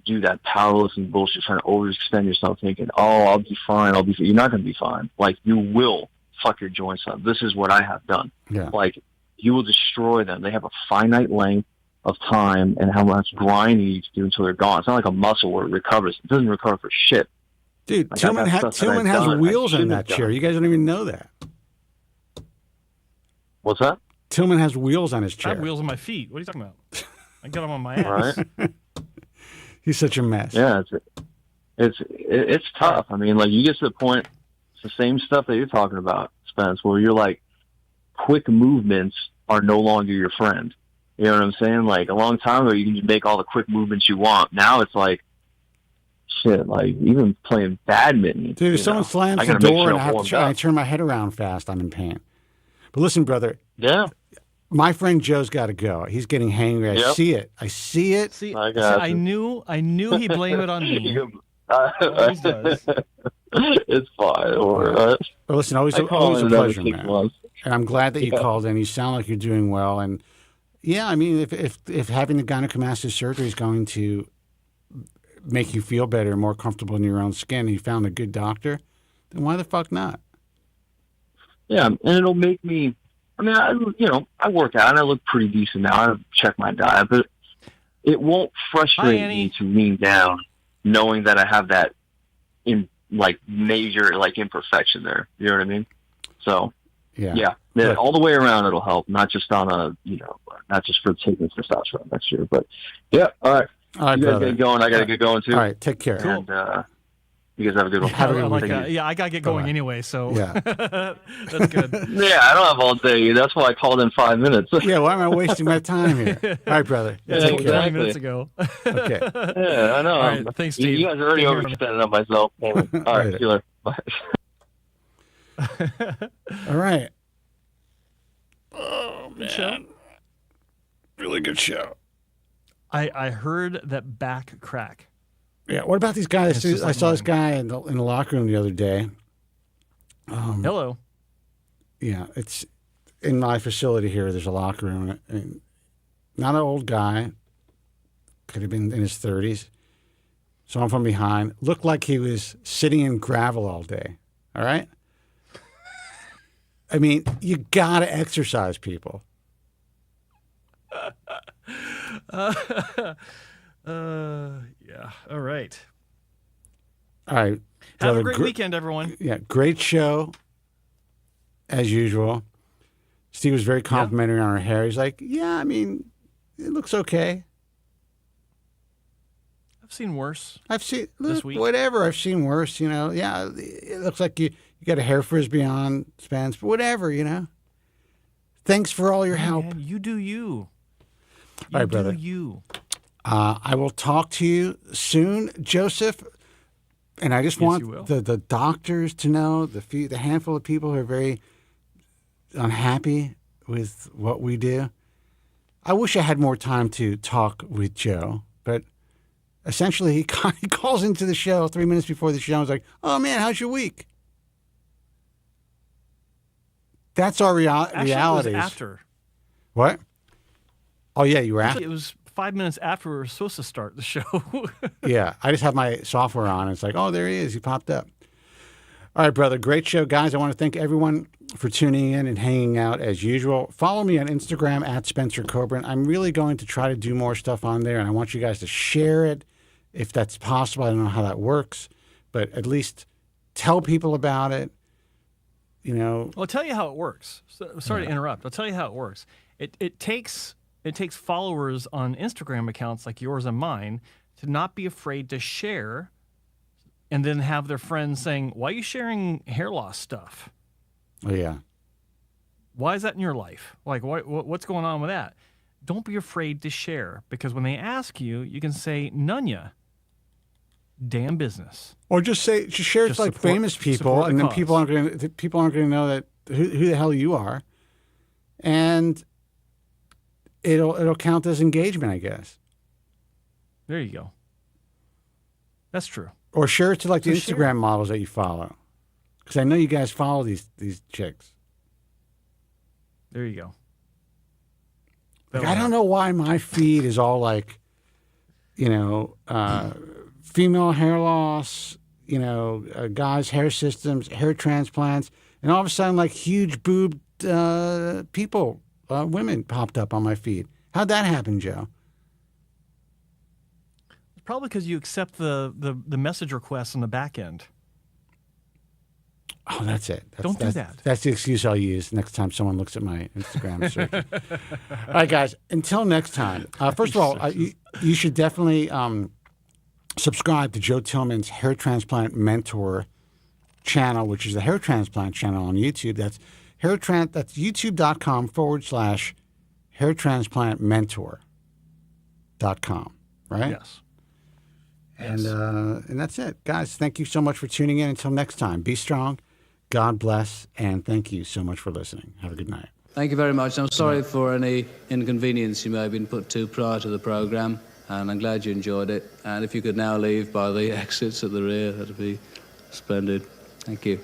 do that powerlifting bullshit, trying to overextend yourself thinking, I'll be fine. You're not going to be fine. Like, you will fuck your joints up. This is what I have done. Yeah. Like, you will destroy them. They have a finite length of time and how much grinding you need to do until they're gone. It's not like a muscle where it recovers. It doesn't recover for shit. Dude, Tillman has wheels on that chair. You guys don't even know that. What's that? Tillman has wheels on his chair. I have wheels on my feet. What are you talking about? I got them on my ass. Right? He's such a mess. Yeah, it's tough. I mean, like, you get to the point, it's the same stuff that you're talking about, Spence, where you're like, quick movements are no longer your friend. You know what I'm saying? Like, a long time ago, you can just make all the quick movements you want. Now it's like, shit, like, even playing badminton. Dude, if someone slams the door and I turn my head around fast, I'm in pain. But listen, brother. Yeah. My friend Joe's got to go. He's getting hangry. I see it. See, I knew he'd blame it on me. Always does. It's fine. Well, listen, always a pleasure, man. And I'm glad that you called in. You sound like you're doing well. And yeah, I mean, if having the gynecomastia surgery is going to make you feel better, more comfortable in your own skin, and you found a good doctor, then why the fuck not? Yeah, and it'll make me. I mean, I work out and I look pretty decent now. I check my diet, but it won't frustrate me to lean down knowing that I have that major imperfection there. You know what I mean? So yeah, all the way around it'll help, not just on not just for taking testosterone next year, but yeah. All right, you guys get going. I got to get going too. All right, take care. Cool. And, you guys have a good one. Have a good weekend. I got to get going anyway, so yeah. That's good. Yeah, I don't have all day. That's why I called in 5 minutes. Yeah, why am I wasting my time here? All right, brother. Yeah, take care. 20 minutes ago. Okay. Yeah, I know. All right, thanks, Steve. You guys are already overextending on myself. All right, see you later. Bye. All right. Oh, man. Good show. Really good show. I heard that back crack. Yeah, what about these guys? I saw this guy in the locker room the other day. Hello. Yeah, it's in my facility here. There's a locker room. And not an old guy. Could have been in his 30s. Someone from behind. Looked like he was sitting in gravel all day. All right? I mean, you got to exercise, people. Yeah. All right. All right. Have a great weekend, everyone. Yeah, great show, as usual. Steve was very complimentary on her hair. He's like, yeah, I mean, it looks okay. I've seen worse. I've seen, this week. Whatever, I've seen worse, you know. Yeah, it looks like you got a hair frisbee on, Spence, but whatever, you know. Thanks for all your help. Man, you do you. All right, brother. You. I will talk to you soon, Joseph. And I just want the doctors to know, the handful of people who are very unhappy with what we do. I wish I had more time to talk with Joe, but essentially he calls into the show 3 minutes before the show and was like, "Oh man, how's your week?" That's our reality. Actually, it was after. What? Oh yeah, you were after. It was 5 minutes after we were supposed to start the show. Yeah, I just have my software on. And it's like, oh, there he is. He popped up. All right, brother. Great show, guys. I want to thank everyone for tuning in and hanging out as usual. Follow me on Instagram at Spencer Kobren. I'm really going to try to do more stuff on there, and I want you guys to share it if that's possible. I don't know how that works, but at least tell people about it. You know. Well, I'll tell you how it works. Sorry to interrupt. I'll tell you how it works. It takes followers on Instagram accounts like yours and mine to not be afraid to share and then have their friends saying, why are you sharing hair loss stuff? Oh, yeah. Why is that in your life? Like, what's going on with that? Don't be afraid to share, because when they ask you, you can say, none ya. Damn business. Or just share it like famous people, and then people aren't going to know that who the hell you are. And it'll count as engagement, I guess. There you go. That's true. Or share it to like the Instagram models that you follow, because I know you guys follow these chicks. There you go. Like, I don't know why my feed is all like, you know, female hair loss, you know, guys' hair systems, hair transplants, and all of a sudden like huge boobed people. Women popped up on my feed. How'd that happen, Joe? It's probably because you accept the message requests on the back end. Oh, that's it. Don't do that. That's the excuse I'll use next time someone looks at my Instagram search. All right, guys. Until next time. First of all, you should definitely subscribe to Joe Tillman's Hair Transplant Mentor channel, which is the hair transplant channel on YouTube. That's youtube.com/hair transplant mentor.com, right? Yes. And that's it. Guys, thank you so much for tuning in. Until next time, be strong, God bless, and thank you so much for listening. Have a good night. Thank you very much. I'm sorry for any inconvenience you may have been put to prior to the program, and I'm glad you enjoyed it. And if you could now leave by the exits at the rear, that'd be splendid. Thank you.